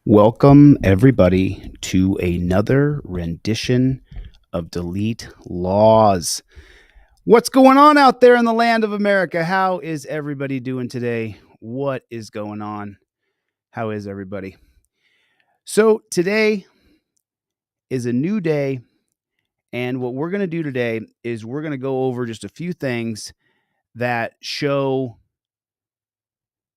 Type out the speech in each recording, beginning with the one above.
Welcome, everybody, to another rendition of Delete Laws. What's going on out there in the land of America? How is everybody doing today? What is going on? How is everybody? So, today is a new day, and what we're going to do today is we're going to go over just a few things that show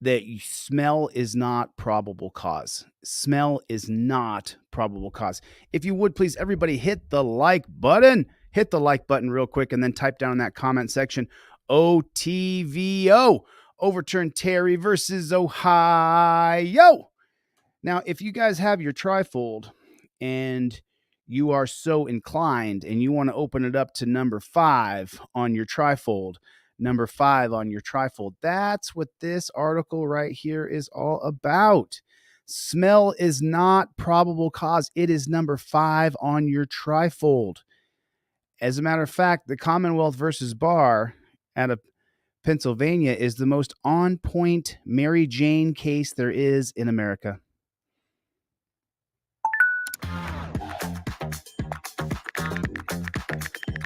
that smell is not probable cause. Smell is not probable cause. If you would please, everybody hit the like button. Hit the like button real quick and then type down in that comment section OTVO. Overturn Terry versus Ohio. Now, if you guys have your Trifold and you are so inclined and you want to open it up to number 5 on your Trifold, number 5 on your Trifold. That's what this article right here is all about. Smell is not probable cause. It is number 5 on your Trifold. As a matter of fact, the Commonwealth versus Barr out of Pennsylvania is the most on-point Mary Jane case there is in America.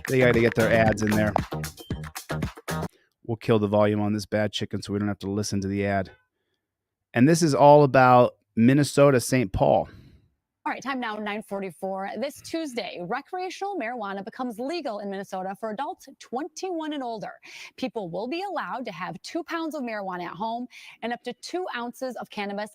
They got to get their ads in there. We'll kill the volume on this bad chicken so we don't have to listen to the ad. And this is all about Minnesota, St. Paul. All right, time now, 9:44. This Tuesday, recreational marijuana becomes legal in Minnesota for adults 21 and older. People will be allowed to have 2 pounds of marijuana at home and up to 2 ounces of cannabis.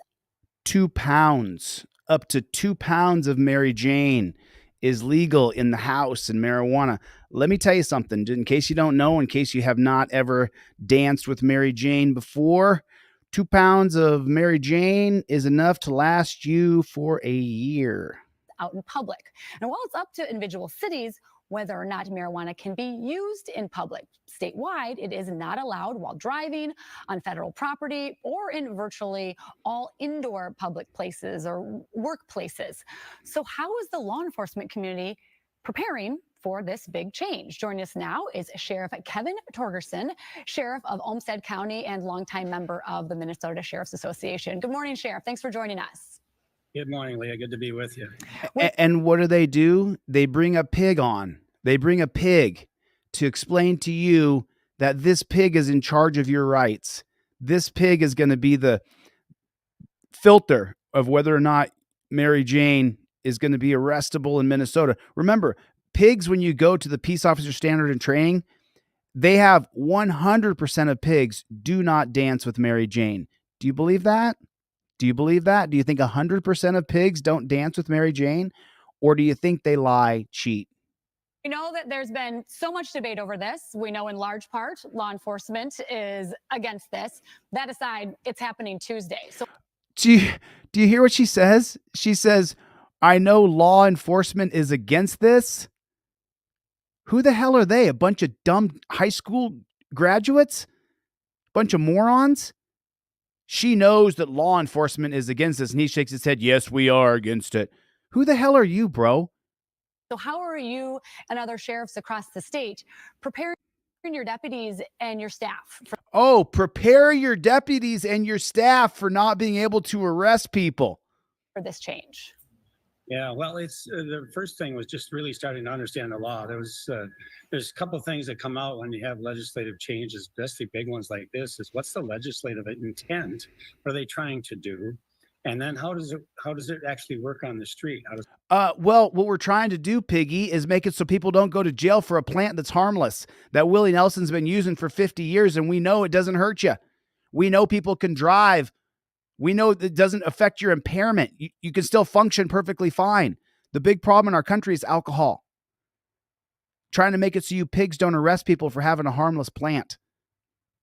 2 pounds, up to 2 pounds of Mary Jane is legal in the house in marijuana. Let me tell you something, in case you don't know, in case you have not ever danced with Mary Jane before, 2 pounds of Mary Jane is enough to last you for a year. Out in public. And while it's up to individual cities whether or not marijuana can be used in public, statewide, it is not allowed while driving, on federal property, or in virtually all indoor public places or workplaces. So how is the law enforcement community preparing for this big change? Joining us now is Sheriff Kevin Torgerson, Sheriff of Olmsted County and longtime member of the Minnesota Sheriff's Association. Good morning, Sheriff. Thanks for joining us. Good morning, Leah. Good to be with you. And what do? They bring a pig on. They bring a pig to explain to you that this pig is in charge of your rights. This pig is going to be the filter of whether or not Mary Jane is going to be arrestable in Minnesota. Remember, pigs, when you go to the peace officer standard and training, they have 100% of pigs do not dance with Mary Jane. Do you believe that? Do you believe that? Do you think 100% of pigs don't dance with Mary Jane? Or do you think they lie, cheat? We know that there's been so much debate over this. We know in large part law enforcement is against this. That aside, it's happening Tuesday. So do you hear what she says? She says, I know law enforcement is against this. Who the hell are they? A bunch of dumb high school graduates? Bunch of morons? She knows that law enforcement is against this, and he shakes his head, yes, we are against it. Who the hell are you, bro? So how are you and other sheriffs across the state preparing your deputies and your staff? Prepare your deputies and your staff for not being able to arrest people. For this change. Yeah, well, it's the first thing was just really starting to understand the law. There's a couple of things that come out when you have legislative changes, especially big ones like this, is what's the legislative intent? What are they trying to do? And then how does it actually work on the street? Well, what we're trying to do, Piggy, is make it so people don't go to jail for a plant that's harmless, that Willie Nelson's been using for 50 years, and we know it doesn't hurt you. We know people can drive. We know it doesn't affect your impairment. You can still function perfectly fine. The big problem in our country is alcohol. Trying to make it so you pigs don't arrest people for having a harmless plant.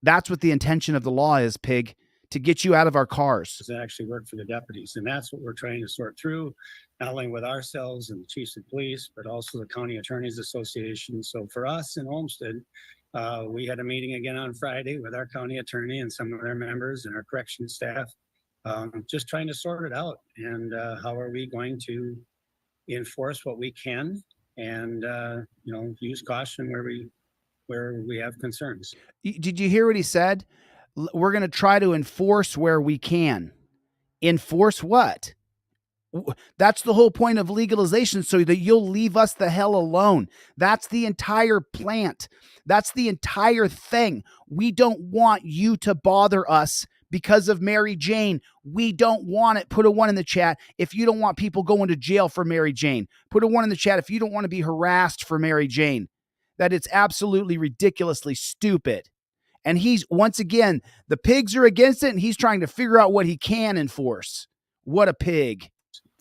That's what the intention of the law is, pig. To get you out of our cars. Does it actually work for the deputies? And that's what we're trying to sort through, not only with ourselves and the chiefs of police, but also the County Attorneys Association. So for us in Olmsted, we had a meeting again on Friday with our county attorney and some of their members and our corrections staff, just trying to sort it out. And how are we going to enforce what we can and, use caution where we have concerns. Did you hear what he said? We're going to try to enforce where we can. Enforce what? That's the whole point of legalization, so that you'll leave us the hell alone. That's the entire plant. That's the entire thing. We don't want you to bother us because of Mary Jane. We don't want it. Put a 1 in the chat if you don't want people going to jail for Mary Jane. Put a 1 in the chat if you don't want to be harassed for Mary Jane. That it's absolutely ridiculously stupid. And he's, once again, the pigs are against it, and he's trying to figure out what he can enforce. What a pig.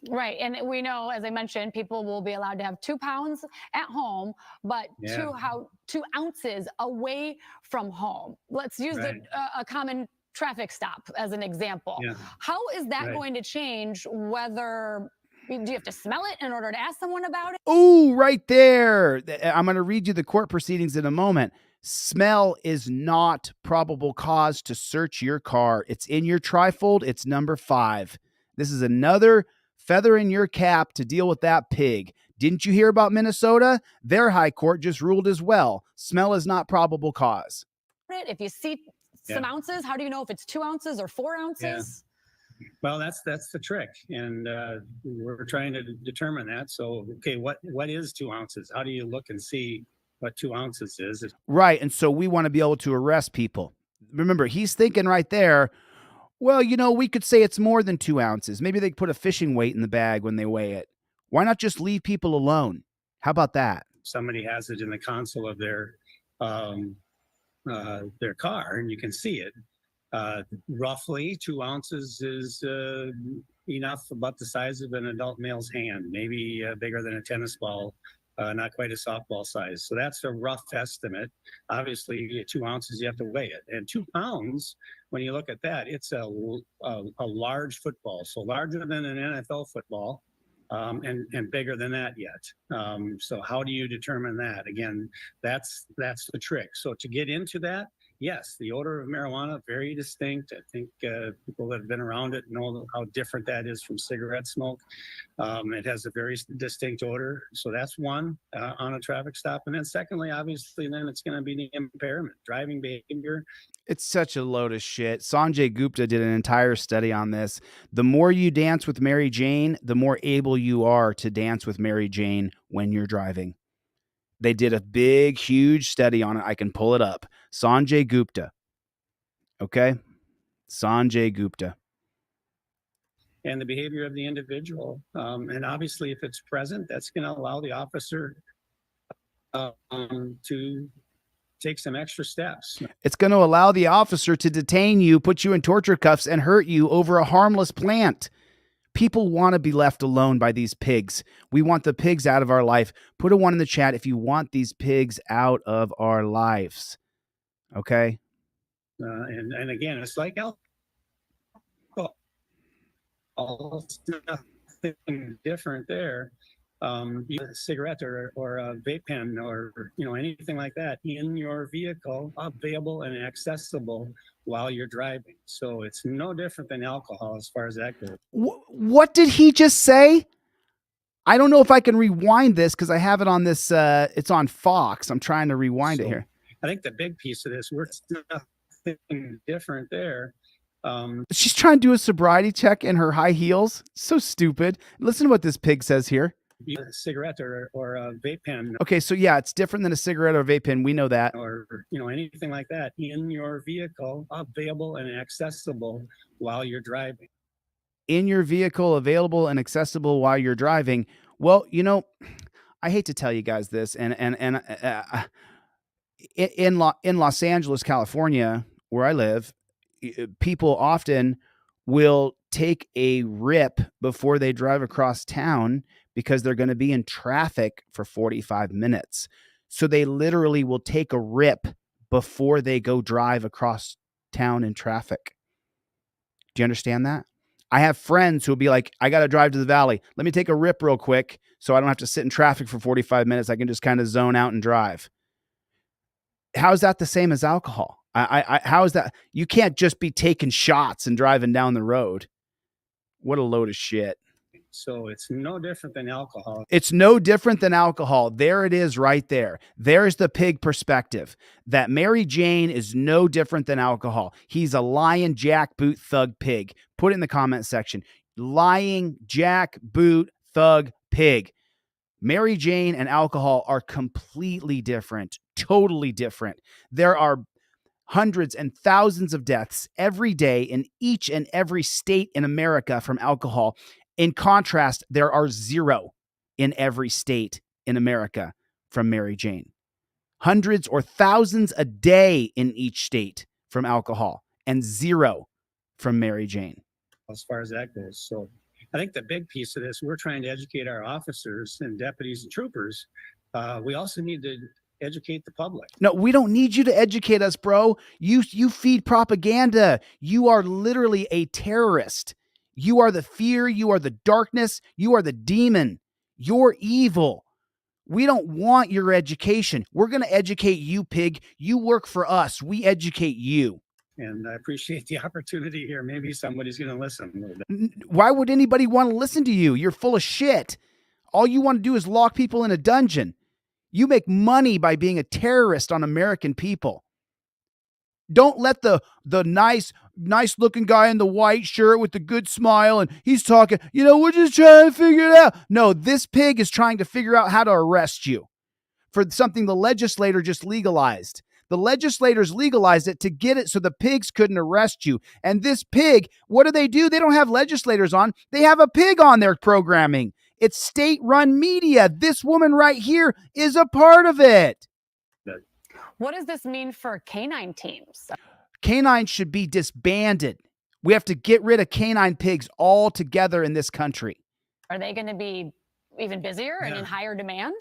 Right. And we know, as I mentioned, people will be allowed to have 2 pounds at home, but 2 ounces away from home. Let's use a common traffic stop as an example. Yeah. How is that going to change whether... Do you have to smell it in order to ask someone about it? Oh, right there. I'm going to read you the court proceedings in a moment. Smell is not probable cause to search your car. It's in your trifold. It's number 5. This is another feather in your cap to deal with that pig. Didn't you hear about Minnesota? Their high court just ruled as well. Smell is not probable cause. If you see some ounces, how do you know if it's 2 ounces or 4 ounces? Yeah. Well, that's the trick, and we're trying to determine that. So, okay, what is 2 ounces? How do you look and see what 2 ounces is? Right, and so we want to be able to arrest people. Remember, he's thinking right there, well, we could say it's more than 2 ounces. Maybe they put a fishing weight in the bag when they weigh it. Why not just leave people alone? How about that? Somebody has it in the console of their car, and you can see it. Roughly 2 ounces is enough, about the size of an adult male's hand, maybe bigger than a tennis ball, not quite a softball size. So that's a rough estimate. Obviously, you get 2 ounces, you have to weigh it. And 2 pounds, when you look at that, it's a large football, so larger than an NFL football. And bigger than that yet. So how do you determine that? Again, that's the trick. So to get into that, yes, the odor of marijuana, very distinct. I think people that have been around it know how different that is from cigarette smoke. It has a very distinct odor. So that's one on a traffic stop. And then secondly, obviously, then it's going to be the impairment, driving behavior. It's such a load of shit. Sanjay Gupta did an entire study on this. The more you dance with Mary Jane, the more able you are to dance with Mary Jane when you're driving. They did a big, huge study on it. I can pull it up. Sanjay Gupta. Okay? Sanjay Gupta. And the behavior of the individual. And obviously, if it's present, that's going to allow the officer to take some extra steps. It's going to allow the officer to detain you, put you in torture cuffs, and hurt you over a harmless plant. People want to be left alone by these pigs. We want the pigs out of our life. Put a 1 in the chat if you want these pigs out of our lives. Okay? And again, it's like alcohol. Nothing different there. A cigarette or a vape pen or anything like that in your vehicle, available and accessible while you're driving. So it's no different than alcohol as far as that goes. What did he just say? I don't know if I can rewind this because I have it on this. It's on Fox. I'm trying to rewind it here. I think the big piece of this, we're nothing different there. She's trying to do a sobriety check in her high heels. So stupid. Listen to what this pig says here. A cigarette or a vape pen. Okay, so yeah, it's different than a cigarette or a vape pen. We know that. Or anything like that in your vehicle, available and accessible while you're driving. In your vehicle, available and accessible while you're driving. Well, I hate to tell you guys this, and in Los Angeles, California, where I live, people often will take a rip before they drive across town because they're going to be in traffic for 45 minutes. So they literally will take a rip before they go drive across town in traffic. Do you understand that? I have friends who will be like, I got to drive to the valley. Let me take a rip real quick so I don't have to sit in traffic for 45 minutes. I can just kind of zone out and drive. How is that the same as alcohol? How is that? You can't just be taking shots and driving down the road. What a load of shit. So it's no different than alcohol. It's no different than alcohol. There it is right there. There's the pig perspective. That Mary Jane is no different than alcohol. He's a lion, jackboot, thug pig. Put it in the comment section. lying jackboot thug pig. Mary Jane and alcohol are completely different, totally different. There are hundreds and thousands of deaths every day in each and every state in America from alcohol. In contrast, there are 0 in every state in America from Mary Jane. Hundreds or thousands a day in each state from alcohol, and 0 from Mary Jane. As far as that goes. So I think the big piece of this, we're trying to educate our officers and deputies and troopers. We also need to educate the public. No, we don't need you to educate us, bro. You feed propaganda. You are literally a terrorist. You are the fear. You are the darkness. You are the demon. You're evil. We don't want your education. We're going to educate you, pig. You work for us. We educate you. And I appreciate the opportunity here. Maybe somebody's going to listen a little bit. Why would anybody want to listen to you? You're full of shit. All you want to do is lock people in a dungeon. You make money by being a terrorist on American people. Don't let the nice looking guy in the white shirt with the good smile and he's talking, we're just trying to figure it out. No, this pig is trying to figure out how to arrest you for something the legislator just legalized. The legislators legalized it to get it so the pigs couldn't arrest you. And this pig, what do? They don't have legislators on. They have a pig on their programming. It's state-run media. This woman right here is a part of it. What does this mean for canine teams? Canines should be disbanded. We have to get rid of canine pigs altogether in this country. Are they going to be even busier and in higher demand?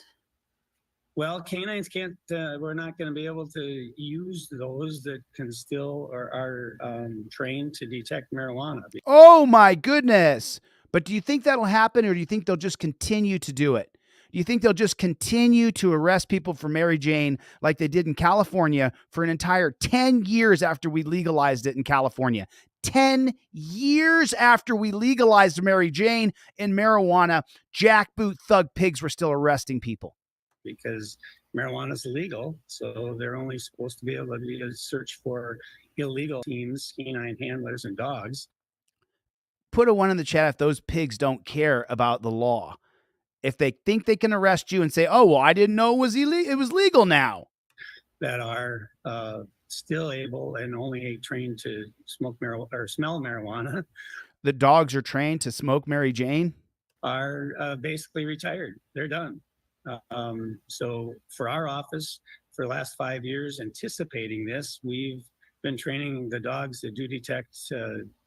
Well, canines can't, we're not going to be able to use those that can still or are trained to detect marijuana. Oh my goodness. But do you think that'll happen, or do you think they'll just continue to do it? Do you think they'll just continue to arrest people for Mary Jane like they did in California for an entire 10 years after we legalized it in California? 10 years after we legalized Mary Jane and marijuana, jackboot thug pigs were still arresting people. Because marijuana is illegal, so they're only supposed to be able to search for illegal teams, canine handlers, and dogs. Put a 1 in the chat if those pigs don't care about the law. If they think they can arrest you and say, oh, well, I didn't know it was illegal. It was legal now. That are still able and only trained to smoke marijuana or smell marijuana. The dogs are trained to smoke Mary Jane? Are basically retired. They're done. So for our office, for the last 5 years, anticipating this, we've been training the dogs that do detect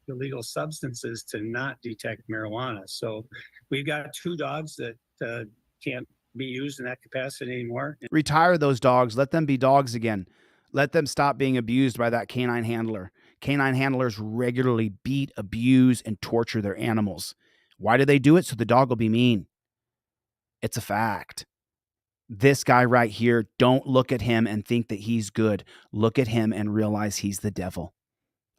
illegal substances to not detect marijuana. So we've got 2 dogs that can't be used in that capacity anymore. Retire those dogs. Let them be dogs again. Let them stop being abused by that canine handler. Canine handlers regularly beat, abuse, and torture their animals. Why do they do it? So the dog will be mean. It's a fact. This guy right here, don't look at him and think that he's good. Look at him and realize he's the devil.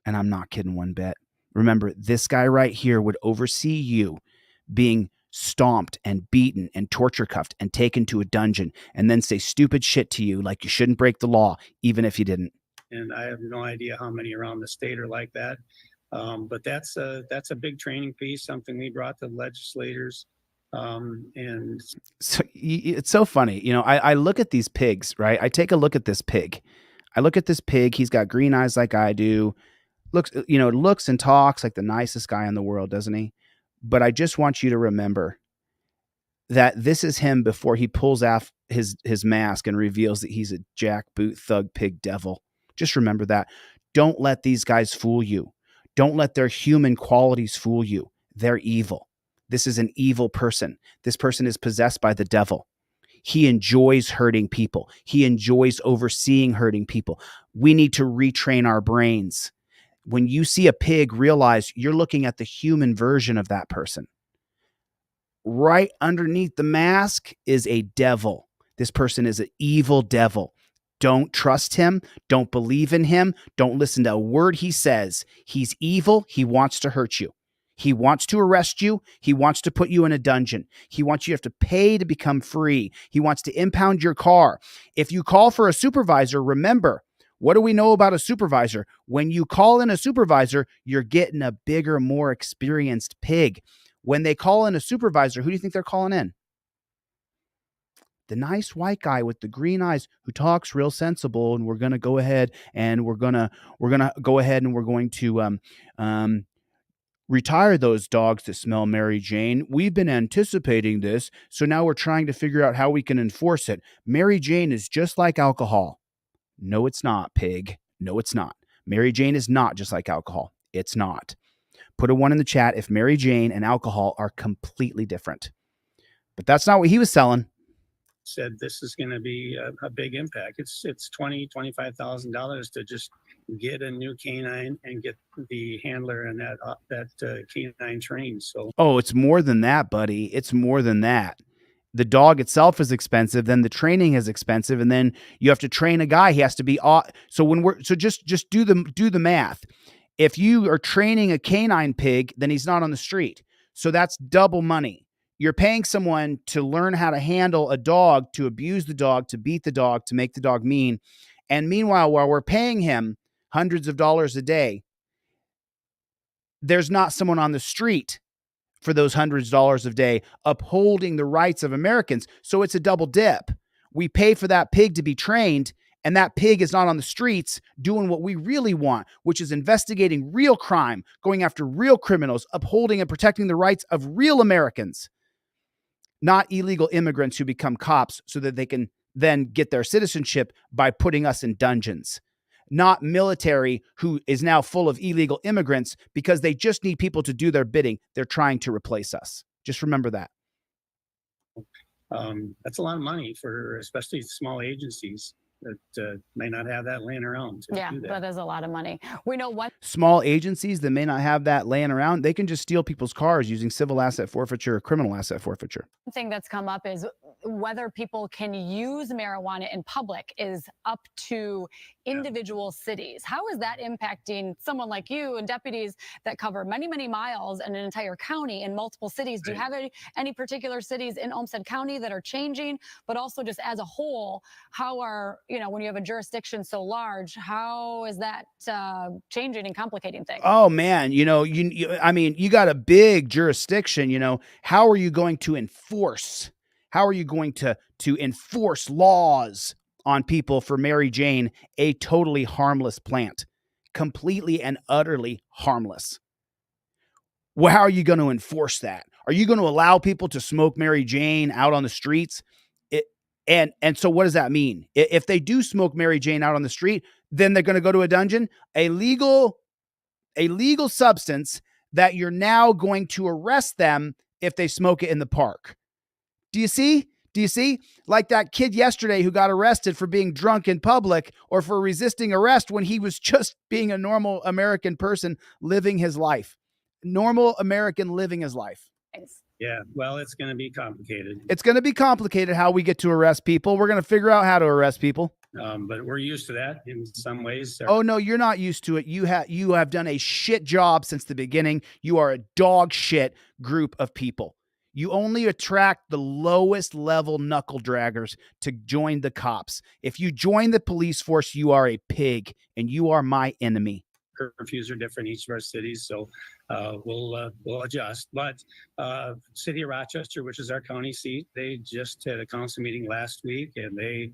And I'm not kidding one bit. Remember, this guy right here would oversee you being stomped and beaten and torture cuffed and taken to a dungeon and then say stupid shit to you like you shouldn't break the law, even if you didn't. And I have no idea how many around the state are like that. But that's a big training piece, something we brought to the legislators. And so it's so funny. I look at these pigs, right? I take a look at this pig. I look at this pig. He's got green eyes like I do. Looks and talks like the nicest guy in the world, doesn't he? But I just want you to remember that this is him before he pulls off his mask and reveals that he's a jackboot thug pig devil. Just remember that. Don't let these guys fool you. Don't let their human qualities fool you. They're evil. This is an evil person. This person is possessed by the devil. He enjoys hurting people. He enjoys overseeing hurting people. We need to retrain our brains. When you see a pig, realize you're looking at the human version of that person. Right underneath the mask is a devil. This person is an evil devil. Don't trust him. Don't believe in him. Don't listen to a word he says. He's evil. He wants to hurt you. He wants to arrest you. He wants to put you in a dungeon. He wants you to have to pay to become free. He wants to impound your car. If you call for a supervisor, remember, What do we know about a supervisor? When you call in a supervisor, you're getting a bigger, more experienced pig. When they call in a supervisor, who do you think they're calling in? The nice white guy with the green eyes who talks real sensible, and we're going to go ahead and we're going to retire those dogs that smell Mary Jane. We've been anticipating this, so now we're trying to figure out how we can enforce it. Mary Jane is just like alcohol. No, it's not, pig. No, it's not. Mary Jane is not just like alcohol. It's not. Put a 1 in the chat if Mary Jane and alcohol are completely different. But that's not what he was selling. Said this is going to be a big impact. It's $25,000 to just get a new canine and get the handler and that canine trained. So it's more than that, buddy. It's more than that. The dog itself is expensive, then the training is expensive, and then you have to train a guy. He has to be just do the math. If you are training a canine pig, then he's not on the street. So that's double money. You're paying someone to learn how to handle a dog, to abuse the dog, to beat the dog, to make the dog mean. And meanwhile, while we're paying him hundreds of dollars a day, there's not someone on the street for those hundreds of dollars a day upholding the rights of Americans. So it's a double dip. We pay for that pig to be trained, and that pig is not on the streets doing what we really want, which is investigating real crime, going after real criminals, upholding and protecting the rights of real Americans, not illegal immigrants who become cops so that they can then get their citizenship by putting us in dungeons. Not military who is now full of illegal immigrants because they just need people to do their bidding. They're trying to replace us. Just remember that. That's a lot of money for especially small agencies that may not have that laying around. Yeah, that is a lot of money. We know what small agencies that may not have that laying around, they can just steal people's cars using civil asset forfeiture or criminal asset forfeiture. One thing that's come up is whether people can use marijuana in public is up to individual cities. How is that impacting someone like you and deputies that cover many, many miles and an entire county in multiple cities? Do you have any particular cities in Olmsted County that are changing? But also just as a whole, how are, when you have a jurisdiction so large, how is that changing and complicating things? Oh man, you got a big jurisdiction, how are you going to enforce? How are you going to enforce laws on people for Mary Jane, a totally harmless plant, completely and utterly harmless? Well, how are you going to enforce that? Are you going to allow people to smoke Mary Jane out on the streets? And so what does that mean? If they do smoke Mary Jane out on the street, then they're going to go to a dungeon, a legal substance that you're now going to arrest them if they smoke it in the park. Do you see? Like that kid yesterday who got arrested for being drunk in public or for resisting arrest when he was just being a normal American person living his life. Normal American living his life. Yeah, well, it's going to be complicated. It's going to be complicated how we get to arrest people. We're going to figure out how to arrest people. But we're used to that in some ways. Oh, no, you're not used to it. You have done a shit job since the beginning. You are a dog shit group of people. You only attract the lowest level knuckle draggers to join the cops. If you join the police force, you are a pig and you are my enemy. Curfews are different in each of our cities, so we'll adjust. But City of Rochester, which is our county seat, they just had a council meeting last week, and they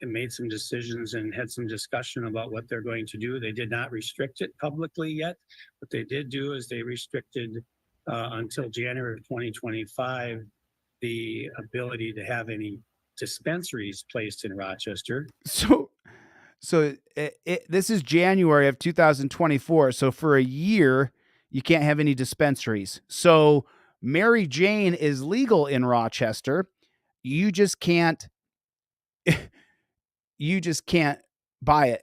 made some decisions and had some discussion about what they're going to do. They did not restrict it publicly yet. What they did do is they restricted until January of 2025 the ability to have any dispensaries placed in Rochester. So this is January of 2024. So for a year, you can't have any dispensaries. So Mary Jane is legal in Rochester. You just can't buy it.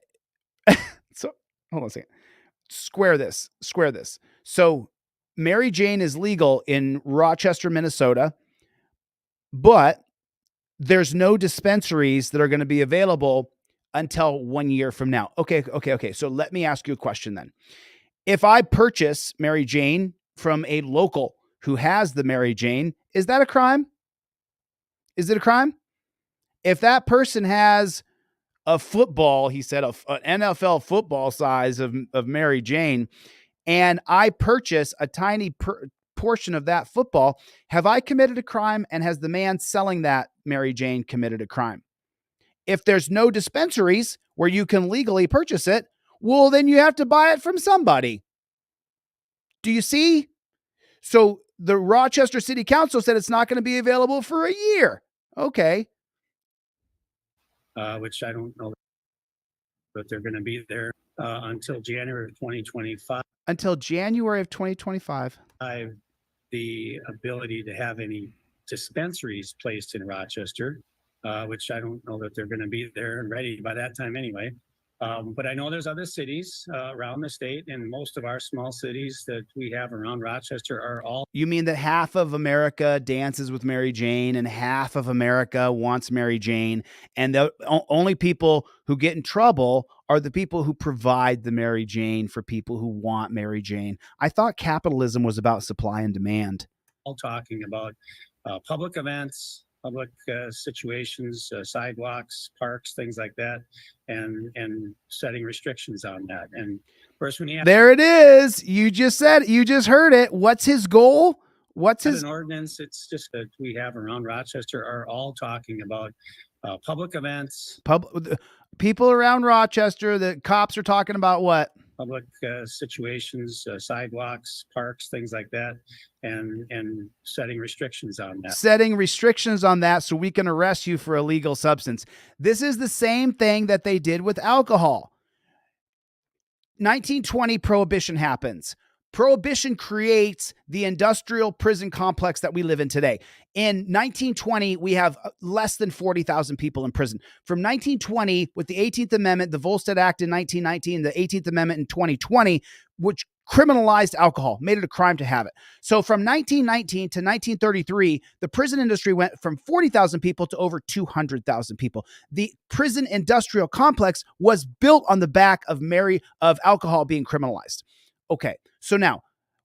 So hold on a second. Square this. So Mary Jane is legal in Rochester, Minnesota, but there's no dispensaries that are going to be available until 1 year from now. Okay. So let me ask you a question then. If I purchase Mary Jane from a local who has the Mary Jane, is that a crime? Is it a crime? If that person has a football, he said, an NFL football size of Mary Jane, and I purchase a tiny portion of that football, have I committed a crime? And has the man selling that Mary Jane committed a crime? If there's no dispensaries where you can legally purchase it, well, then you have to buy it from somebody. Do you see? So the Rochester City Council said it's not going to be available for a year. Okay. Which I don't know that they're going to be there until January of 2025. Until January of 2025. The ability to have any dispensaries placed in Rochester, which I don't know that they're going to be there and ready by that time anyway. But I know there's other cities around the state, and most of our small cities that we have around Rochester are all. You mean that half of America dances with Mary Jane and half of America wants Mary Jane, and the only people who get in trouble are the people who provide the Mary Jane for people who want Mary Jane? I thought capitalism was about supply and demand. All talking about public events, public situations, sidewalks, parks, things like that, and setting restrictions on that. And first, when you there it is, you just heard it. What's his goal? What's his an ordinance? It's just that we have around Rochester are all talking about public events, people around Rochester. The cops are talking about what? Public situations, sidewalks, parks, things like that, and setting restrictions on that. Setting restrictions on that so we can arrest you for illegal substance. This is the same thing that they did with alcohol. 1920 Prohibition happens. Prohibition creates the industrial prison complex that we live in today. In 1920, we have less than 40,000 people in prison. From 1920, with the 18th Amendment, the Volstead Act in 1919, the 18th Amendment in 2020, which criminalized alcohol, made it a crime to have it. So from 1919 to 1933, the prison industry went from 40,000 people to over 200,000 people. The prison industrial complex was built on the back of alcohol being criminalized. Okay, so now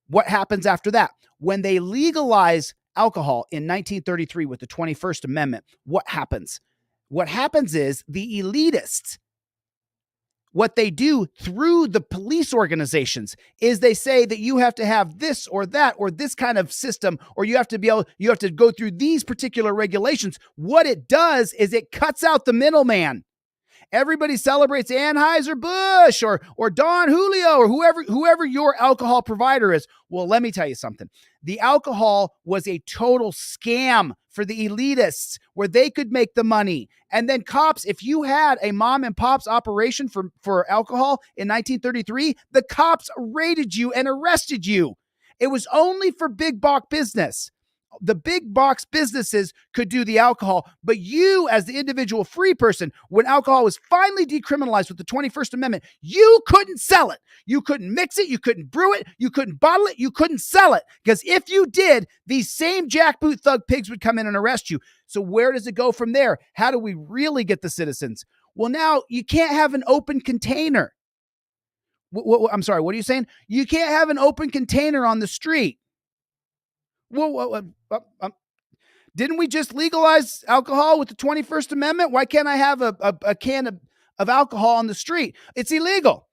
what happens after that? When they legalize alcohol in 1933 with the 21st Amendment, what happens? What happens is the elitists, what they do through the police organizations is they say that you have to have this or that or this kind of system, or you have to go through these particular regulations. What it does is it cuts out the middleman. Everybody celebrates Anheuser-Busch or Don Julio or whoever your alcohol provider is. Well, let me tell you something. The alcohol was a total scam for the elitists where they could make the money. And then cops, if you had a mom and pop's operation for alcohol in 1933, the cops raided you and arrested you. It was only for big box business. The big box businesses could do the alcohol, but you as the individual free person, when alcohol was finally decriminalized with the 21st Amendment, you couldn't sell it. You couldn't mix it. You couldn't brew it. You couldn't bottle it. You couldn't sell it. Because if you did, these same jackboot thug pigs would come in and arrest you. So where does it go from there? How do we really get the citizens? Well, now you can't have an open container. I'm sorry, what are you saying? You can't have an open container on the street. Didn't we just legalize alcohol with the 21st Amendment? Why can't I have a can of alcohol on the street? It's illegal.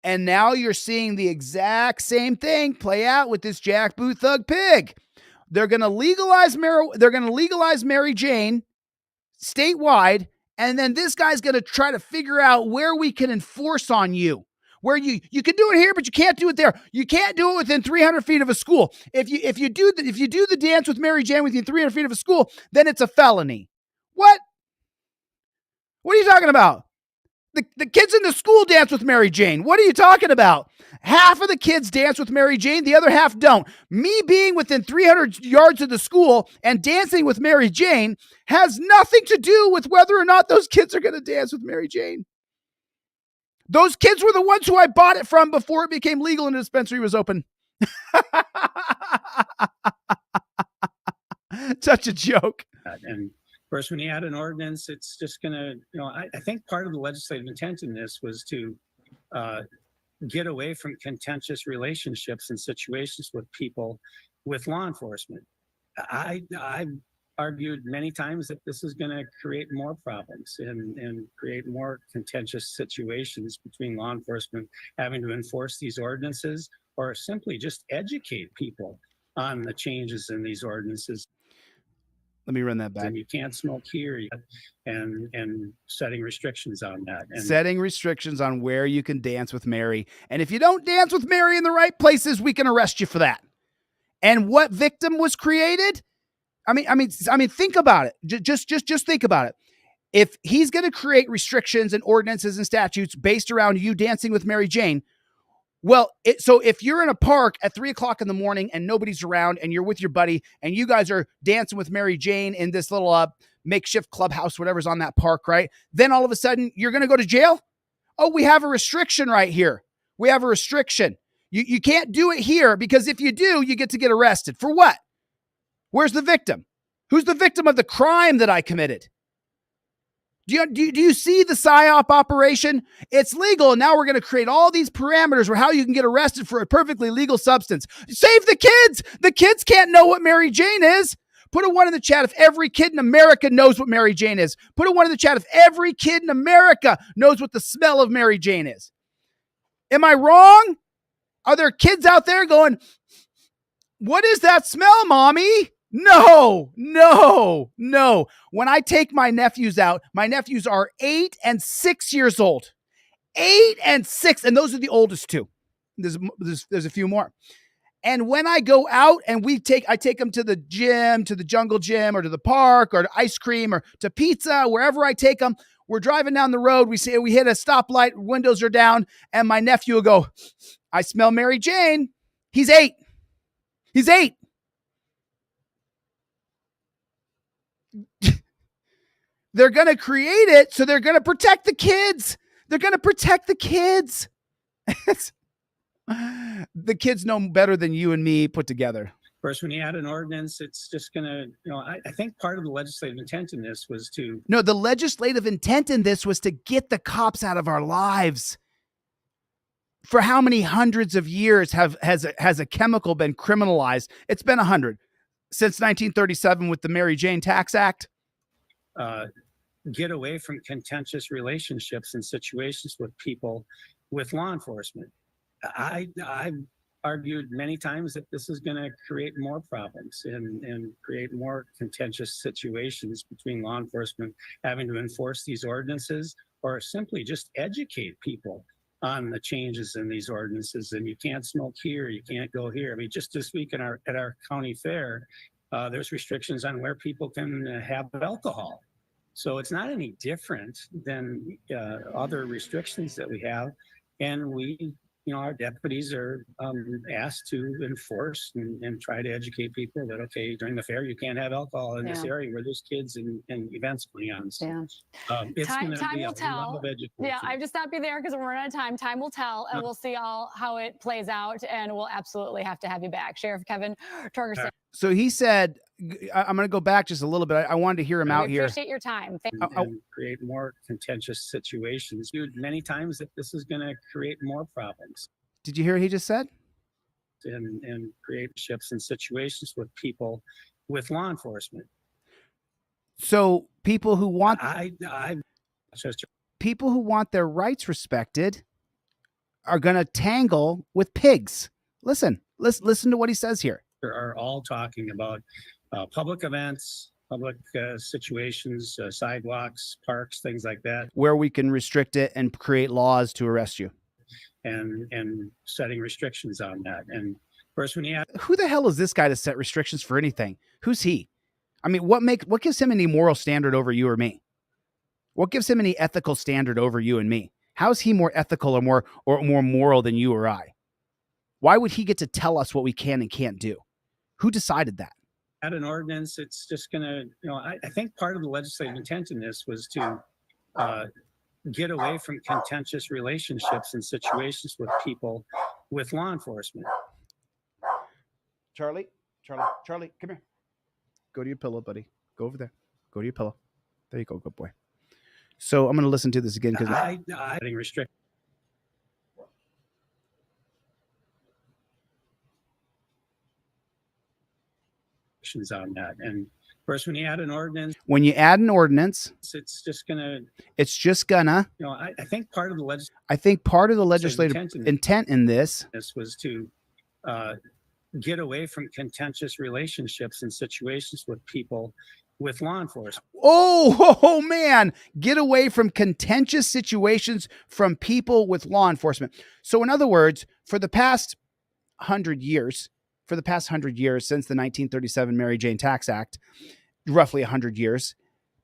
And now you're seeing the exact same thing play out with this jackboot thug pig. They're going to legalize Mary Jane statewide, and then this guy's going to try to figure out where we can enforce on you. Where you can do it here, but you can't do it there. You can't do it within 300 feet of a school. If you do the dance with Mary Jane within 300 feet of a school, then it's a felony. What? What are you talking about? The kids in the school dance with Mary Jane. What are you talking about? Half of the kids dance with Mary Jane, the other half don't. Me being within 300 yards of the school and dancing with Mary Jane has nothing to do with whether or not those kids are going to dance with Mary Jane. Those kids were the ones who I bought it from before it became legal and the dispensary was open. Such a joke. And first, when you add an ordinance, it's just going to, I think part of the legislative intent in this was to get away from contentious relationships and situations with people with law enforcement. I argued many times that this is going to create more problems and create more contentious situations between law enforcement having to enforce these ordinances or simply just educate people on the changes in these ordinances. Let me run that back. And you can't smoke here, and setting restrictions on that. And setting restrictions on where you can dance with Mary. And if you don't dance with Mary in the right places, we can arrest you for that. And what victim was created? I mean, think about it. Just think about it. If he's going to create restrictions and ordinances and statutes based around you dancing with Mary Jane, well, so if you're in a park at 3:00 in the morning and nobody's around and you're with your buddy and you guys are dancing with Mary Jane in this little makeshift clubhouse, whatever's on that park, right? Then all of a sudden you're going to go to jail. Oh, we have a restriction right here. We have a restriction. You can't do it here because if you do, you get to get arrested. For what? Where's the victim? Who's the victim of the crime that I committed? Do you see the PSYOP operation? It's legal, and now we're going to create all these parameters for how you can get arrested for a perfectly legal substance. Save the kids. The kids can't know what Mary Jane is. Put a 1 in the chat if every kid in America knows what Mary Jane is. Put a 1 in the chat if every kid in America knows what the smell of Mary Jane is. Am I wrong? Are there kids out there going, what is that smell, mommy? No. When I take my nephews out, my nephews are 8 and 6 years old. 8 and 6. And those are the oldest two. There's a few more. And when I go out and I take them to the gym, to the jungle gym or to the park or to ice cream or to pizza, wherever I take them, we're driving down the road. We hit a stoplight, windows are down, and my nephew will go, I smell Mary Jane. He's 8. They're going to create it, so they're going to protect the kids. The kids know better than you and me put together. of course, when you add an ordinance, it's just going to, I think part of the legislative intent in this was to... No, the legislative intent in this was to get the cops out of our lives. For how many hundreds of years has a chemical been criminalized? It's been 100. Since 1937 with the Mary Jane Tax Act. Get away from contentious relationships and situations with people, with law enforcement. I've argued many times that this is going to create more problems and create more contentious situations between law enforcement having to enforce these ordinances or simply just educate people on the changes in these ordinances. And you can't smoke here, you can't go here. I mean, just this week at our county fair, there's restrictions on where people can have alcohol. So it's not any different than other restrictions that we have. And we, our deputies are asked to enforce and try to educate people that, okay, during the fair, you can't have alcohol in this area where there's kids and events going on. So, it's going to be a lot of education. Yeah, I just stop you there because we're out of time. Time will tell, and we'll see how it plays out, and we'll absolutely have to have you back. Sheriff Kevin Torgerson. So he said, I'm going to go back just a little bit. I wanted to hear him out here. Appreciate your time. And create more contentious situations. Many times that this is going to create more problems. Did you hear what he just said? And create shifts and situations with people, with law enforcement. So people who want people who want their rights respected are going to tangle with pigs. Listen to what he says here. Are all talking about public events, public situations, sidewalks, parks, things like that, where we can restrict it and create laws to arrest you, and setting restrictions on that. And of course, when you who the hell is this guy to set restrictions for anything? Who's he? I mean, what gives him any moral standard over you or me? What gives him any ethical standard over you and me? How is he more ethical or more moral than you or I? Why would he get to tell us what we can and can't do? Who decided that? At an ordinance, it's just going to, I think part of the legislative intent in this was to get away from contentious relationships and situations with people, with law enforcement. Charlie, come here. Go to your pillow, buddy. Go over there. Go to your pillow. There you go, good boy. So I'm going to listen to this again because I restrict. On that. And course, when you add an ordinance, it's just gonna, you know, I think part of the legislative intent in this was to get away from contentious relationships and situations with people with law enforcement. Oh man, get away from contentious situations from people with law enforcement. So in other words, for the past 100 years since the 1937 Mary Jane Tax Act, roughly 100 years,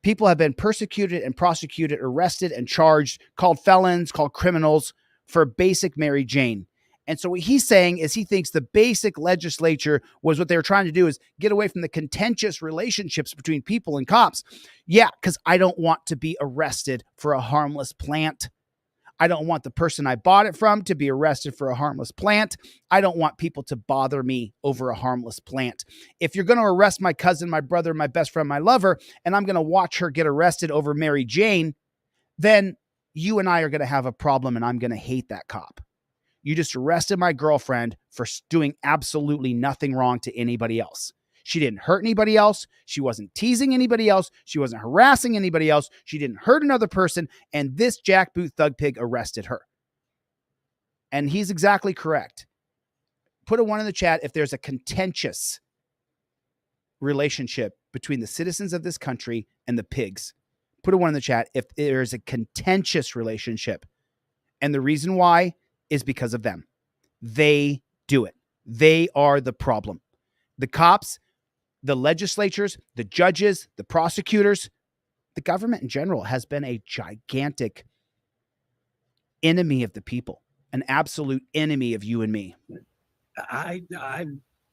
people have been persecuted and prosecuted, arrested and charged, called felons, called criminals for basic Mary Jane. And so what he's saying is he thinks the basic legislature was what they were trying to do is get away from the contentious relationships between people and cops. Yeah, because I don't want to be arrested for a harmless plant. I don't want the person I bought it from to be arrested for a harmless plant. I don't want people to bother me over a harmless plant. If you're going to arrest my cousin, my brother, my best friend, my lover, and I'm going to watch her get arrested over Mary Jane, then you and I are going to have a problem and I'm going to hate that cop. You just arrested my girlfriend for doing absolutely nothing wrong to anybody else. She didn't hurt anybody else. She wasn't teasing anybody else. She wasn't harassing anybody else. She didn't hurt another person. And this jackboot thug pig arrested her. And he's exactly correct. Put a 1 in the chat if there's a contentious relationship between the citizens of this country and the pigs. Put a 1 in the chat if there's a contentious relationship. And the reason why is because of them. They do it. They are the problem. The cops, the legislatures, the judges, the prosecutors, the government in general has been a gigantic enemy of the people, an absolute enemy of you and me. I've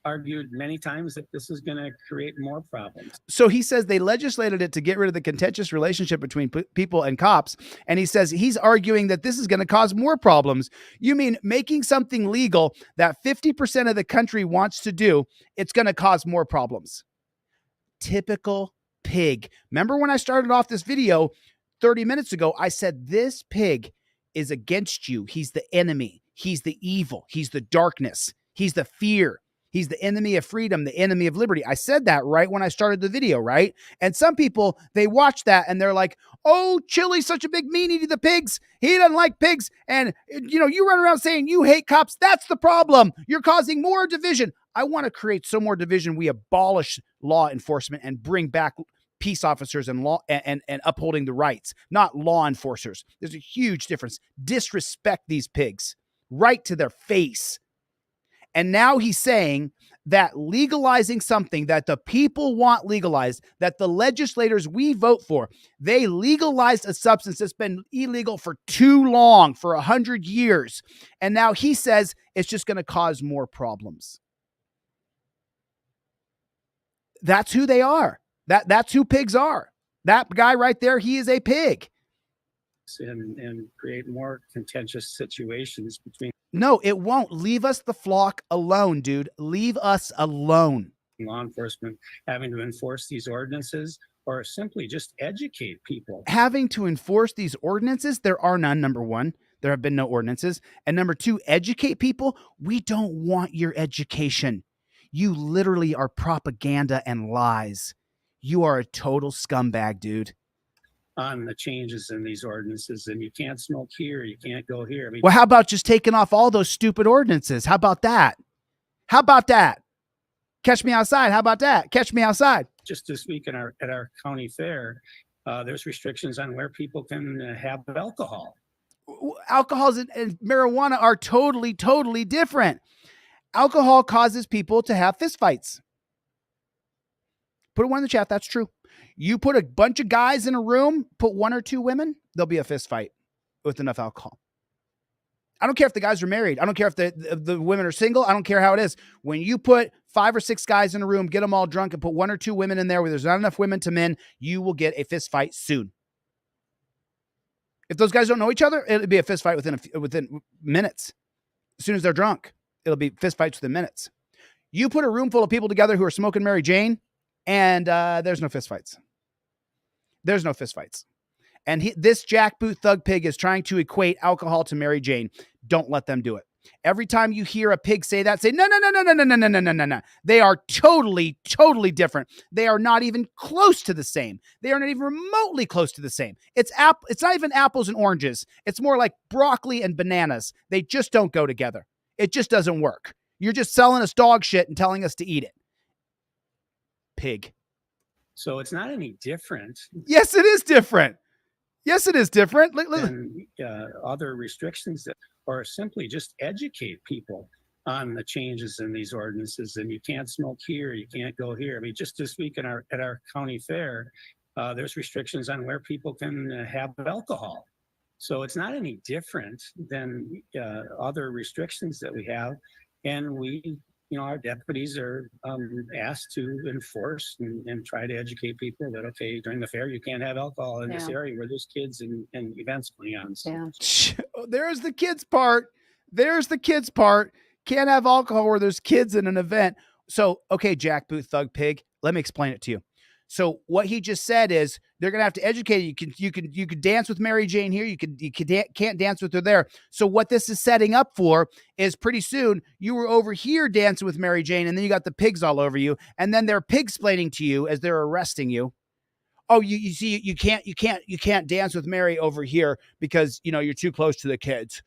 argued many times that this is going to create more problems. So he says they legislated it to get rid of the contentious relationship between people and cops. And he says he's arguing that this is going to cause more problems. You mean making something legal that 50% of the country wants to do, it's going to cause more problems. Typical pig. Remember when I started off this video 30 minutes ago, I said this pig is against you. He's the enemy. He's the evil. He's the darkness. He's the fear. He's the enemy of freedom, the enemy of liberty. I said that right when I started the video, right? And some people, they watch that and they're like, oh, Chille's such a big meanie to the pigs. He doesn't like pigs. And, you know, you run around saying you hate cops. That's the problem. You're causing more division. I want to create some more division. We abolish law enforcement and bring back peace officers and law and upholding the rights, not law enforcers. There's a huge difference. Disrespect these pigs right to their face. And now he's saying that legalizing something that the people want legalized, that the legislators we vote for, they legalized a substance that's been illegal for too long, for 100 years. And now he says it's just going to cause more problems. That's who they are. That's who pigs are. That guy right there, he is a pig. And create more contentious situations between. No, it won't. Leave us the flock alone, dude. Leave us alone. Law enforcement having to enforce these ordinances or simply just educate people. Having to enforce these ordinances, there are none, number one. There have been no ordinances. And number two, educate people. We don't want your education. You literally are propaganda and lies. You are a total scumbag, dude. On the changes in these ordinances, and you can't smoke here, you can't go here. I mean, well, how about just taking off all those stupid ordinances? How about that? How about that? Catch me outside. How about that? Catch me outside. Just this week at our county fair, there's restrictions on where people can have alcohol. Alcohol and marijuana are totally, totally different. Alcohol causes people to have fistfights. Put one in the chat. That's true. You put a bunch of guys in a room, put 1 or 2 women, there'll be a fist fight with enough alcohol. I don't care if the guys are married. I don't care if the women are single. I don't care how it is. When you put 5 or 6 guys in a room, get them all drunk and put 1 or 2 women in there where there's not enough women to men, you will get a fist fight soon. If those guys don't know each other, it'll be a fist fight within minutes. As soon as they're drunk, it'll be fist fights within minutes. You put a room full of people together who are smoking Mary Jane, and there's no fist fights. There's no fist fights. And this jackboot thug pig is trying to equate alcohol to Mary Jane. Don't let them do it. Every time you hear a pig say that, say, no, no, no, no, no, no, no, no, no, no, no, no. They are totally, totally different. They are not even close to the same. They are not even remotely close to the same. It's not even apples and oranges. It's more like broccoli and bananas. They just don't go together. It just doesn't work. You're just selling us dog shit and telling us to eat it. Pig. So it's not any different. Yes, it is different. Yes, it is different. Than other restrictions that, or simply just educate people on the changes in these ordinances. And you can't smoke here, you can't go here. I mean, just this week at our county fair, there's restrictions on where people can have alcohol. So it's not any different than other restrictions that we have. And we, our deputies are asked to enforce and try to educate people that, okay, during the fair, you can't have alcohol in this area where there's kids and events going on. So. Yeah. There's the kids part. There's the kids part. Can't have alcohol where there's kids in an event. So, okay, Jackboot Thug Pig, let me explain it to you. So what he just said is they're going to have to educate you. You can dance with Mary Jane here. You can't dance with her there. So what this is setting up for is pretty soon you were over here dancing with Mary Jane and then you got the pigs all over you. And then they're pig-splaining to you as they're arresting you. Oh, you see, you can't dance with Mary over here because, you're too close to the kids.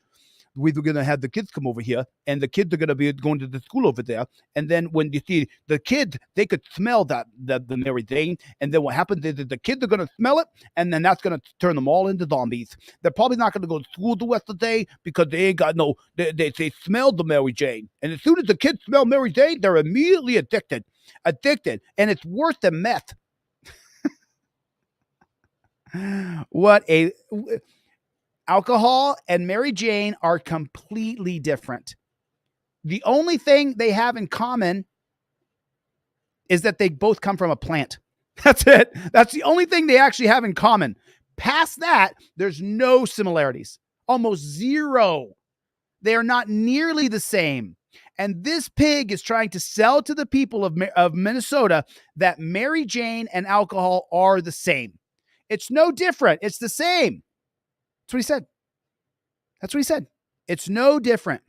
We're going to have the kids come over here and the kids are going to be going to the school over there. And then when you see the kids, they could smell the Mary Jane. And then what happens is the kids are going to smell it. And then that's going to turn them all into zombies. They're probably not going to go to school the rest of the day because they ain't got they smelled the Mary Jane. And as soon as the kids smell Mary Jane, they're immediately addicted. And it's worse than meth. Alcohol and Mary Jane are completely different. The only thing they have in common is that they both come from a plant. That's it. That's the only thing they actually have in common. Past that, there's no similarities. Almost zero. They are not nearly the same. And this pig is trying to sell to the people of Minnesota that Mary Jane and alcohol are the same. It's no different. It's the same. That's what he said. That's what he said. It's no different.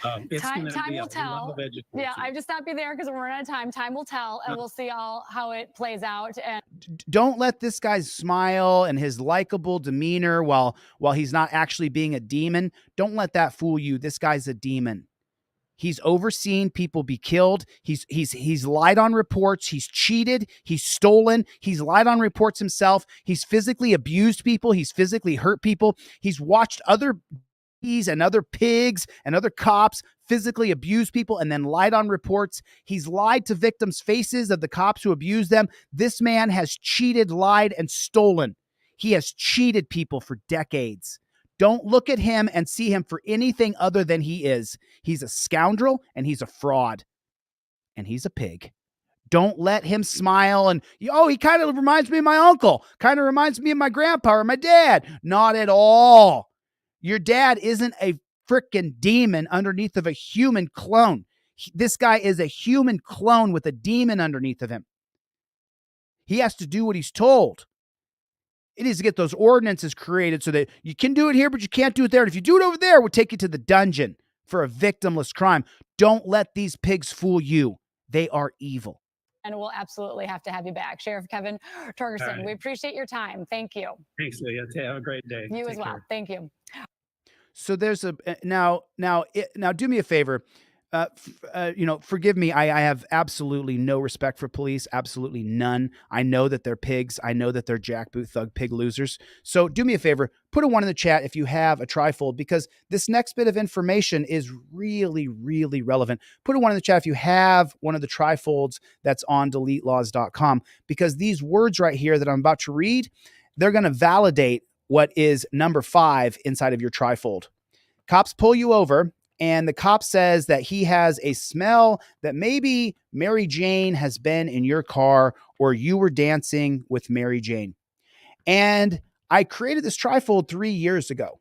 Time will tell. Yeah, I just stop you there because we're out of time. Time will tell, and we'll see how it plays out. And don't let this guy's smile and his likable demeanor while he's not actually being a demon. Don't let that fool you. This guy's a demon. He's overseen people be killed. He's lied on reports. He's cheated. He's stolen. He's lied on reports himself. He's physically abused people. He's physically hurt people. He's watched other and other pigs and other cops physically abuse people and then lied on reports. He's lied to victims' faces of the cops who abused them. This man has cheated, lied, and stolen. He has cheated people for decades. Don't look at him and see him for anything other than he is. He's a scoundrel and he's a fraud. And he's a pig. Don't let him smile and, he kind of reminds me of my uncle. Kind of reminds me of my grandpa or my dad. Not at all. Your dad isn't a freaking demon underneath of a human clone. This guy is a human clone with a demon underneath of him. He has to do what he's told. It needs to get those ordinances created so that you can do it here, but you can't do it there. And if you do it over there, we'll take you to the dungeon for a victimless crime. Don't let these pigs fool you. They are evil. And we'll absolutely have to have you back. Sheriff Kevin Torgerson, right. We appreciate your time. Thank you. Thanks, Leah. Have a great day. You Take as well. care. Thank you. So there's now do me a favor. Forgive me. I have absolutely no respect for police. Absolutely none. I know that they're pigs. I know that they're jackboot thug pig losers. So do me a favor, put a 1 in the chat if you have a trifold, because this next bit of information is really, really relevant. Put a 1 in the chat if you have one of the trifolds that's on deletelaws.com, because these words right here that I'm about to read, they're going to validate what is number 5 inside of your trifold. Cops pull you over, and the cop says that he has a smell that maybe Mary Jane has been in your car or you were dancing with Mary Jane. And I created this trifold 3 years ago.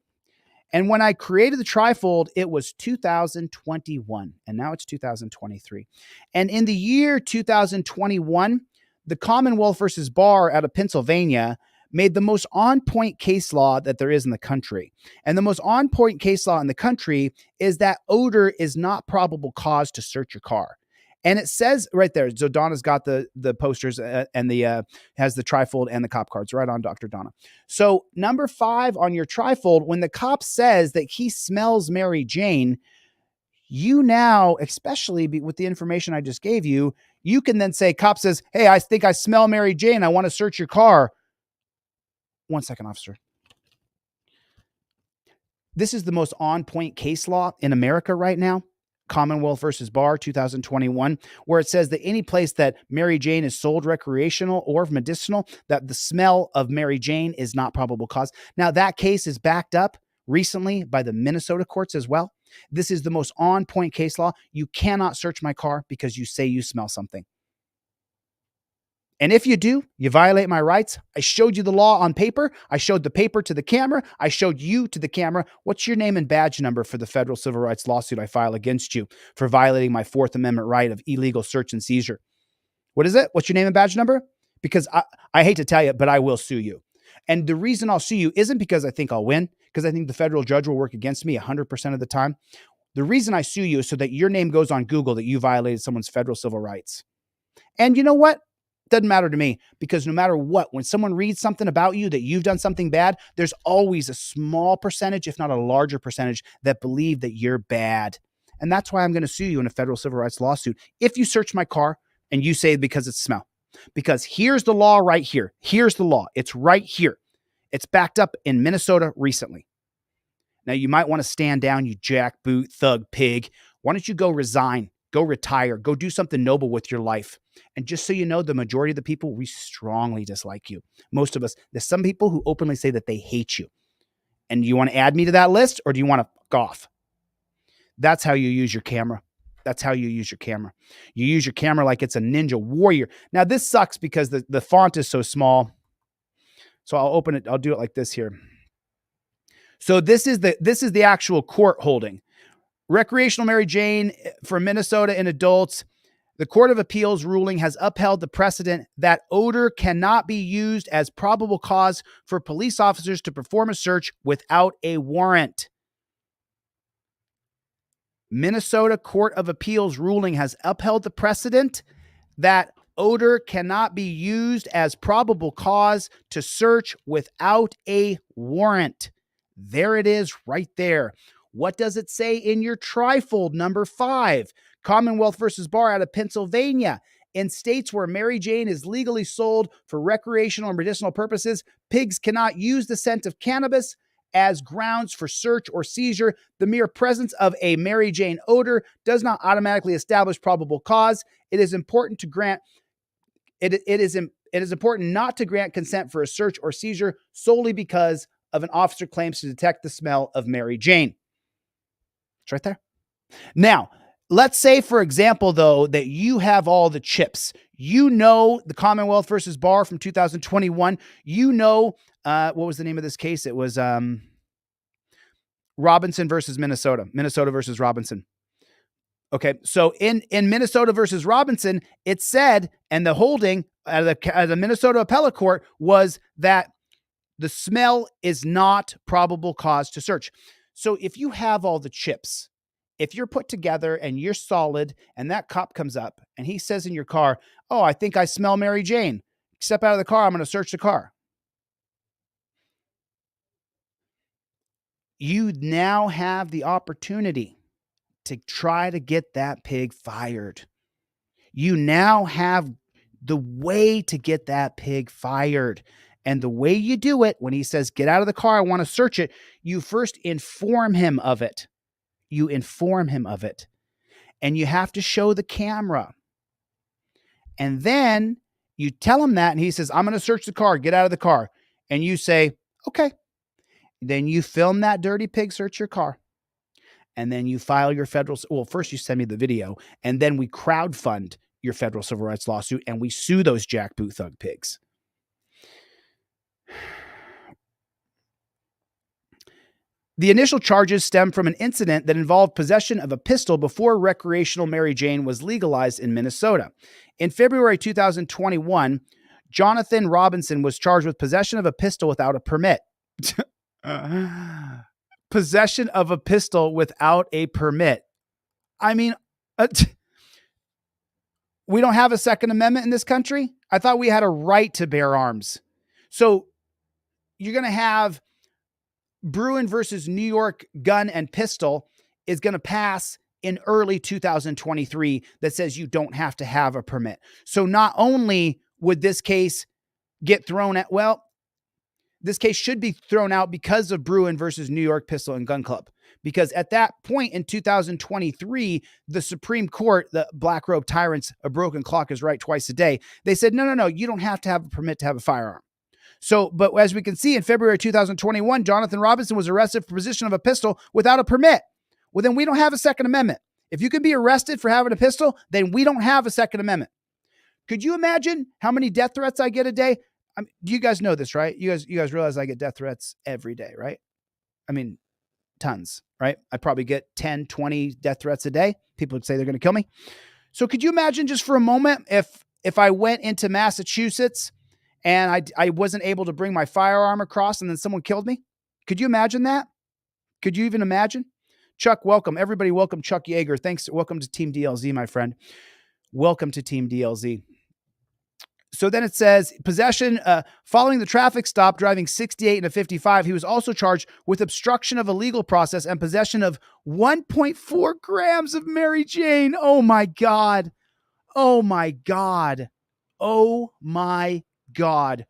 And when I created the trifold, it was 2021, and now it's 2023. And in the year 2021, the Commonwealth versus Barr out of Pennsylvania made the most on-point case law that there is in the country. And the most on-point case law in the country is that odor is not probable cause to search your car. And it says right there, so Donna's got the posters and the has the Trifold and the cop cards. Right on, Dr. Donna. So number 5 on your Trifold, when the cop says that he smells Mary Jane, you now, especially with the information I just gave you, you can then say, cop says, hey, I think I smell Mary Jane. I want to search your car. 1 second, officer. This is the most on-point case law in America right now. Commonwealth versus Barr, 2021, where it says that any place that Mary Jane is sold recreational or medicinal, that the smell of Mary Jane is not probable cause. Now, that case is backed up recently by the Minnesota courts as well. This is the most on-point case law. You cannot search my car because you say you smell something. And if you do, you violate my rights. I showed you the law on paper. I showed the paper to the camera. I showed you to the camera. What's your name and badge number for the federal civil rights lawsuit I file against you for violating my 4th Amendment right of illegal search and seizure? What is it? What's your name and badge number? Because I hate to tell you, but I will sue you. And the reason I'll sue you isn't because I think I'll win, because I think the federal judge will work against me 100% of the time. The reason I sue you is so that your name goes on Google that you violated someone's federal civil rights. And you know what? Doesn't matter to me, because no matter what, when someone reads something about you that you've done something bad, there's always a small percentage, if not a larger percentage, that believe that you're bad. And that's why I'm going to sue you in a federal civil rights lawsuit. If you search my car and you say because it's smell, because here's the law right here. Here's the law. It's right here. It's backed up in Minnesota recently. Now you might want to stand down, you jackboot, thug, pig. Why don't you go resign? Go retire, go do something noble with your life. And just so you know, the majority of the people, we strongly dislike you. Most of us, there's some people who openly say that they hate you. And do you want to add me to that list, or do you want to fuck off? That's how you use your camera. That's how you use your camera. You use your camera like it's a ninja warrior. Now this sucks because the font is so small. So I'll open it. I'll do it like this here. So this is the actual court holding. Recreational Mary Jane for Minnesota in adults. The Court of Appeals ruling has upheld the precedent that odor cannot be used as probable cause for police officers to perform a search without a warrant. Minnesota Court of Appeals ruling has upheld the precedent that odor cannot be used as probable cause to search without a warrant. There it is right there. What does it say in your Trifold number 5? Commonwealth versus Barr out of Pennsylvania. In states where Mary Jane is legally sold for recreational and medicinal purposes, pigs cannot use the scent of cannabis as grounds for search or seizure. The mere presence of a Mary Jane odor does not automatically establish probable cause. It is important to grant it is important not to grant consent for a search or seizure solely because of an officer claims to detect the smell of Mary Jane. It's right there. Now, let's say, for example, though, that you have all the chips. You know the Commonwealth versus Barr from 2021. You know, what was the name of this case? It was Robinson versus Minnesota. Minnesota versus Robinson. Okay, so in Minnesota versus Robinson, it said, and the holding at the Minnesota Appellate Court was that the smell is not probable cause to search. So if you have all the chips, if you're put together and you're solid and that cop comes up and he says in your car, oh, I think I smell Mary Jane. Step out of the car. I'm going to search the car. You now have the opportunity to try to get that pig fired. You now have the way to get that pig fired. And the way you do it, when he says, get out of the car, I want to search it, you first inform him of it. You inform him of it. And you have to show the camera. And then you tell him that, and he says, I'm going to search the car, get out of the car. And you say, okay. Then you film that dirty pig search your car. And then you file your federal, well, first you send me the video, and then we crowdfund your federal civil rights lawsuit, and we sue those jackboot thug pigs. The initial charges stem from an incident that involved possession of a pistol before recreational Mary Jane was legalized in Minnesota. In February 2021, Jonathan Robinson was charged with possession of a pistol without a permit. Possession of a pistol without a permit. I mean, we don't have a Second Amendment in this country. I thought we had a right to bear arms. So you're going to have Bruin versus New York gun and pistol is going to pass in early 2023 that says you don't have to have a permit. So not only would this case get thrown at, well, this case should be thrown out because of Bruin versus New York Pistol and Gun Club. Because at that point in 2023, the Supreme Court, the black robe tyrants, a broken clock is right twice a day. They said, no, you don't have to have a permit to have a firearm. So, but as we can see in February 2021, Jonathan Robinson was arrested for possession of a pistol without a permit. Well, then we don't have a Second Amendment. If you can be arrested for having a pistol, then we don't have a Second Amendment. Could you imagine how many death threats I get a day? You guys know this, right? You guys realize I get death threats every day, right? I mean, tons, right? I probably get 10, 20 death threats a day. People would say they're going to kill me. So could you imagine just for a moment if I went into Massachusetts and I wasn't able to bring my firearm across and then someone killed me? Could you imagine that? Could you even imagine? Chuck, welcome. Everybody welcome Chuck Yeager. Thanks. Welcome to Team DLZ, my friend. Welcome to Team DLZ. So then it says possession, following the traffic stop, driving 68 and a 55. He was also charged with obstruction of a legal process and possession of 1.4 grams of Mary Jane. Oh my God. Oh my God. Oh my God.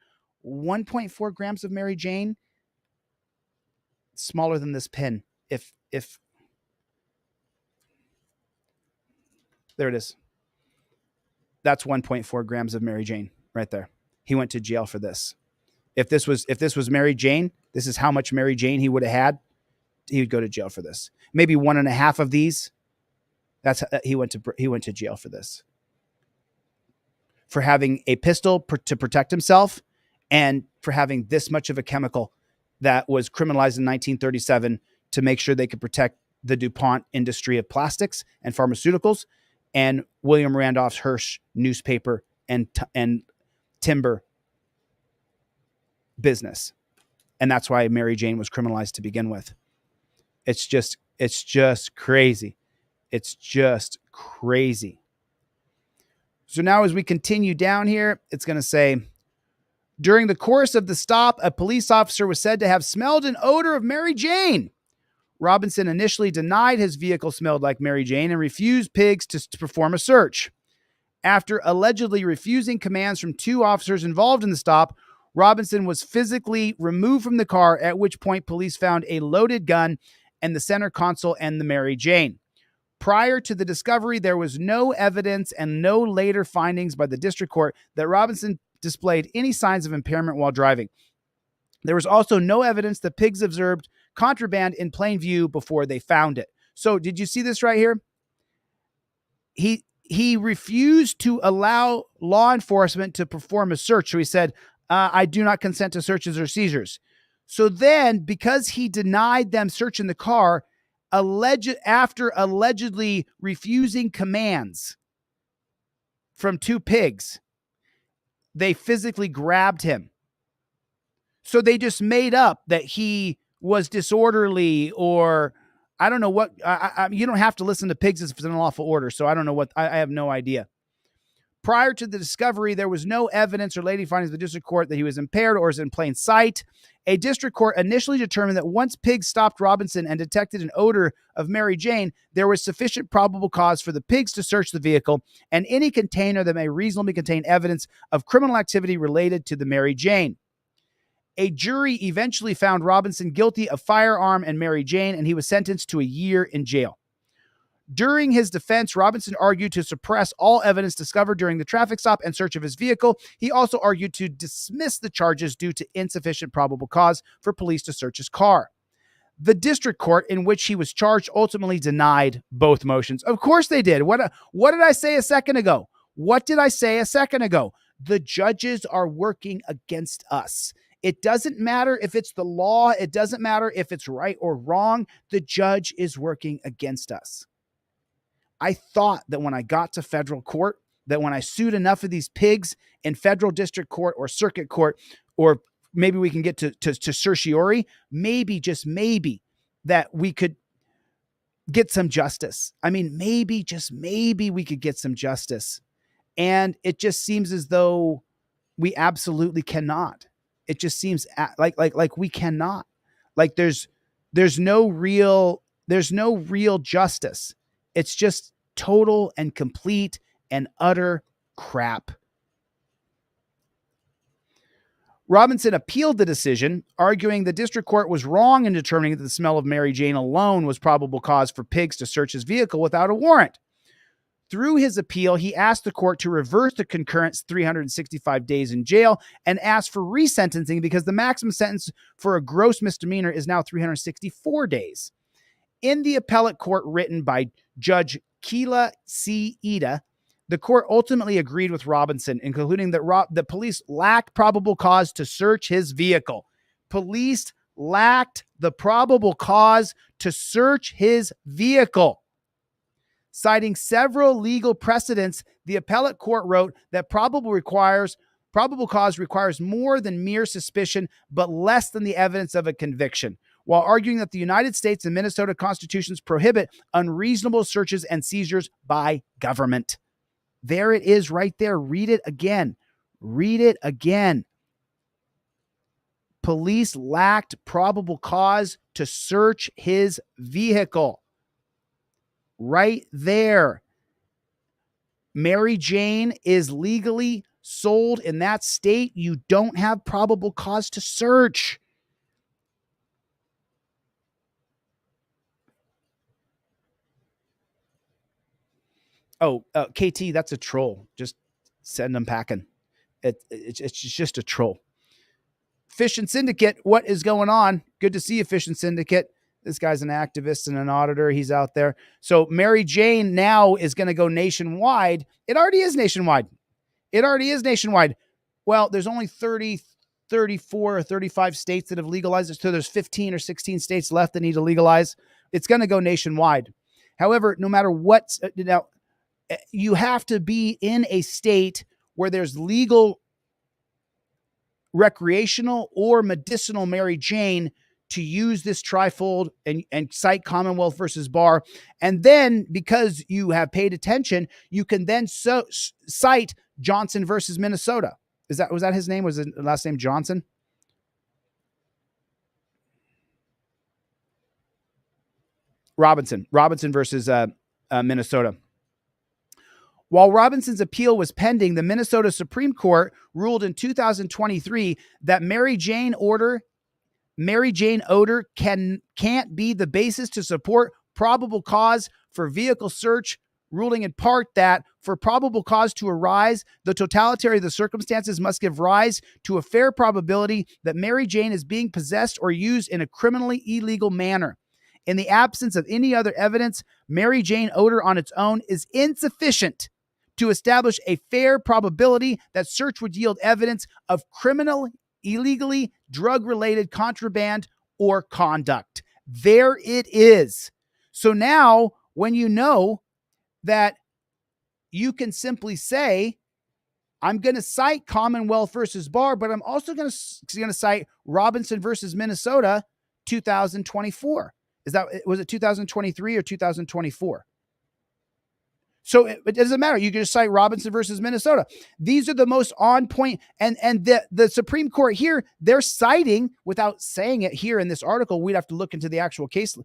1.4 grams of Mary Jane. Smaller than this pin. If there it is. That's 1.4 grams of Mary Jane right there. He went to jail for this. If this was Mary Jane, this is how much Mary Jane he would have had. He would go to jail for this. Maybe 1.5 of these. That's he went to jail for this. For having a pistol to protect himself and for having this much of a chemical that was criminalized in 1937 to make sure they could protect the DuPont industry of plastics and pharmaceuticals and William Randolph Hearst newspaper and timber business. And that's why Mary Jane was criminalized to begin with. It's just crazy. It's just crazy. So now as we continue down here, it's going to say, during the course of the stop, a police officer was said to have smelled an odor of Mary Jane. Robinson initially denied his vehicle smelled like Mary Jane and refused pigs to perform a search. After allegedly refusing commands from 2 officers involved in the stop, Robinson was physically removed from the car, at which point police found a loaded gun in the center console and the Mary Jane. Prior to the discovery, there was no evidence and no later findings by the district court that Robinson displayed any signs of impairment while driving. There was also no evidence that pigs observed contraband in plain view before they found it. So did you see this right here? He refused to allow law enforcement to perform a search. So he said, I do not consent to searches or seizures. So then, because he denied them searching the car, after allegedly refusing commands from 2 pigs, they physically grabbed him. So they just made up that he was disorderly, or I don't know what. You don't have to listen to pigs if it's an unlawful order. So I don't know what. I have no idea. Prior to the discovery, there was no evidence or lady findings of the district court that he was impaired or is in plain sight. A district court initially determined that once pigs stopped Robinson and detected an odor of Mary Jane, there was sufficient probable cause for the pigs to search the vehicle and any container that may reasonably contain evidence of criminal activity related to the Mary Jane. A jury eventually found Robinson guilty of firearm and Mary Jane, and he was sentenced to a year in jail. During his defense, Robinson argued to suppress all evidence discovered during the traffic stop and search of his vehicle. He also argued to dismiss the charges due to insufficient probable cause for police to search his car. The district court in which he was charged ultimately denied both motions. Of course they did. What did I say a second ago? What did I say a second ago? The judges are working against us. It doesn't matter if it's the law. It doesn't matter if it's right or wrong. The judge is working against us. I thought that when I got to federal court, that when I sued enough of these pigs in federal district court or circuit court, or maybe we can get to certiorari, maybe, just maybe, that we could get some justice. I mean, maybe, just maybe we could get some justice. And it just seems as though we absolutely cannot. It just seems like we cannot. Like there's no real justice. It's just total and complete and utter crap. Robinson appealed the decision, arguing the district court was wrong in determining that the smell of Mary Jane alone was probable cause for pigs to search his vehicle without a warrant. Through his appeal, he asked the court to reverse the concurrent 365 days in jail and asked for resentencing because the maximum sentence for a gross misdemeanor is now 364 days. In the appellate court written by Judge Chille C. Ida, the court ultimately agreed with Robinson in concluding that the police lacked probable cause to search his vehicle. Police lacked the probable cause to search his vehicle. Citing several legal precedents, the appellate court wrote that probable cause requires more than mere suspicion, but less than the evidence of a conviction, while arguing that the United States and Minnesota constitutions prohibit unreasonable searches and seizures by government. There it is right there. Read it again. Read it again. Police lacked probable cause to search his vehicle. Right there. Mary Jane is legally sold in that state. You don't have probable cause to search. Oh, KT, that's a troll. Just send them packing. It's just a troll. Fish and Syndicate, what is going on? Good to see you, Fish and Syndicate. This guy's an activist and an auditor. He's out there. So Mary Jane now is going to go nationwide. It already is nationwide. Well, there's only 30, 34 or 35 states that have legalized it. So there's 15 or 16 states left that need to legalize. It's going to go nationwide. However, no matter what, you have to be in a state where there's legal recreational or medicinal Mary Jane to use this Trifold and cite Commonwealth versus Barr. And then because you have paid attention, you can then cite Johnson versus Minnesota. Was that his name? Was his last name Johnson? Robinson versus Minnesota. While Robinson's appeal was pending, the Minnesota Supreme Court ruled in 2023 that Mary Jane odor can't be the basis to support probable cause for vehicle search, ruling in part that for probable cause to arise, the totality of the circumstances must give rise to a fair probability that Mary Jane is being possessed or used in a criminally illegal manner. In the absence of any other evidence, Mary Jane odor on its own is insufficient to establish a fair probability that search would yield evidence of criminal, illegally drug-related contraband or conduct. There it is. So now, when you know that you can simply say, I'm going to cite Commonwealth versus Barr, but I'm also going to cite Robinson versus Minnesota 2024. Was it 2023 or 2024? So it doesn't matter. You can just cite Robinson versus Minnesota. These are the most on point. And the Supreme Court here, they're citing, without saying it here in this article, we'd have to look into the actual case.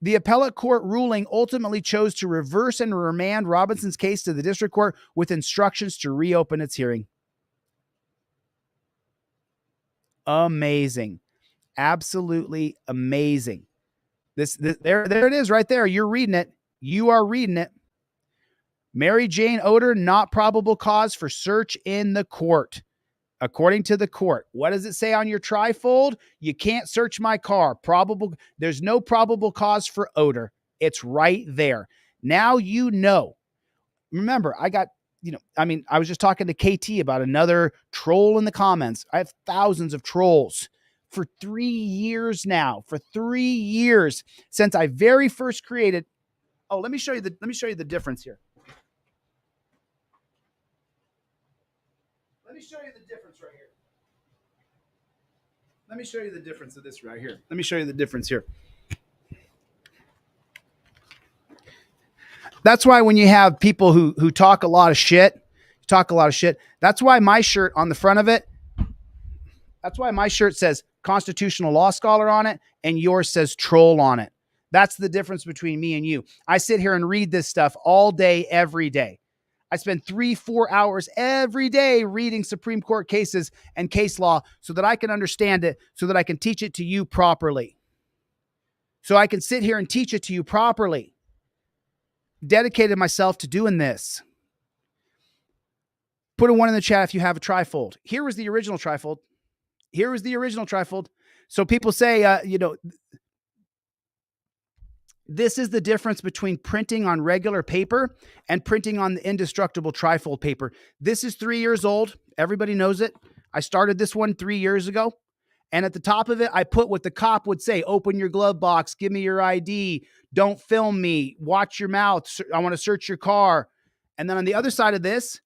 The appellate court ruling ultimately chose to reverse and remand Robinson's case to the district court with instructions to reopen its hearing. Amazing. Absolutely amazing. There it is right there. You're reading it. You are reading it. Mary Jane odor, not probable cause for search in the court. According to the court, what does it say on your Trifold? You can't search my car. There's no probable cause for odor. It's right there. Now you know. Remember, I was just talking to KT about another troll in the comments. I have thousands of trolls for 3 years now. For 3 years since I very first created. Oh, let me show you the difference here. Let me show you the difference right here. Let me show you the difference of this right here. Let me show you the difference here. That's why when you have people who talk a lot of shit, that's why my shirt on the front of it, that's why my shirt says constitutional law scholar on it and yours says troll on it. That's the difference between me and you. I sit here and read this stuff all day, every day. I spend 3-4 hours every day reading Supreme Court cases and case law so that I can understand it, so that I can teach it to you properly. So I can sit here and teach it to you properly. Dedicated myself to doing this. Put a 1 in the chat if you have a trifold. Here was the original trifold. So people say, this is the difference between printing on regular paper and printing on the indestructible trifold paper. This is 3 years old. Everybody knows it. I started this one 3 years ago. And at the top of it, I put what the cop would say: open your glove box, give me your ID, don't film me, watch your mouth, I want to search your car. And then on the other side of this,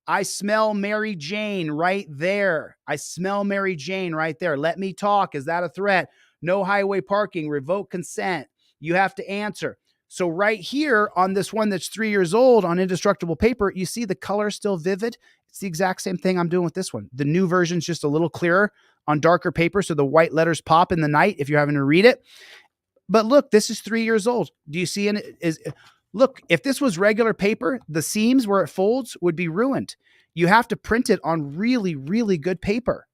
I smell Mary Jane right there. Let me talk. Is that a threat? No highway parking, revoke consent. You have to answer. So right here on this one that's 3 years old on indestructible paper, you see the color still vivid. It's the exact same thing I'm doing with this one. The new version's just a little clearer on darker paper, so the white letters pop in the night if you're having to read it. But look, this is 3 years old. Do you see look, if this was regular paper, the seams where it folds would be ruined. You have to print it on really, really good paper.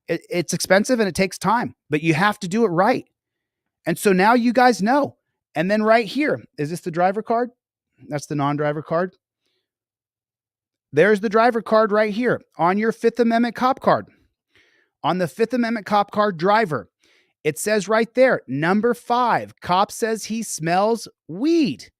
It's expensive and it takes time, but you have to do it right. And so now you guys know. And then right here, is this the driver card? That's the non-driver card. There's the driver card right here on your Fifth Amendment cop card. On the Fifth Amendment cop card driver, it says right there, number 5, cop says he smells weed.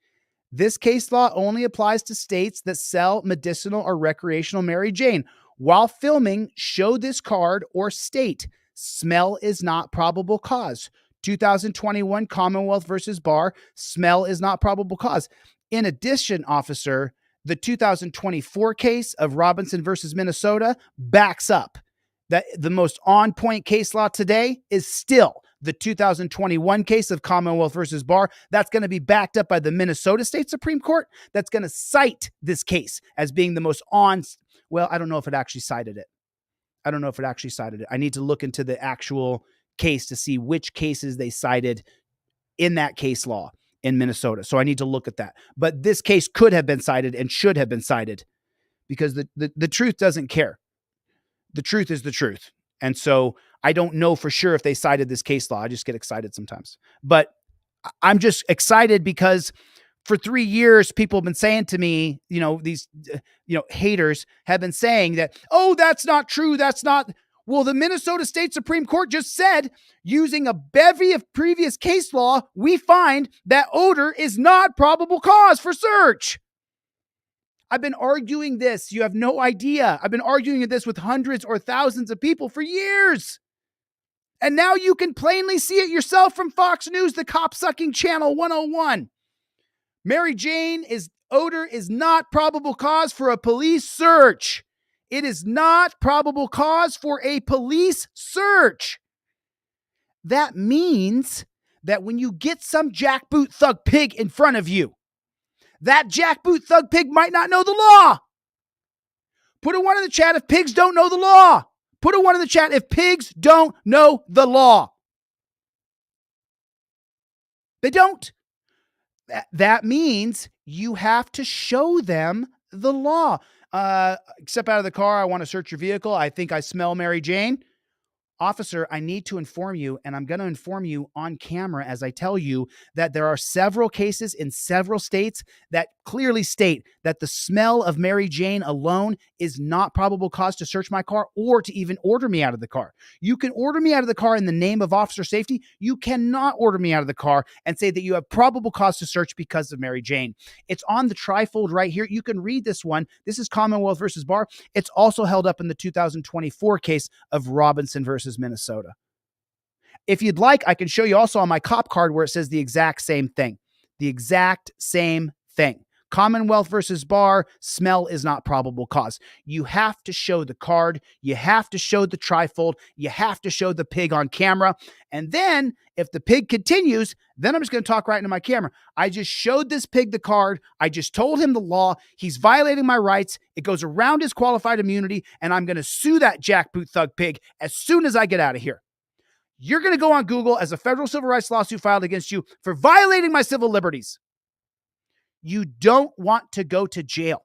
This case law only applies to states that sell medicinal or recreational Mary Jane. While filming, show this card or state. Smell is not probable cause. 2021 Commonwealth versus Barr, smell is not probable cause. In addition, officer, the 2024 case of Robinson versus Minnesota backs up that the most on-point case law today is still the 2021 case of Commonwealth versus Barr. That's going to be backed up by the Minnesota State Supreme Court. That's going to cite this case as being the most well, I don't know if it actually cited it. I need to look into the actual case to see which cases they cited in that case law in Minnesota. So I need to look at that. But this case could have been cited and should have been cited because the truth doesn't care. The truth is the truth. And so I don't know for sure if they cited this case law. I just get excited sometimes. But I'm just excited because for 3 years, people have been saying to me, these haters have been saying that, oh, that's not true. That's not. Well, the Minnesota State Supreme Court just said, using a bevy of previous case law, we find that odor is not probable cause for search. I've been arguing this. You have no idea. I've been arguing this with hundreds or thousands of people for years. And now you can plainly see it yourself from Fox News, the cop-sucking channel 101. Mary Jane odor is not probable cause for a police search. It is not probable cause for a police search. That means that when you get some jackboot thug pig in front of you, that jackboot thug pig might not know the law. Put a 1 in the chat if pigs don't know the law. Put a 1 in the chat if pigs don't know the law. They don't. That means you have to show them the law. Step out of the car. I want to search your vehicle. I think I smell Mary Jane. Officer, I need to inform you, and I'm going to inform you on camera as I tell you that there are several cases in several states that clearly state that the smell of Mary Jane alone is not probable cause to search my car or to even order me out of the car. You can order me out of the car in the name of officer safety. You cannot order me out of the car and say that you have probable cause to search because of Mary Jane. It's on the trifold right here. You can read this one. This is Commonwealth versus Barr. It's also held up in the 2024 case of Robinson versus Minnesota. If you'd like, I can show you also on my cop card where it says the exact same thing. The exact same thing. Commonwealth versus Barr, smell is not probable cause. You have to show the card. You have to show the trifold. You have to show the pig on camera. And then if the pig continues, then I'm just going to talk right into my camera. I just showed this pig the card. I just told him the law. He's violating my rights. It goes around his qualified immunity, and I'm going to sue that jackboot thug pig as soon as I get out of here. You're going to go on Google as a federal civil rights lawsuit filed against you for violating my civil liberties. You don't want to go to jail.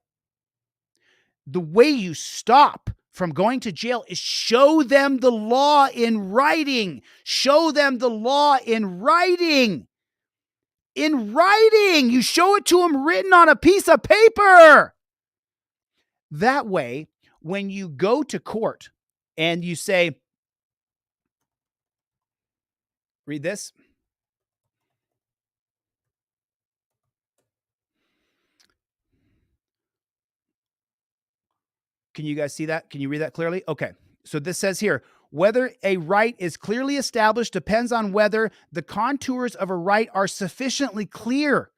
The way you stop from going to jail is show them the law in writing. Show them the law in writing. In writing. You show it to them written on a piece of paper. That way, when you go to court and you say, read this. Can you guys see that? Can you read that clearly? Okay. So this says here, whether a right is clearly established depends on whether the contours of a right are sufficiently clear.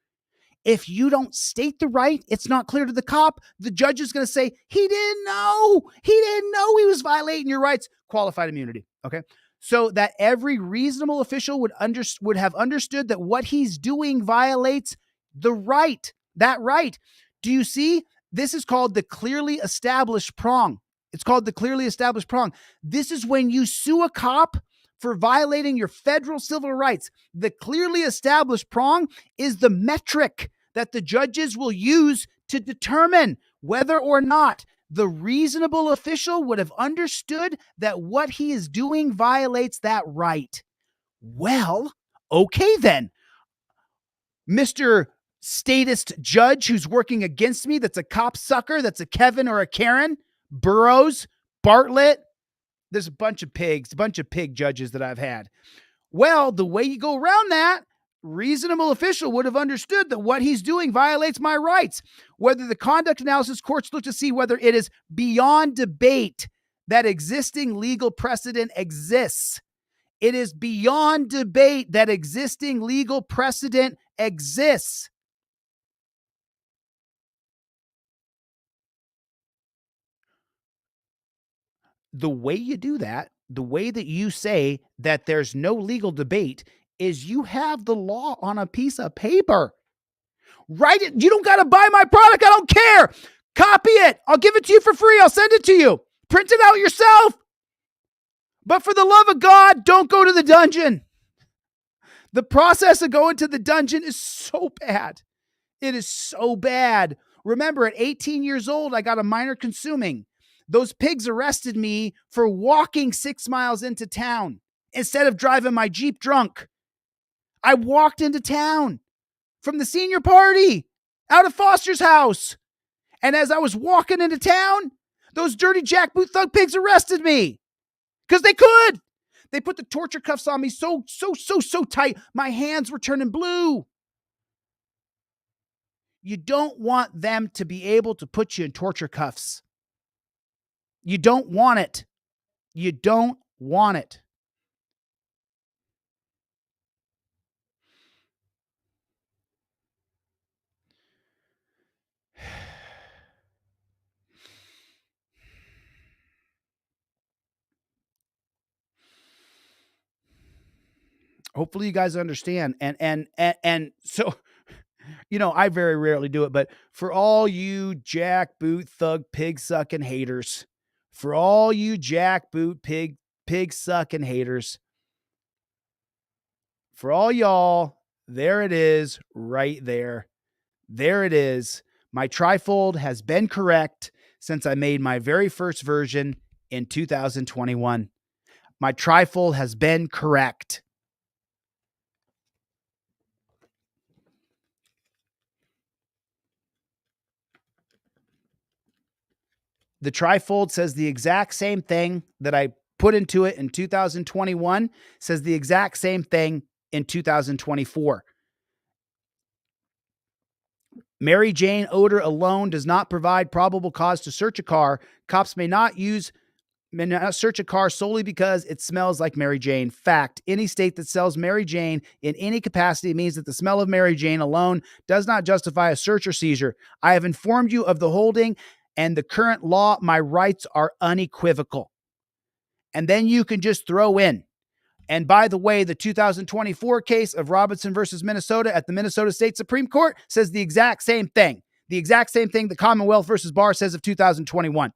If you don't state the right, it's not clear to the cop. The judge is going to say, he didn't know. He didn't know he was violating your rights. Qualified immunity. Okay. So that every reasonable official would have understood that what he's doing violates the right. That right. Do you see? This is called the clearly established prong. It's called the clearly established prong. This is when you sue a cop for violating your federal civil rights. The clearly established prong is the metric that the judges will use to determine whether or not the reasonable official would have understood that what he is doing violates that right. Well, okay then. Mr. statist judge who's working against me, that's a cop sucker, that's a Kevin or a Karen, Burroughs, Bartlett. There's a bunch of pig judges that I've had. Well, the way you go around that, reasonable official would have understood that what he's doing violates my rights. Whether the conduct analysis courts look to see whether it is beyond debate that existing legal precedent exists. It is beyond debate that existing legal precedent exists. The way you do that, the way that you say that there's no legal debate is you have the law on a piece of paper. Write it. You don't got to buy my product. I don't care. Copy it. I'll give it to you for free. I'll send it to you. Print it out yourself. But for the love of God, don't go to the dungeon. The process of going to the dungeon is so bad. It is so bad. Remember, at 18 years old, I got a minor consuming. Those pigs arrested me for walking 6 miles into town instead of driving my Jeep drunk. I walked into town from the senior party out of Foster's house. And as I was walking into town, those dirty jackboot thug pigs arrested me because they could. They put the torture cuffs on me so tight. My hands were turning blue. You don't want them to be able to put you in torture cuffs. You don't want it. You don't want it. Hopefully you guys understand. And so, you know, I very rarely do it, but for all you jackboot thug pig sucking haters, for all you jackboot pig sucking haters, for all y'all, there it is right there. There it is. My trifold has been correct since I made my very first version in 2021. My trifold has been correct. The trifold says the exact same thing that I put into it in 2021, says the exact same thing in 2024. Mary Jane odor alone does not provide probable cause to search a car. Cops may not use may not search a car solely because it smells like Mary Jane. Fact, any state that sells Mary Jane in any capacity means that the smell of Mary Jane alone does not justify a search or seizure. I have informed you of the holding and the current law. My rights are unequivocal. And then you can just throw in. And by the way, the 2024 case of Robinson versus Minnesota at the Minnesota State Supreme Court says the exact same thing. The exact same thing the Commonwealth versus Barr says of 2021.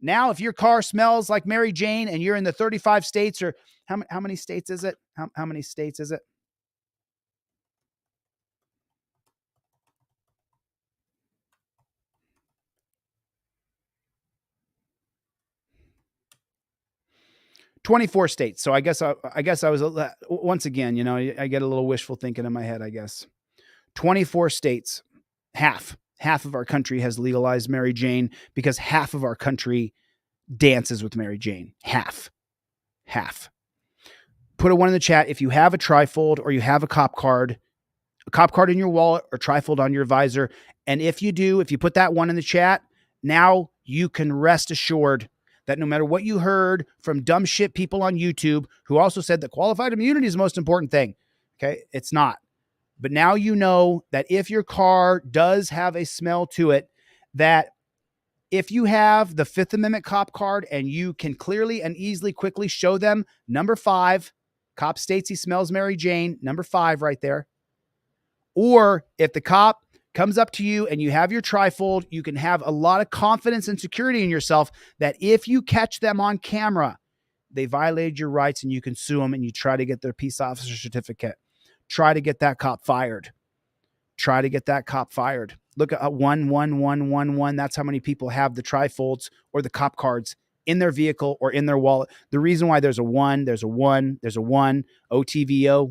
Now, if your car smells like Mary Jane and you're in the 35 states, or how many states is it? How many states is it? "24 states." So I guess I was, once again, I get a little wishful thinking in my head, I guess. 24 states, half of our country has legalized Mary Jane because half of our country dances with Mary Jane. Half. Put a one in the chat if you have a Trifold or you have a cop card in your wallet or Trifold on your visor. And if you do, if you put that one in the chat, now you can rest assured that no matter what you heard from dumb shit people on YouTube who also said that qualified immunity is the most important thing. Okay, it's not. But now you know that if your car does have a smell to it, that if you have the Fifth Amendment cop card and you can clearly and easily quickly show them number 5, cop states he smells Mary Jane, number 5 right there. Or if the cop comes up to you and you have your Trifold, you can have a lot of confidence and security in yourself that if you catch them on camera, they violated your rights and you can sue them and you try to get their peace officer certificate. Try to get that cop fired. Look at 11111. That's how many people have the Trifolds or the cop cards in their vehicle or in their wallet. The reason why there's a 1, OTVO,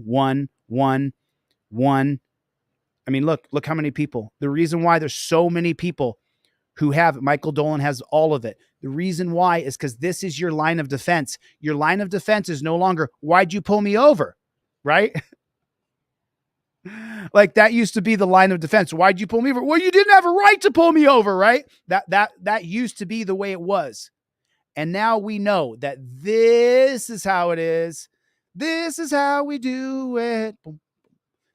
1. I mean, look how many people. The reason why there's so many people who have, Michael Dolan has all of it. The reason why is because this is your line of defense. Your line of defense is no longer, why'd you pull me over? Right? Like that used to be the line of defense. Why'd you pull me over? Well, you didn't have a right to pull me over, right? That used to be the way it was. And now we know that this is how it is. This is how we do it.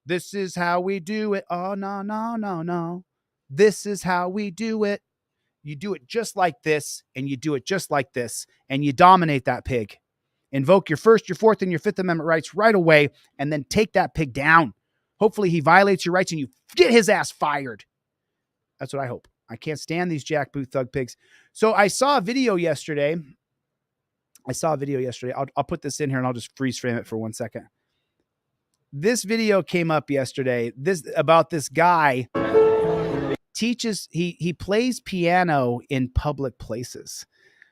This is how we do it. Oh, no. This is how we do it. You do it just like this, and you do it just like this, and you dominate that pig. Invoke your First, your Fourth, and your Fifth Amendment rights right away, and then take that pig down. Hopefully he violates your rights and you get his ass fired. That's what I hope. I can't stand these jackboot thug pigs. So I saw a video yesterday. I'll put this in here and I'll just freeze frame it for 1 second. This video came up yesterday. About this guy teaches, he plays piano in public places.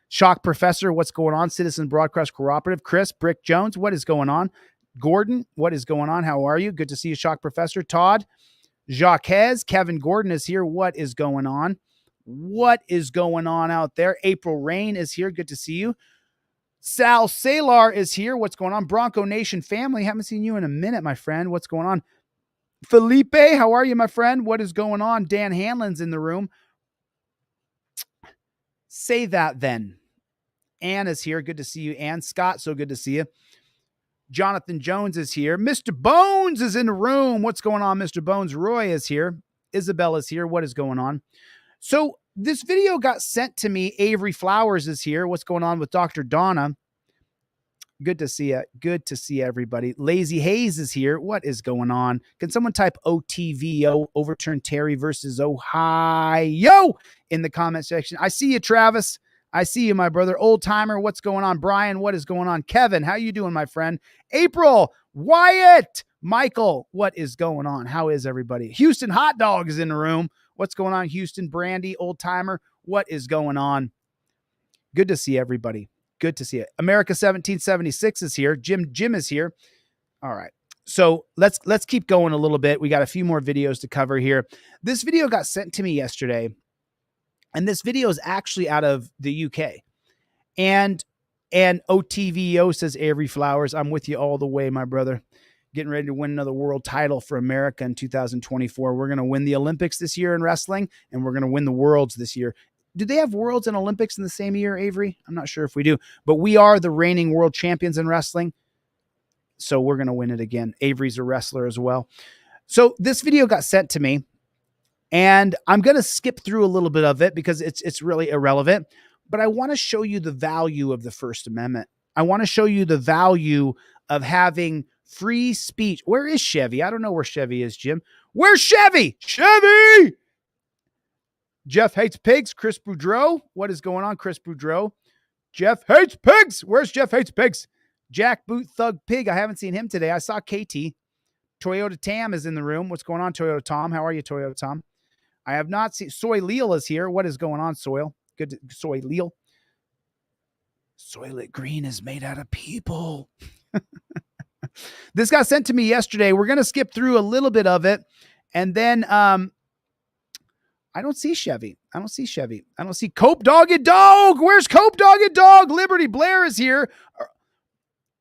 Shock Professor, what's going on? Citizen Broadcast Cooperative. Chris, Brick Jones, what is going on? Gordon, what is going on? How are you? Good to see you, Shock Professor. Todd, Jacques, Kevin Gordon is here. What is going on? What is going on out there? April Rain is here. Good to see you. Sal Salar is here. What's going on? Bronco Nation family. Haven't seen you in a minute, my friend. What's going on? Felipe, how are you, my friend? What is going on? Dan Hanlon's in the room. Say that then. Ann is here. Good to see you. Ann Scott, so good to see you. Jonathan Jones is here. Mr. Bones is in the room. What's going on, Mr. Bones? Roy is here. Isabel is here. What is going on? So this video got sent to me. Avery Flowers is here. What's going on with Dr. Donna? Good to see you. Good to see everybody. Lazy Hayes is here. What is going on? Can someone type OTVO, overturn Terry versus Ohio, in the comment section? I see you, Travis. I see you, my brother. Old timer, what's going on? Brian, what is going on? Kevin, how you doing, my friend? April, Wyatt, Michael, what is going on? How is everybody? Houston Hot Dog is in the room. What's going on? Houston Brandy, old timer, what is going on? Good to see everybody. Good to see it. America 1776 is here. Jim is here. All right. So let's keep going a little bit. We got a few more videos to cover here. This video got sent to me yesterday. And this video is actually out of the UK. And OTVO says, Avery Flowers, I'm with you all the way, my brother. Getting ready to win another world title for America in 2024. We're going to win the Olympics this year in wrestling, and we're going to win the worlds this year. do they have Worlds and Olympics in the same year, Avery? I'm not sure if we do, but we are the reigning world champions in wrestling. So we're going to win it again. Avery's a wrestler as well. So this video got sent to me, and I'm going to skip through a little bit of it because it's really irrelevant, but I want to show you the value of the First Amendment. I want to show you the value of having free speech. Where is Chevy? I don't know where Chevy is, Jim. Where's Chevy? Chevy! Jeff hates pigs. Chris Boudreau. What is going on, Chris Boudreau? Jeff hates pigs. Where's Jeff hates pigs? Jack Boot Thug Pig. I haven't seen him today. I saw KT. Toyota Tam is in the room. What's going on, Toyota Tom? How are you, Toyota Tom? I have not seen. Soy Leal is here. What is going on, Soil? Good to, Soy Leal. Soylent Green is made out of people. This got sent to me yesterday. We're going to skip through a little bit of it. And then I don't see Chevy. I don't see Chevy. I don't see Cope Dogged Dog. Where's Cope Dogged Dog? Liberty Blair is here.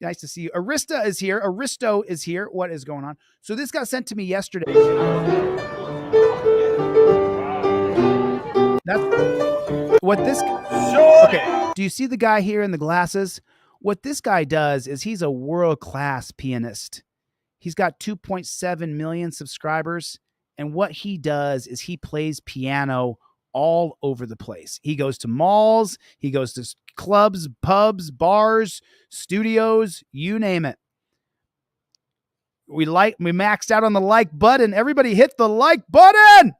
Nice to see you. Arista is here. Aristo is here. What is going on? So this got sent to me yesterday. That's what this. Okay. Do you see the guy here in the glasses? What this guy does is he's a world-class pianist. He's got 2.7 million subscribers. And what he does is he plays piano all over the place. He goes to malls. He goes to clubs, pubs, bars, studios, you name it. We maxed out on the like button. Everybody hit the like button.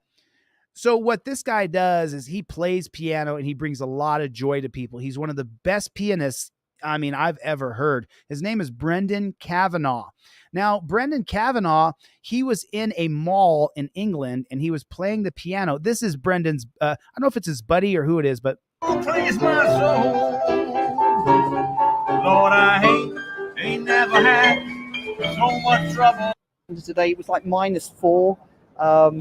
So what this guy does is he plays piano and he brings a lot of joy to people. He's one of the best pianists I've ever heard. His name is Brendan Kavanagh. Now, Brendan Kavanagh, he was in a mall in England and he was playing the piano. This is Brendan's, I don't know if it's his buddy or who it is, but. Please my soul, Lord, I ain't never had so much trouble. Today it was like -4,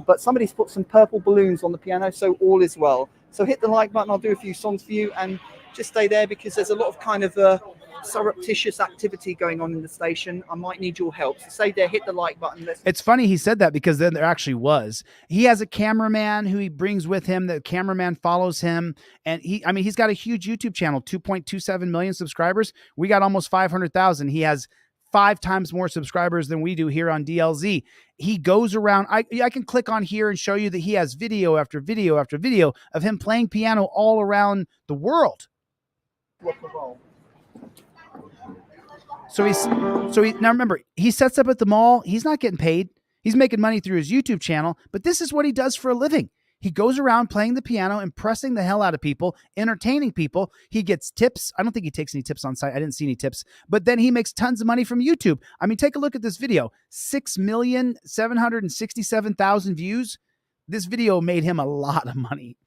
but somebody's put some purple balloons on the piano, so all is well. So hit the like button. I'll do a few songs for you, and just stay there because there's a lot of kind of surreptitious activity going on in the station. I might need your help. So stay there, hit the like button. It's funny he said that because then there actually was. He has a cameraman who he brings with him. The cameraman follows him. And he's got a huge YouTube channel, 2.27 million subscribers. We got almost 500,000. He has 5 times more subscribers than we do here on DLZ. He goes around. I can click on here and show you that he has video after video after video of him playing piano all around the world. So now remember, he sets up at the mall. He's not getting paid. He's making money through his YouTube channel, but this is what he does for a living. He goes around playing the piano, impressing the hell out of people, entertaining people. He gets tips. I don't think he takes any tips on site. I didn't see any tips, but then he makes tons of money from YouTube. I mean, take a look at this video. 6,767,000 views. This video made him a lot of money.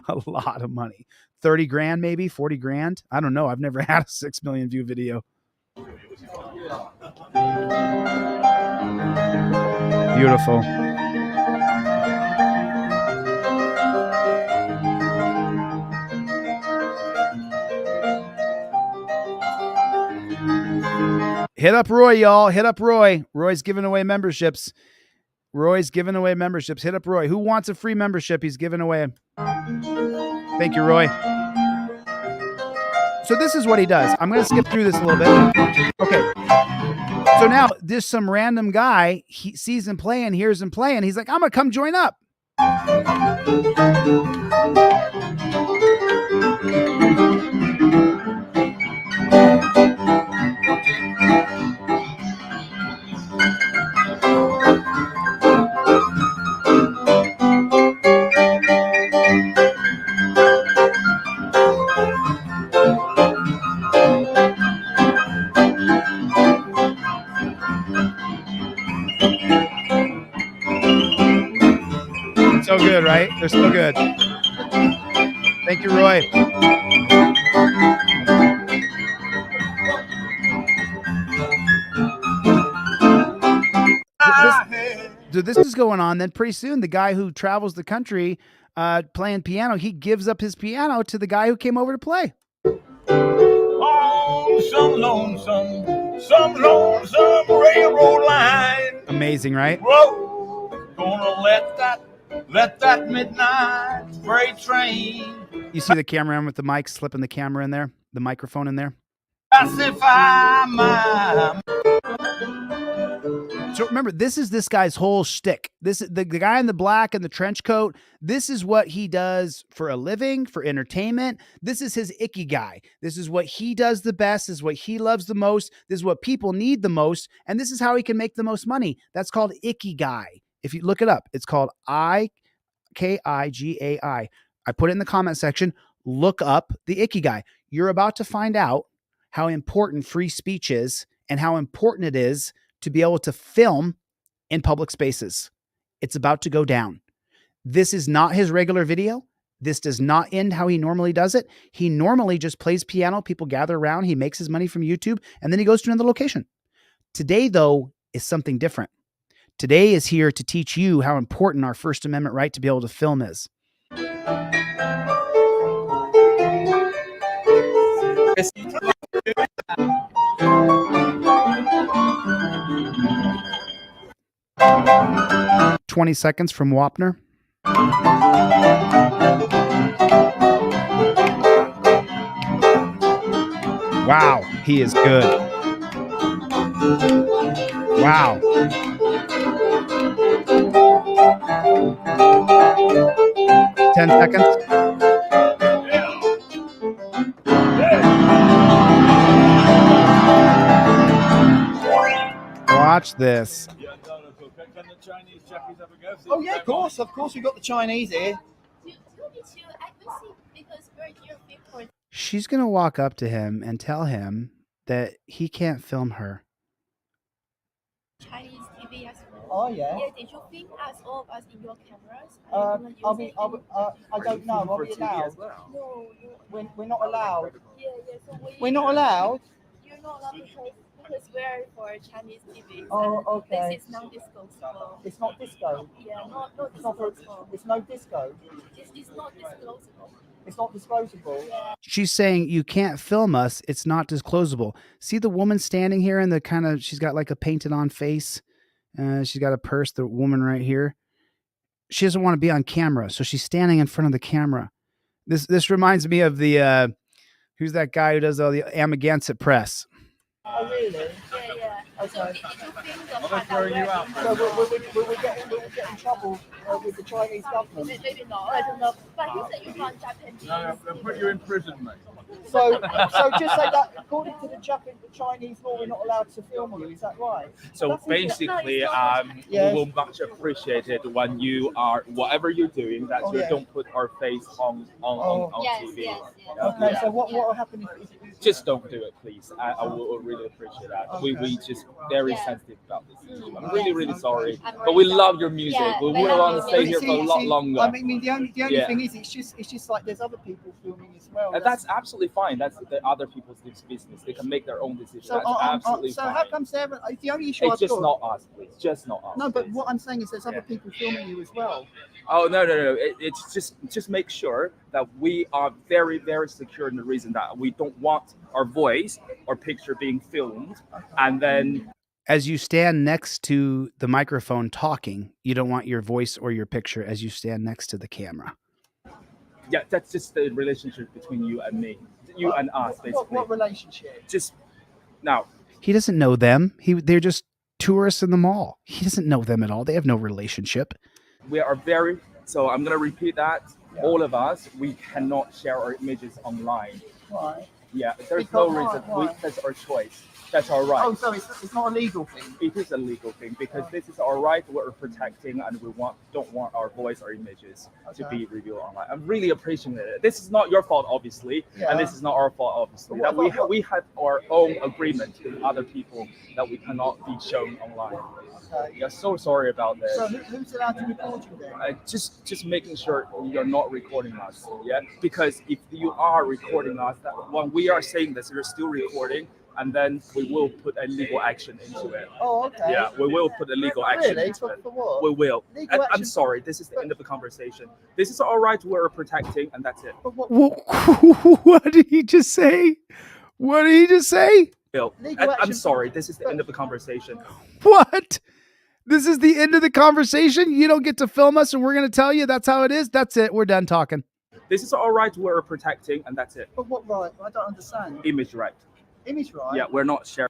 A lot of money. 30 grand, maybe 40 grand. I don't know. I've never had a 6 million view video. Beautiful. Hit up Roy, y'all. Hit up Roy. Roy's giving away memberships. Roy's giving away memberships. Hit up Roy. Who wants a free membership? He's giving away. Thank you, Roy. So this is what he does. I'm going to skip through this a little bit. Okay. So now there's some random guy. He sees him playing, hears him playing. He's like, I'm going to come join up. So good, right? They're so good. Thank you, Roy. This is going on. Then pretty soon, the guy who travels the country playing piano, he gives up his piano to the guy who came over to play. On some lonesome railroad line. Amazing, right? Whoa, gonna let that midnight freight train You see the cameraman with the mic slipping the camera in there, the microphone in there. Pacify my. So remember, this is this guy's whole shtick. This is the guy in the black and the trench coat. This is what he does for a living, for entertainment. This is his ikigai. This is what he does the best. This is what he loves the most. This is what people need the most. And this is how he can make the most money. That's called ikigai. If you look it up, it's called IKIGAI. I put it in the comment section. Look up the ikigai. You're about to find out how important free speech is and how important it is to be able to film in public spaces. It's about to go down. This is not his regular video. This does not end how he normally does it. He normally just plays piano. People gather around. He makes his money from YouTube, and then he goes to another location. Today, though, is something different. Today is here to teach you how important our First Amendment right to be able to film is. 20 seconds from Wapner. Wow, he is good. Wow. Yeah. 10 seconds. Watch this. Oh yeah, of course. We've got the Chinese here. She's going to walk up to him and tell him that he can't film her. Chinese TV as well. Oh yeah. Yeah, did you film us all of us in your cameras? I don't know. Are we allowed? No. We're not allowed. Yeah. So We're not allowed. You're not allowed because we're for Chinese TV. Oh, okay. This is non-disclosable. It's not disco. Yeah, not It's not. disclosable. It's no disco. It's not disclosable. It's not disposable. Yeah. She's saying you can't film us. It's not disclosable. See the woman standing here and the kind of, she's got like a painted on face. She's got a purse, the woman right here. She doesn't want to be on camera. So she's standing in front of the camera. This reminds me of the, who's that guy who does all the Amagansett press? Oh, really? Yeah. Okay. So did you film the I'm part throwing you out. So will we get in trouble with the Chinese government? Maybe not. I don't know. But you said you can't Japanese. No, they'll put you in prison, mate. So just say that according to the Chinese law, we're not allowed to film you. Is that right? So That's basically, Yes. we will much appreciate it when you are, whatever you're doing, that you yeah. don't put our face on Yes. TV. Okay. Yeah. So what will happen if Just don't do it, please. I will really appreciate that. Okay. We just very Yeah. sensitive about this issue. I'm really sorry, I'm but we really love your music. Yeah, we we will love want your to stay music. here for a lot longer. I mean, the only Yeah. thing is, it's just like there's other people filming as well. And that's absolutely fine. That's the other people's business. They can make their own decisions. So, That's absolutely so fine. how come Sarah? The only issue It's I've just got. not us, please. Just not us. No, but please. what I'm saying is there's other people filming you as well. Oh no! It's just make sure that we are very secure in the reason that we don't want our voice or picture being filmed, and then As you stand next to the microphone talking, you don't want your voice or your picture as you stand next to the camera. yeah, that's just the relationship between you and me, you and us, basically. What relationship? Just now, He doesn't know them. They're just tourists in the mall. He doesn't know them at all. They have no relationship. we are very. So I'm gonna repeat that. Yeah. All of us, we cannot share our images online. Right. Yeah, there's no Because reason. why? That's our choice. That's our right. Oh, so it's not a legal thing. It is a legal thing because this is our right. We're protecting, and we don't want our voice or images to Okay. be revealed online. I'm really appreciating it. This is not your fault, obviously, Yeah. and this is not our fault, obviously. But That we have our own agreement with other people that we cannot be shown online. Okay. We are so sorry about this. So who's allowed to record you then? Just making sure you're not recording us, yeah. Because if you are recording us, that when we are saying this, you're still recording, and then we will put a legal action into it. Oh, okay. Yeah, we will put a legal action Really? into it. For what? We will. Legal And I'm action? sorry, this is the end of the conversation. This is our right we're protecting, and that's it. But what? What did he just say? What did he just say? Bill, Legal I'm action- sorry, this is the end of the conversation. What? This is the end of the conversation? You don't get to film us and we're going to tell you that's how it is? That's it. We're done talking. This is our right we're protecting, and that's it. But what right? I don't understand. Image right. Image right? Yeah, we're not sharing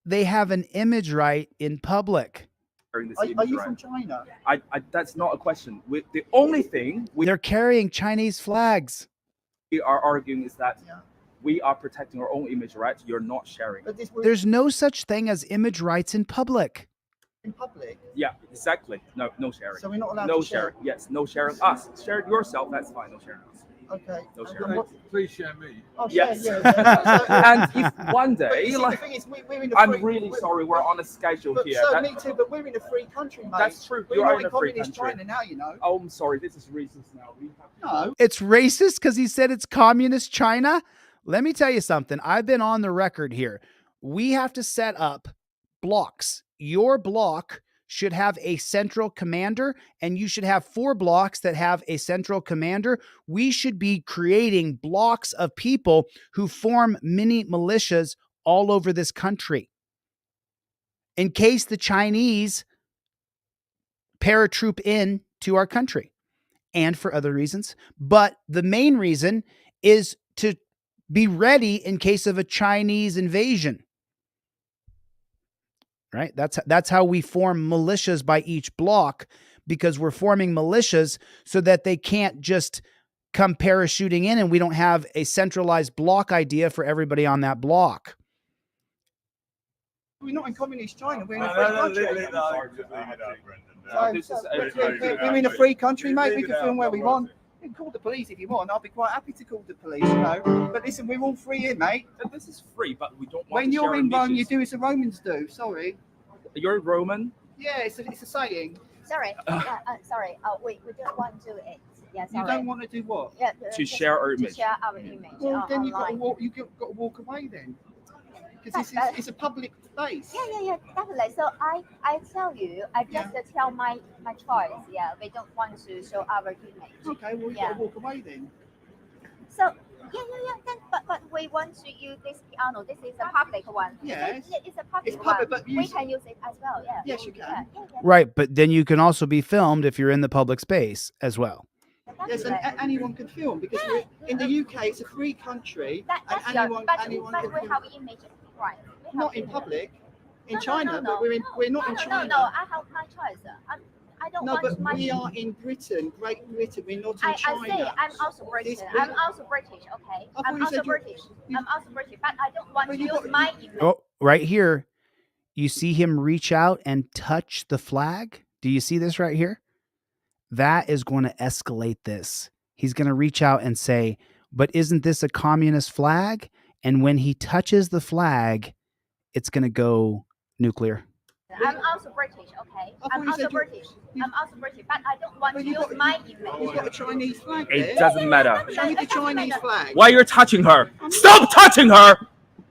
They have an image right in public. this Are image you right. from China? That's not a question. The only thing They're carrying Chinese flags. we are arguing is that Yeah. we are protecting our own image right. You're not sharing. But this There's no such thing as image rights in public. in public, Yeah, exactly. No sharing. so we're not allowed No to share. sharing. Yes, no sharing us. Share it yourself. That's fine. No sharing us. Okay. No And sharing. what- Please share me. Oh, share, Yes. yeah. And if one But day, you see, like, the thing is, we're in a I'm free, really sorry, we're on a schedule But here. so That- me too, but we're in a free country, mate. That's true. We're You are not in in a free communist country. China now, you know. Oh, I'm sorry. This is racist now. We have to- No. It's racist because he said it's communist China. Let me tell you something. I've been on the record here. We have to set up blocks. Your block should have a central commander, and you should have 4 blocks that have a central commander. We should be creating blocks of people who form mini militias all over this country in case the Chinese paratroop in to our country, and for other reasons. But the main reason is to be ready in case of a Chinese invasion. Right? That's how we form militias by each block, because we're forming militias so that they can't just come parachuting in, and we don't have a centralized block idea for everybody on that block. We're not in communist China. We're in a No, free no, no, country. leave it out. Just leave it out, Brendan. This is We're in a free country, mate. We Leave can it film out, where we no want. worries. You can call the police if you want. I'll be quite happy to call the police, you know. But listen, we're all free here, mate. This is free, but we don't want When to you're share in Rome, you images. do as the Romans do. Sorry. You're Roman. Yeah, it's a saying. Sorry. Sorry. We don't want to do it. Yeah, You sorry. don't want to do what? Yeah, To share our image. To share our image Well, then you've got to online. walk. You've got to walk away then, because it's a public space. Yeah, definitely. So I tell you, I just tell my choice. Yeah, we don't want to show our image. Okay, well you've Yeah. got to walk away then. So yeah. Then, but we want to use this piano. This is a public one. Yes. It's a public It's public, one. but We can use it as well. Yeah. Yes, you can. Yeah. Right, but then you can also be filmed if you're in the public space as well. Yes, and anyone can film because we're, in the UK it's a free country, That's and your, anyone but can we film. have image right. We have Not in image. public. In No, China, no, but we're not in no, China. No, I have my choice. I don't No, want but my. we are in Britain, Great Britain. We're not in I China. say I'm also British. This- I'm also British. Okay. I thought I'm you also said you- British. I'm also British, but I don't want But to you use got- my image. Oh, right here. You see him reach out and touch the flag? Do you see this right here? That is going to escalate this. He's going to reach out and say, but isn't this a communist flag? And when he touches the flag, it's going to go nuclear. I'm also British. Okay. thought I'm you also said you- British. I'm also British, but I don't want But to you use got- my You've image. got a Chinese flag It there. doesn't matter. Show me the Chinese flag. Why you're touching her? Stop touching her!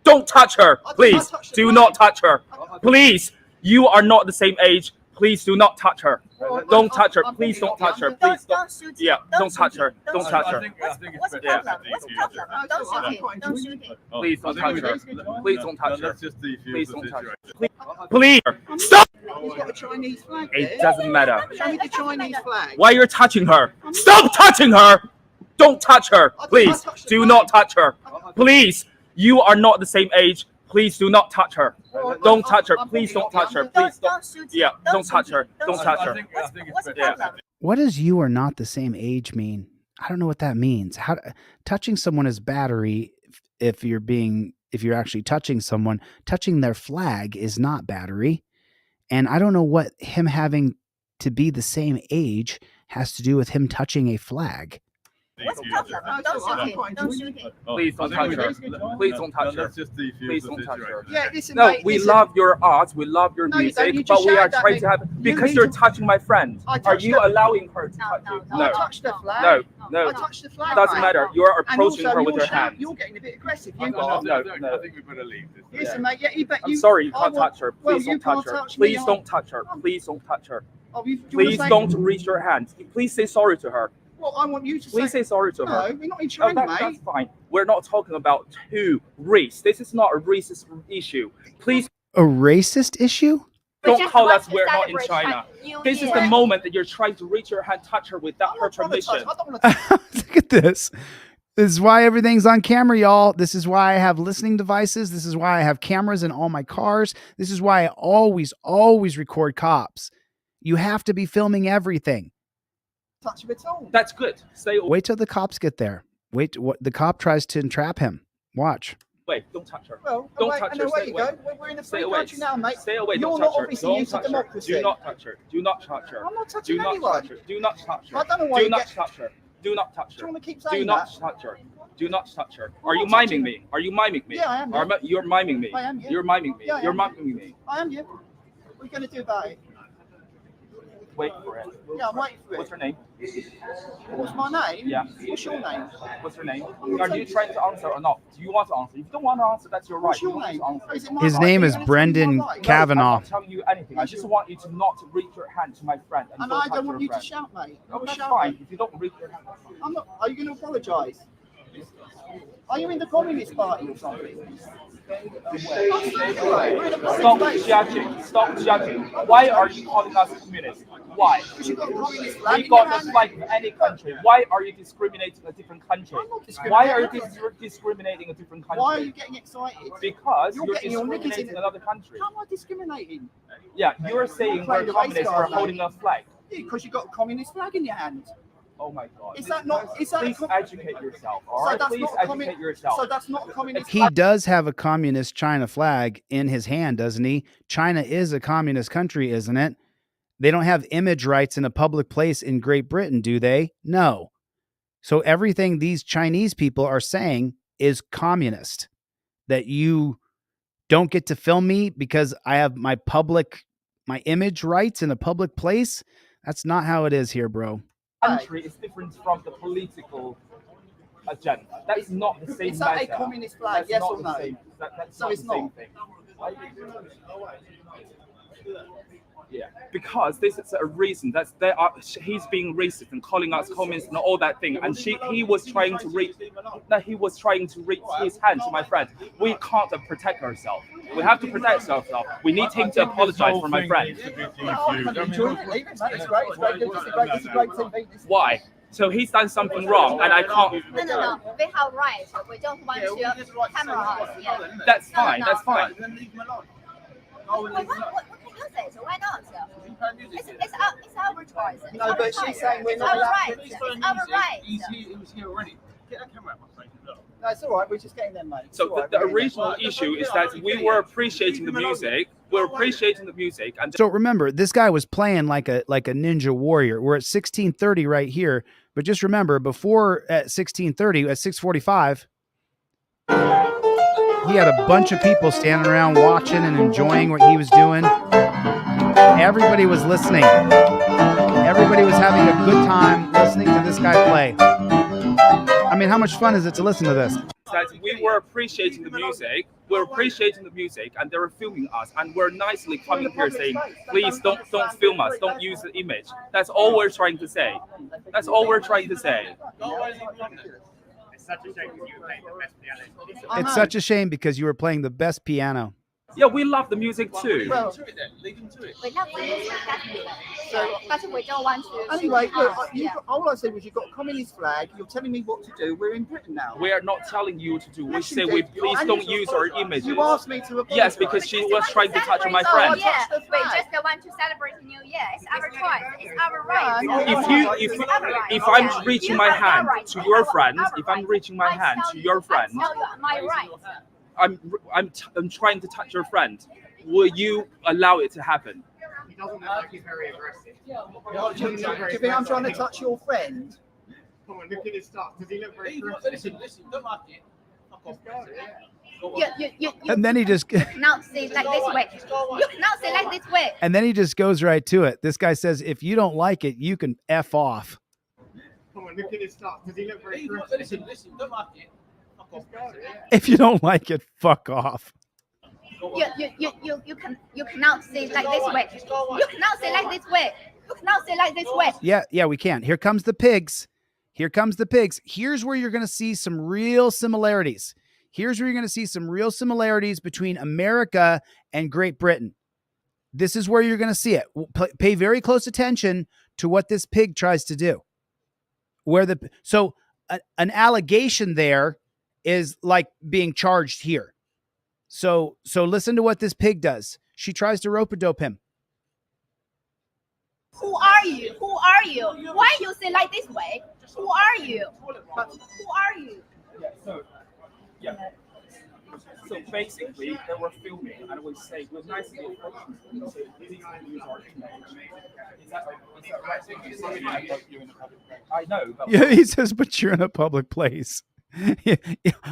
Don't touch her, please. Do not touch her, please. You are not the same age. Please do not touch her. Don't touch her. Please don't touch her. Please stop. Don't shoot it. Yeah, don't shoot touch it. her. Don't touch her. What's the Yeah. problem? What's the problem? Don't shoot it. Don't shoot it. Please don't touch her. Please don't touch her. Let's just Please defuse the don't touch her. situation. Please stop. You've got a Chinese flag It there. doesn't matter. Show me the Chinese flag. Why you're touching her? Stop touching her! Don't touch her, please. Do not touch her, please. You are not the same age. Please do not touch her. Don't touch her. Please don't touch her. Please don't. Don't shoot it. Yeah, don't touch shoot her. it. Don't touch her. I think What's it's the better. problem? What does you are not the same age mean? I don't know what that means. How touching someone is battery if you're actually touching someone. Touching their flag is not battery. And I don't know what him having to be the same age has to do with him touching a flag. What's the problem? Don't shoot it. Please don't touch her. Please don't touch her. Let's just defuse Please the don't touch her. situation. Yeah, listen, No, mate, we listen. love your art. We love your No, you don't. You music, just but we are shouted at trying me. to have You because need you're to- touching my friend. I Are touched you the- allowing her to No, touch no, you? no. I No, touched the flag. no, no. I touched the flag. Doesn't mate. matter. You are And approaching also, her with you're your hand. You're getting a bit aggressive. I You think- are. No, I no. think we better leave this. Listen, mate. Yeah, but I'm you. sorry, you I can't want- touch her. well, Please you don't touch can't her. touch me, Please I'll- don't touch her. Please don't touch her. Oh, you wanna Please say- don't reach your hand. Please say sorry to her. Well, I want you to Please say sorry to her. No, we're not in Oh, China, that's mate. fine. We're not talking about race. This is not a racist issue. Please A racist issue? Don't just call want us to we're not in celebrate China. New This is Year. the moment that you're trying to reach your hand, touch her without her permission. I don't want to touch. Look at this. This is why everything's on camera, y'all. This is why I have listening devices. This is why I have cameras in all my cars. This is why I always record cops. You have to be filming everything. Touch him at all. That's good. Stay away. Wait till the cops get there. Wait, what the cop tries to entrap him. Watch. Don't touch her. Well, Don't away, touch and her. away Stay you away. go. We're in a Stay free away. country now, mate. Stay away. You're Don't not touch her. obviously Don't used to touch her. democracy. Do not touch her. Do not touch her. I'm not touching Do not anyone. touch her. Do not touch her. I don't know why Do you not get. touch her. Do not touch Do you her. want to keep Do saying not that? touch her. Do not touch her. I'm Are you not touching miming me? Are you miming me? Yeah, I am, yeah. You're miming me. I am, yeah. You're miming me. Yeah, I You're am. miming me. I am you. What are you going to do about it? Wait for it. Yeah, I'm waiting for What's it. her name? What's my name? Yeah. What's your name? What's her name? Are you trying to answer or not? Do you want to answer? If you don't want to answer, that's your right. What's You your don't name? need to answer. Is it my His right? name Are you is gonna tell me my Brendan right? I'm Kavanaugh. not telling you anything. I just want you to not reach your hand to my friend. And don't I touch don't your want you to friend. shout, mate. No, I'm that's shouting. fine. If you don't reach your hand, that's fine. I'm not. Are you going to apologise? Are you in the Communist Party or something? Stop judging. Stop judging. Why are you calling us communists? Why? Because you've got a communist flag We in your got the hand. flag of any country. Why are you discriminating a different country? I'm not Why are you discriminating. discriminating a different country? Why are you getting excited? Because You're you're getting your knickers discriminating in- another country. How am I discriminating? Yeah, you're saying You're we're playing the communists race for card, holding mate. a flag. Yeah, because you've got a communist flag in your hand. Oh my God. Is that not? Is that? Please educate yourself. All right, that's please not educate communist. yourself. So that's not a communist. He does have a communist China flag in his hand, doesn't he? China is a communist country, isn't it? They don't have image rights in a public place in Great Britain, do they? No. So everything these Chinese people are saying is communist. That you don't get to film me because I have my image rights in a public place. That's not how it is here, bro. Country is different from the political agenda. That's not the same Is that a matter. communist flag? That's Yes not or the no? same- that's So not it's the same not. thing. Yeah, because this is a reason he's being racist and calling us communists and all that thing. And he was trying to reach his hand to my friend. We can't protect ourselves. We have to protect ourselves. We need him to apologize for my friend. I'm enjoying it. Leave it, mate. It's great. It's great. It's a great TV. Why? So he's done something wrong, and I can't. No. We have right. We don't want to camera us. Yeah. That's No, fine. no. That's fine. What can you say? So why not? It's our choice. It's No, our but she's choice. saying we're It's not our allowed- right. It's our right. He was here already. Get that camera out my face. Look. No, it's all right. We're just getting there, mate. It's So all right. the We're getting original issue is that we were appreciating the music. We're appreciating the music, and So remember, this guy was playing like a ninja warrior. We're at 16:30 right here, but just remember, before at 16:30, at 6:45, he had a bunch of people standing around watching and enjoying what he was doing. Everybody was listening. Everybody was having a good time listening to this guy play. I mean, how much fun is it to listen to this? that we were appreciating the music. We're appreciating the music, and they were filming us, and we're nicely coming here saying, "Please don't film us. Don't use the image." That's all we're trying to say. That's all we're trying to say. It's such a shame because you were playing the best piano. Yeah, we love the music too. Well, We love the music, definitely. But we don't want to. anyway, look, yeah. all I said was you've got a communist flag. You're telling me what to do. We're in Britain now. We are not telling you to do. We Yes, you say did. please And don't you- use our images. You asked me to apologize. Yes, because she was trying to touch my friend. Yeah, the we flag. just want to celebrate New Year. It's our choice. It's our right. If I'm reaching my hand to your friend, if I'm reaching my hand to your friend, I tell you my right. I'm trying to touch your friend. Will you allow it to happen? He doesn't look like he's very aggressive. Do you think I'm trying to touch your friend? Come on, look at his stuff. Does he look very Listen, don't like it. And then he just Now say like this way. You now say like this way. and then he just goes right to it. This guy says, if you don't like it, you can F off. Come on, look at his stuff. Does he look very Listen, don't like it. If you don't like it, fuck off. You cannot say like this way. You cannot say like this way. You cannot say like this way. Yeah, we can. Here comes the pigs. Here comes the pigs. Here's where you're going to see some real similarities. Here's where you're going to see some real similarities between America and Great Britain. This is where you're going to see it. Pay very close attention to what this pig tries to do. An allegation there is like being charged here. So listen to what this pig does. She tries to rope-a-dope him. Who are you? Who are you? Why you say like this way? Who are you? Who are you? So basically, they were filming, and I would say, with nice approaches, I know. But Yeah, he says, but you're in a public place.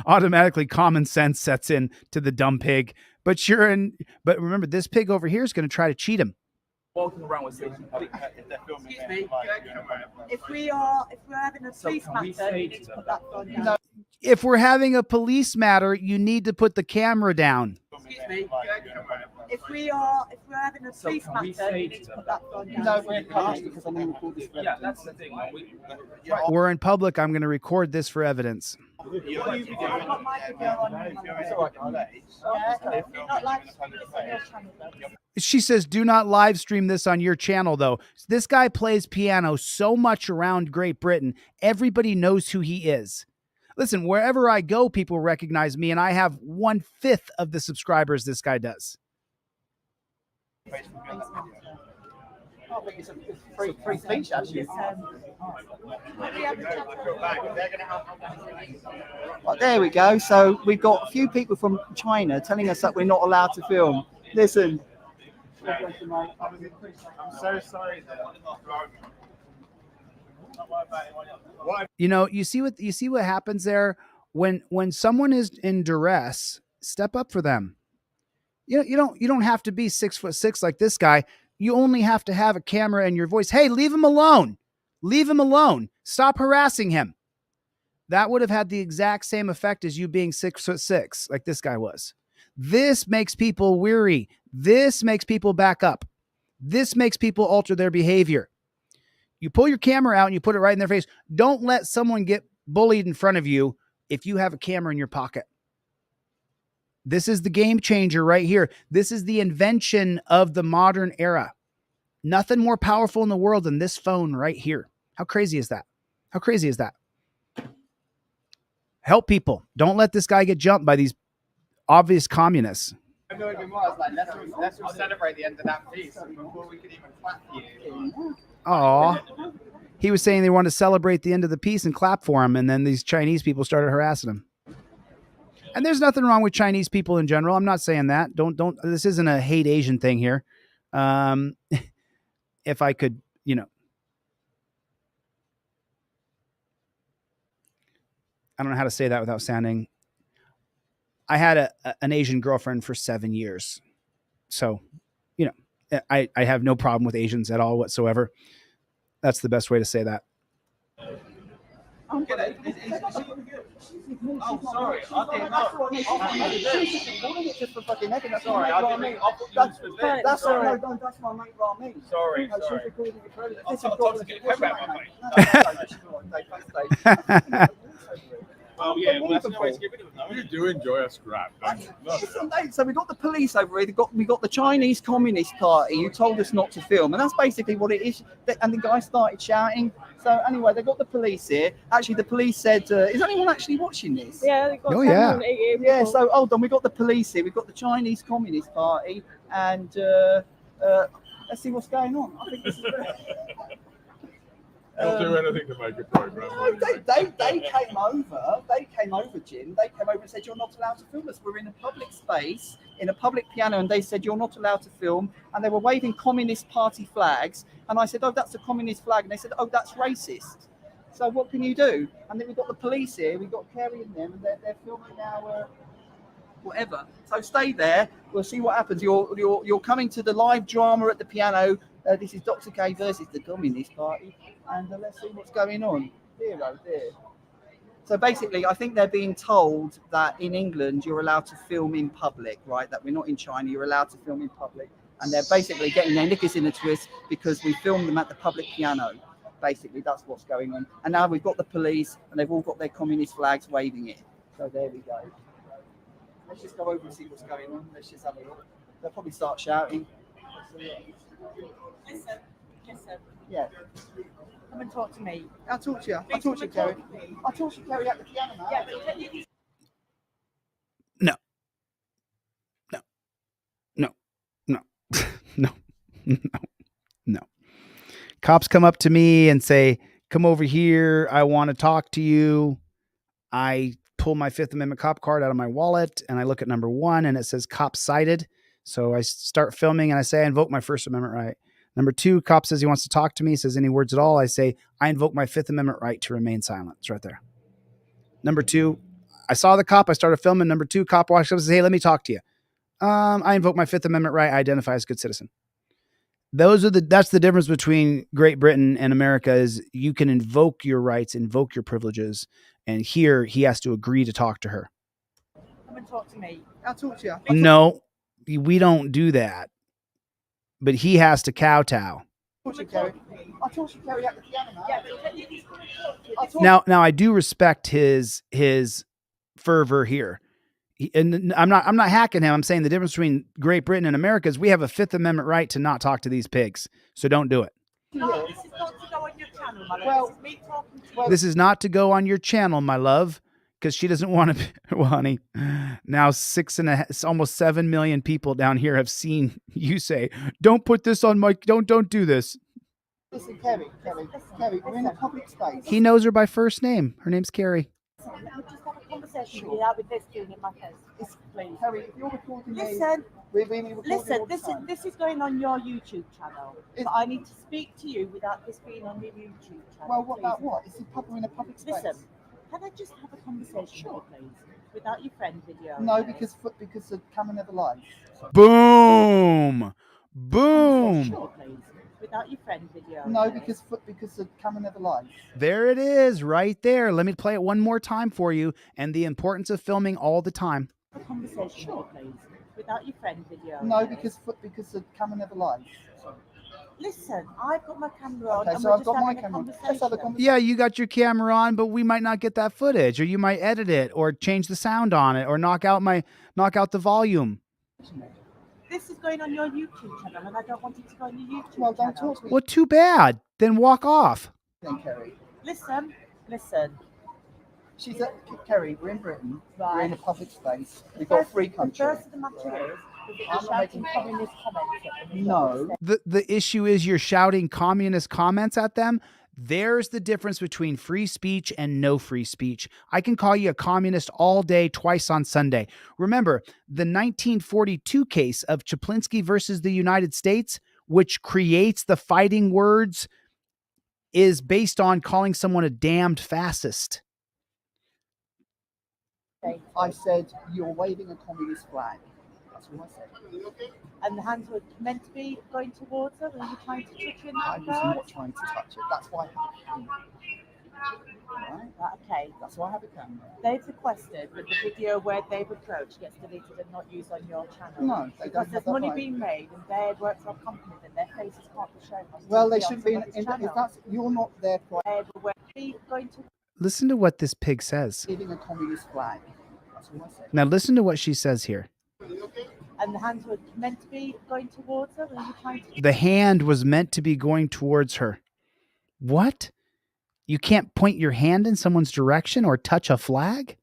Automatically, common sense sets in to the dumb pig. But remember, this pig over here is going to try to cheat him. walking around with saying, if we're having a police matter, you need to put that phone down. If we're having a police matter, you need to put the camera down. Excuse me. If we're having a police matter, you need to put that phone down. No, we're in public because I'm going to record this. yeah, that's the thing. We're in public. I'm going to record this for evidence. She says, do not live stream this on your channel, though. This guy plays piano so much around Great Britain. Everybody knows who he is. Listen, wherever I go, people recognize me, and I have 1/5 of the subscribers this guy does. It's free speech, actually. Right, there we go. So we've got a few people from China telling us that we're not allowed to film. Listen. I'm so sorry. You know, you see what happens there when someone is in duress. Step up for them. You don't have to be 6'6" like this guy. You only have to have a camera and your voice. Hey, leave him alone. Leave him alone. Stop harassing him. That would have had the exact same effect as you being 6'6", like this guy was. This makes people weary. This makes people back up. This makes people alter their behavior. You pull your camera out and you put it right in their face. Don't let someone get bullied in front of you if you have a camera in your pocket. This is the game changer right here. This is the invention of the modern era. Nothing more powerful in the world than this phone right here. How crazy is that? How crazy is that? Help people. Don't let this guy get jumped by these obvious communists. I know even more. I was like, let's celebrate the end of that piece before we could even clap for you. Aw. He was saying they wanted to celebrate the end of the piece and clap for him, and then these Chinese people started harassing him. And there's nothing wrong with Chinese people in general. I'm not saying that. Don't. This isn't a hate Asian thing here. If I could, I don't know how to say that without sounding. I had an Asian girlfriend for 7 years, so I have no problem with Asians at all whatsoever. That's the best way to say that. Oh, sorry. I didn't know. That's all right. That's my mate Rami. Sorry. Oh yeah, well, that's no way to get rid of them. You do enjoy a scrap, don't you? So we got the police over here. We got the Chinese Communist Party who told us not to film, and that's basically what it is. And the guy started shouting. So anyway, they got the police here. Actually, the police said, "Is anyone actually watching this?" Yeah, they've got Yeah. So hold on, we got the police here. We've got the Chinese Communist Party, and let's see what's going on. I think this is. They'll do anything to make a program. No, they came over. They came over, Jim. They came over and said, you're not allowed to film us. We're in a public space, in a public piano, and they said, you're not allowed to film. And they were waving Communist Party flags. And I said, oh, that's a communist flag. And they said, oh, that's racist. So what can you do? And then we've got the police here. We've got Kerry and them, and they're filming our whatever. So stay there. We'll see what happens. You're coming to the live drama at the piano. This is Dr. K versus the Communist Party. And let's see what's going on. There. So basically, I think they're being told that in England, you're allowed to film in public, right? That we're not in China, you're allowed to film in public. And they're basically getting their knickers in a twist because we filmed them at the public piano. Basically, that's what's going on. And now we've got the police and they've all got their communist flags waving it. So there we go. Let's just go over and see what's going on. Let's just have a look. They'll probably start shouting. Let's Listen, listen. Yeah. Come and talk to me. I'll talk to you. Please come and Kerry. talk to me. I'll talk to you, Kerry, at the piano. Man. Yeah, but you No. No. No. No. No. No. Cops come up to me and say, "Come over here. I want to talk to you." I pull my Fifth Amendment cop card out of my wallet and I look at number 1 and it says cop cited. So I start filming and I say, "I invoke my First Amendment right." Number 2, cop says he wants to talk to me. He says any words at all. I say, "I invoke my Fifth Amendment right to remain silent." It's right there. Number 2, I saw the cop. I started filming. Number 2, cop walks up and says, "Hey, let me talk to you." I invoke my Fifth Amendment right. I identify as a good citizen. That's the difference between Great Britain and America is you can invoke your rights, invoke your privileges. And here he has to agree to talk to her. come and talk to me. I'll talk to you. No, we don't do that. But he has to kowtow. I'll talk to you, Kerry. I'll talk to you, Kerry, at the piano. Man. Yeah, but you Now I do respect his fervor here. And I'm not hacking him. I'm saying the difference between Great Britain and America is we have a Fifth Amendment right to not talk to these pigs. So don't do it. No, this is not to go on your channel, my love. Well- This is me talking to you. This is not to go on your channel, my love, because she doesn't want to. Well, honey, now almost 7 million people down here have seen you say, "Don't put this on my. Don't do this." Listen, Kerry, we're in a public space. He knows her by first name. Her name's Carrie. Let me just have a conversation without with this doing in my face. Please. Kerry, if you're recording me, Listen, we're being recorded listen, all the time. this is going on your YouTube channel. But I need to speak to you without this being on your YouTube channel. Well, what please. about what? We're in a public space. Listen, can I just have a conversation with you, please? Without your friend video. No, okay? because the camera never lies. Boom, boom. Sure, please. Without your friend video. No, okay? because the camera never lies. There it is, right there. Let me play it one more time for you, and the importance of filming all the time. Have a conversation with you, please. Without your friend video. No, okay? because the camera never lies. Listen, I've got my camera on. Okay, and so we're I've just got my having a camera. Let's have a conversation. conversation. Yeah, you got your camera on, but we might not get that footage, or you might edit it, or change the sound on it, or knock out the volume. This is going on your YouTube channel, and I don't want it to go on your YouTube Well, don't channel. talk to me Well, too bad. Then walk off. then, Kerry. Listen. Kerry, we're in Britain. Right. We're in a public space. We've got a free country. The first of the matter is that you're I'm not shouting making- communist comments at them. No. The issue is you're shouting communist comments at them. There's the difference between free speech and no free speech. I can call you a communist all day, twice on Sunday. Remember, the 1942 case of Chaplinsky versus the United States, which creates the fighting words, is based on calling someone a damned fascist. I said you're waving a communist flag. That's what I said. And the hands were meant to be going towards her. Were you trying to touch her in I that was regard? not trying to touch it. That's why I have a camera. Right? Right, okay. That's why I have a camera. They've requested that the video where they've approached gets deleted and not used on your channel. No, they because don't have there's that money right. being made and they work for a company and their faces can't be shown. on Well, they TV on should be. somebody's channel. If that's you're not there for They were going to Listen to what this pig says. waving a communist flag. That's what I said. Now listen to what she says here. and the hands were meant to be going towards her. Were you trying to? The hand was meant to be going towards her. What? You can't point your hand in someone's direction or touch a flag?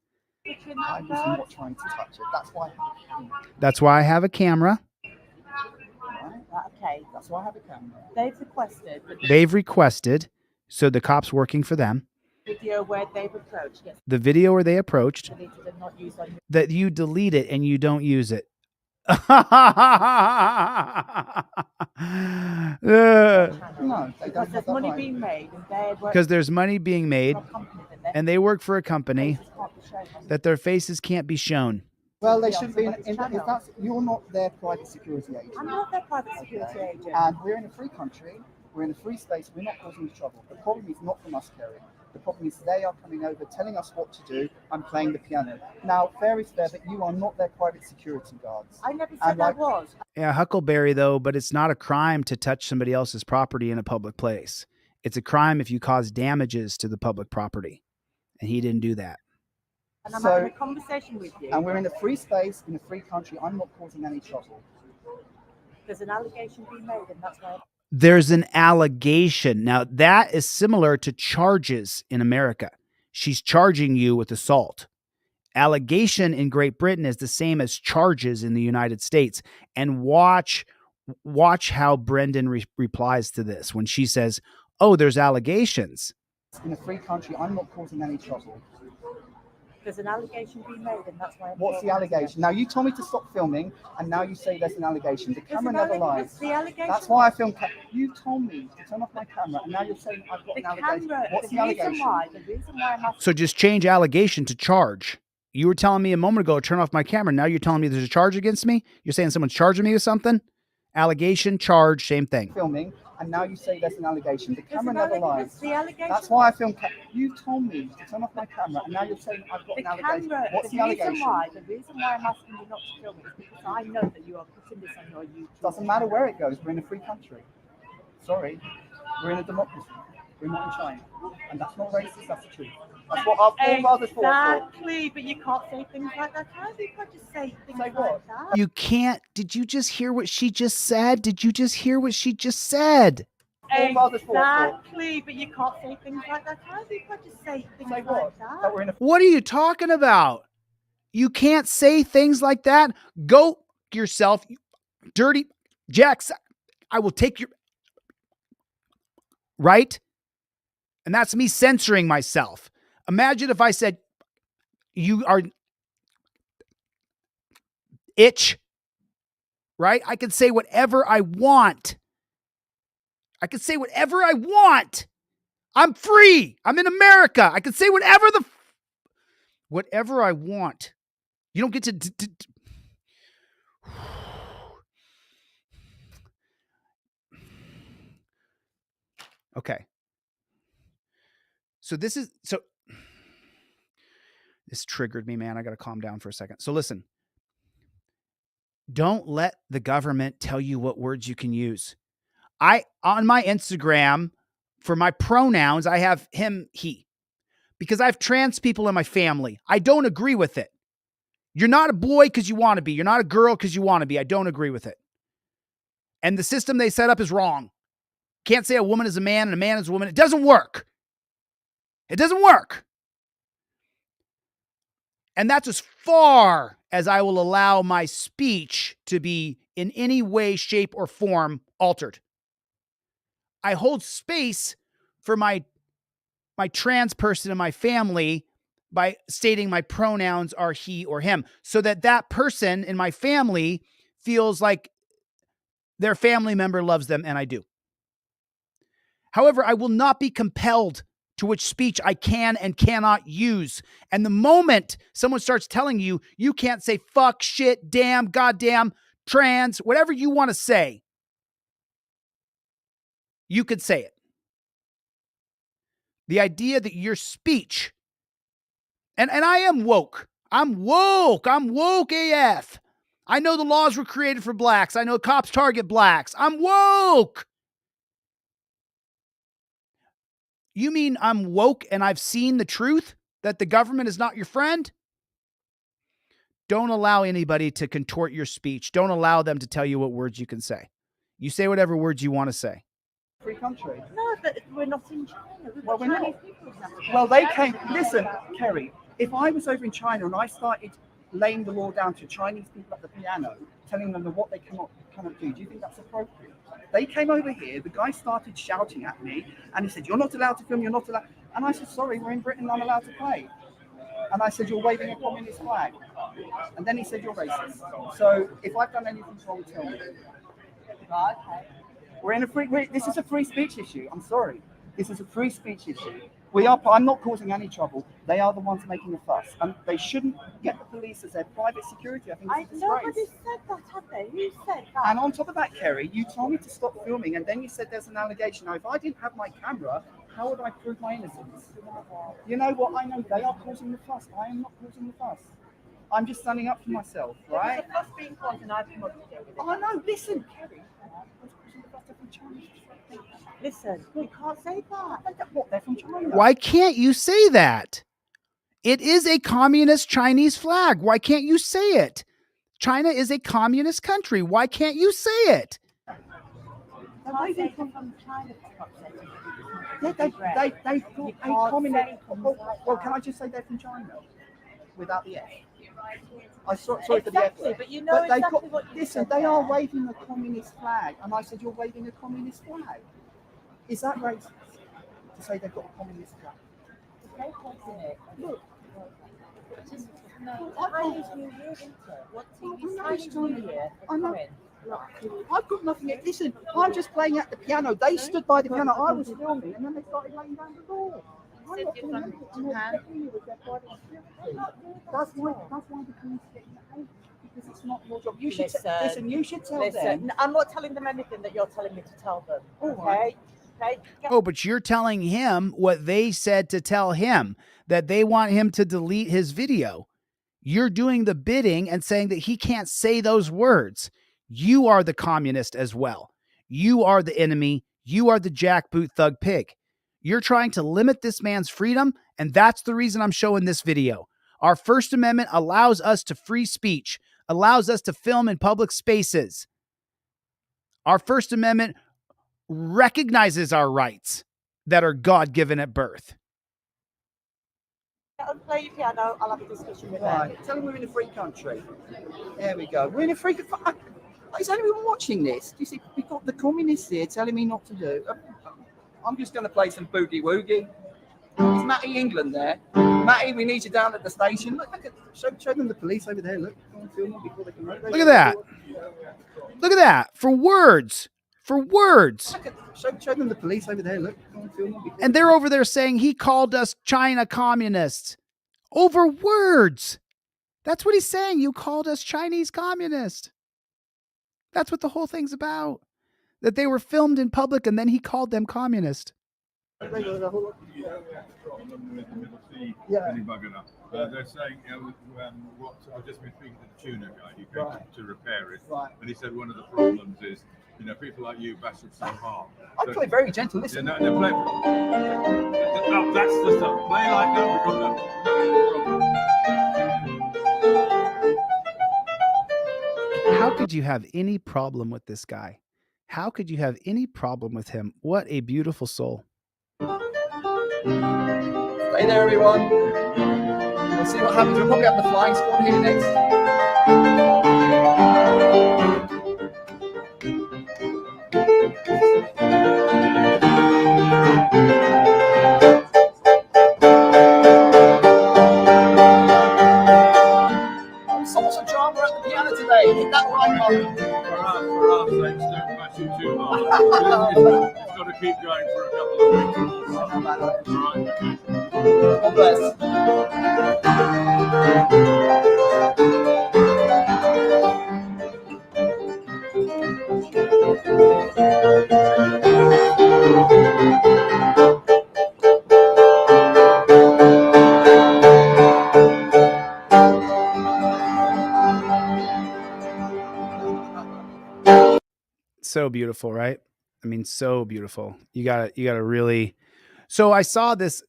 I was not trying to touch it. That's why I have a camera. That's why I have a camera. Right? Okay, That's why I have a camera. they've requested that the They've requested, so the cops working for them, video where they've approached gets the video where they approached, deleted and not used on your that you delete it and you don't use it. channel. No, they Because don't there's have that money right. being made and they work Because there's money being made for a company and their and they work for a company faces can't be shown on that their faces can't be shown. Well, they Yeah, should be. somebody's If channel. that's you're not their private security agent. I'm not their private security Okay. agent. And we're in a free country. We're in a free space. We're not causing you trouble. The problem is not from us, Kerry. The problem is they are coming over, telling us what to do. I'm playing the piano. Now, fair is fair, but you are not their private security guards. I never said And I like- was. Yeah, Huckleberry though, but it's not a crime to touch somebody else's property in a public place. It's a crime if you cause damages to the public property. And he didn't do that. And I'm So- having a conversation with you. And we're in a free space, in a free country. I'm not causing any trouble. There's an allegation being made, and that's why. There's an allegation. Now, that is similar to charges in America. She's charging you with assault. Allegation in Great Britain is the same as charges in the United States. And watch how Brendan replies to this when she says, oh, there's allegations. In a free country, I'm not causing any trouble. There's an allegation being made, and that's why. What's the allegation? Now, you told me to stop filming, and now you say there's an allegation. The camera never lies. The allegation. That's why I filmed. You told me to turn off my camera, and now you're saying I've got an allegation. What's the allegation? The reason why I'm asking. So just change allegation to charge. You were telling me a moment ago to turn off my camera. Now you're telling me there's a charge against me? You're saying someone's charging me with something? Allegation, charge, same thing. Filming, and now you say there's an allegation. The camera never lies. The allegation. That's why I filmed. You told me to turn off my camera, and now you're saying I've got an allegation. What's the allegation? The reason why I'm asking you not to film it is because I know that you are putting this on your YouTube. Doesn't matter where it goes. We're in a free country. Sorry, we're in a democracy. We're not in China, and that's not racist. That's the truth. That's what our forefathers fought for. Exactly, but you can't say things like that. How do you just say things like what? that? You can't. Did you just hear what she just said? Did you just hear what she just said? Exactly, but you can't say things like that. How do you just say things like that? What are you talking about? You can't say things like that? Go yourself, you dirty Jax. I will take your... Right? And that's me censoring myself. Imagine if I said, you are itch, right? I can say whatever I want. I can say whatever I want. I'm free. I'm in America. I can say whatever I want. You don't get to okay. This triggered me, man. I got to calm down for a second. So listen, don't let the government tell you what words you can use. On my Instagram, for my pronouns, I have him, he, because I have trans people in my family. I don't agree with it. You're not a boy because you want to be. You're not a girl because you want to be. I don't agree with it. And the system they set up is wrong. Can't say a woman is a man and a man is a woman. It doesn't work. It doesn't work. And that's as far as I will allow my speech to be in any way, shape, or form altered. I hold space for my trans person in my family by stating my pronouns are he or him, so that person in my family feels like their family member loves them, and I do. However, I will not be compelled to which speech I can and cannot use. And the moment someone starts telling you, you can't say fuck, shit, damn, goddamn, trans, whatever you want to say, you could say it. The idea that your speech, and I am woke. I'm woke AF. I know the laws were created for blacks. I know cops target blacks. I'm woke. You mean I'm woke and I've seen the truth that the government is not your friend? Don't allow anybody to contort your speech. Don't allow them to tell you what words you can say. You say whatever words you want to say. Free country. No, but we're not in China. Well, we're not. Well, they came. Listen, Kerry, if I was over in China and I started laying the law down to Chinese people at the piano, telling them what they cannot do you think that's appropriate? They came over here, the guy started shouting at me, and he said, you're not allowed to film, you're not allowed. And I said, sorry, we're in Britain, I'm allowed to play. And I said, you're waving a communist flag. And then he said, you're racist. So if I've done anything wrong, tell me. Okay. We're in a this is a free speech issue. I'm sorry. This is a free speech issue. I'm not causing any trouble. They are the ones making a fuss. And they shouldn't get the police as their private security. I think it's a disgrace. Nobody said that, have they? Who said that? And on top of that, Kerry, you told me to stop filming, and then you said there's an allegation. Now, if I didn't have my camera, how would I prove my innocence? You know what? I know they are causing the fuss. I am not causing the fuss. I'm just standing up for myself, right? There's a fuss being caused, and I've come up to deal with it. Oh, no, listen, Kerry. Listen, you can't say that. What? They're from China. Why can't you say that? It is a communist Chinese flag. Why can't you say it? China is a communist country. Why can't you say it? They come from China, for fuck's sake. Yeah, they've got a communist. Well, can I just say they're from China without the F? I'm sorry for the F. Exactly, but you know But they've exactly got, what you listen, said they there. are waving a communist flag, and I said, you're waving a communist flag. Is that racist to say they've got a communist flag? There's no point in it. Look, Just, no, Chinese New Year, isn't it? What Chinese New Year? I know. I've got nothing. Listen, I'm just playing at the piano. They stood by the piano. I was filming, and then they started laying down the law. I'm not doing anything. I'm not checking with their private security. That's why the police get paid, because it's not your job. You should listen. You should tell them. I'm not telling them anything that you're telling me to tell them. Okay. Oh, but you're telling him what they said to tell him, that they want him to delete his video. You're doing the bidding and saying that he can't say those words. You are the communist as well. You are the enemy. You are the jackboot thug pig. You're trying to limit this man's freedom, and that's the reason I'm showing this video. Our First Amendment allows us to free speech, allows us to film in public spaces. Our First Amendment recognizes our rights that are God-given at birth. I'll play your piano. I'll have a discussion with them. Right. Tell them we're in a free country. There we go. We're in a free country. Is anyone watching this? Do you see? We've got the communists here telling me not to do. I'm just going to play some boogie woogie. Is Matty England there? Matty, we need you down at the station. Look at, show them the police over there. Look, go and film them before they can run. Look at that. Look at that. For words. For words. Show them the police over there. Look, go and film them before. And they're over there saying he called us China communists over words. That's what he's saying. You called us Chinese communists. That's what the whole thing's about. That they were filmed in public and then he called them communist. Yeah. They're saying, I've just been speaking to the tuner guy who came to repair it, and he said one of the problems is, people like you bastards so hard. I play very gentle. Listen. They're playing. Oh, that's the stuff. Play like that. We've got How could you have any problem with this guy? How could you have any problem with him? What a beautiful soul. Stay there, everyone. We'll see what happens. We'll probably have the flying squad here next. So much drama at the piano today. Hit that right button. For our sakes, don't bash him too hard. It's got to keep going for a couple of weeks. All right. God bless. So beautiful, right? I mean, so beautiful. You gotta really. So I saw this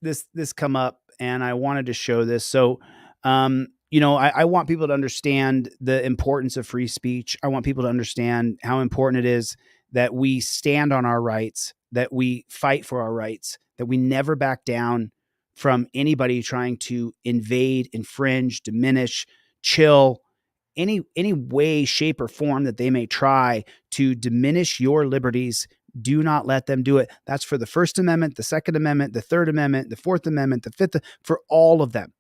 come up, and I wanted to show this. So, I want people to understand the importance of free speech. I want people to understand how important it is that we stand on our rights, that we fight for our rights, that we never back down from anybody trying to invade, infringe, diminish, chill, any way, shape, or form that they may try to diminish your liberties. Do not let them do it. That's for the First Amendment, the Second Amendment, the Third Amendment, the Fourth Amendment, the Fifth, for all of them.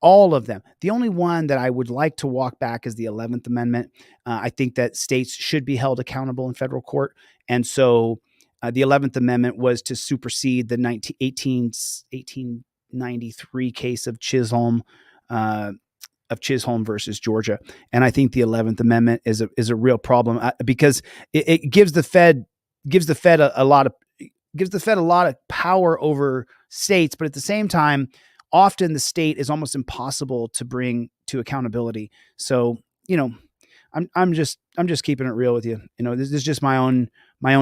All of them. The only one that I would like to walk back is the 11th Amendment. I think that states should be held accountable in federal court. And so the 11th Amendment was to supersede the 1893 case of Chisholm versus Georgia. And I think the 11th Amendment is a real problem because it gives the Fed a lot of power over states, but at the same time, often the state is almost impossible to bring to accountability. So, I'm just keeping it real with you. This is just my own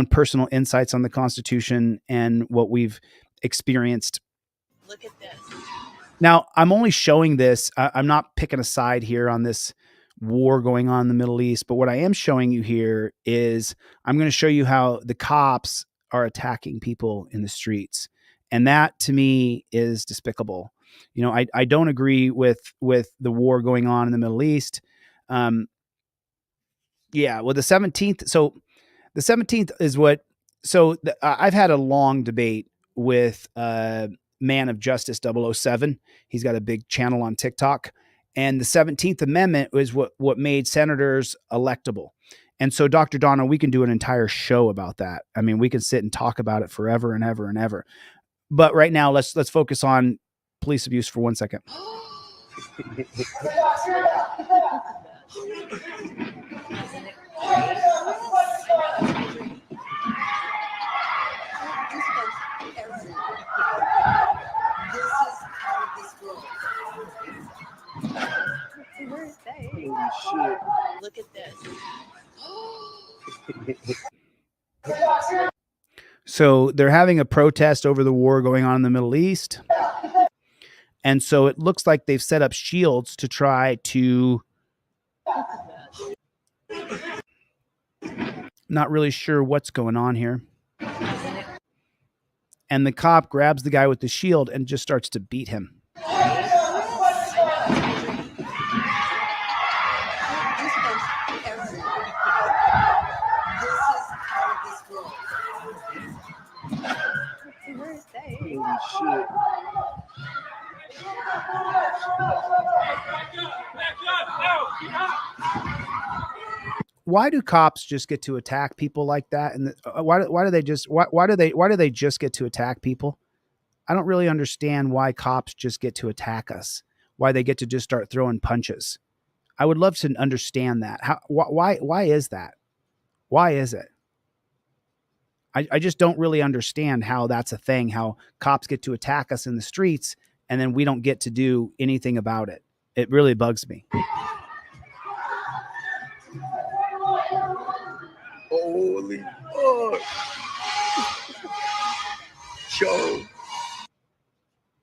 personal insights on the Constitution and what we've experienced. Look at this. Now, I'm only showing this. I'm not picking a side here on this, war going on in the Middle East. But what I am showing you here is I'm going to show you how the cops are attacking people in the streets. And that to me is despicable. You know, I don't agree with the war going on in the Middle East. Yeah, well, the 17th. So the 17th is what. So I've had a long debate with Man of Justice 007. He's got a big channel on TikTok. And the 17th Amendment is what made senators electable. And so, Dr. Donna, we can do an entire show about that. I mean, we can sit and talk about it forever and ever and ever. But right now, let's focus on police abuse for 1 second. Holy shit. Look at this. So they're having a protest over the war going on in the Middle East. And so it looks like they've set up shields to try to... Not really sure what's going on here. And the cop grabs the guy with the shield and just starts to beat him. Holy shit. Why do cops just get to attack people like that? And why do they just get to attack people? I don't really understand why cops just get to attack us. Why they get to just start throwing punches. I would love to understand that. Why is that? Why is it? I just don't really understand how that's a thing, how cops get to attack us in the streets and then we don't get to do anything about it. It really bugs me. Holy fuck. Joe.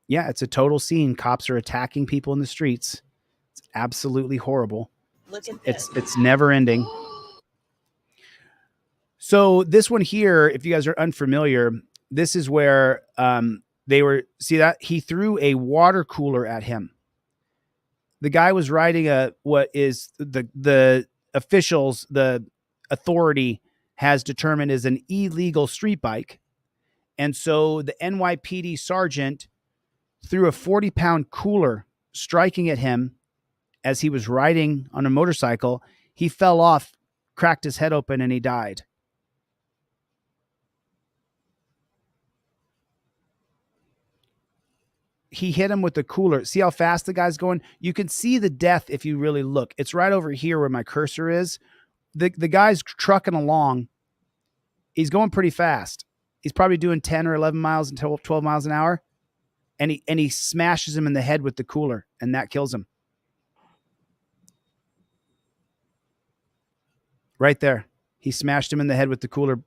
Yeah, it's a total scene. Cops are attacking people in the streets. It's absolutely horrible. Look at this. It's never ending. So this one here, if you guys are unfamiliar, this is where they were, see that? He threw a water cooler at him. The guy was riding what is the officials, the authority has determined is an illegal street bike. And so the NYPD sergeant threw a 40-pound cooler, striking at him as he was riding on a motorcycle. He fell off, cracked his head open, and he died. He hit him with the cooler. See how fast the guy's going? You can see the death if you really look. It's right over here where my cursor is. The guy's trucking along. He's going pretty fast. He's probably doing 10 or 11 miles until 12 miles an hour. And he smashes him in the head with the cooler, and that kills him. Right there. He smashed him in the head with the cooler.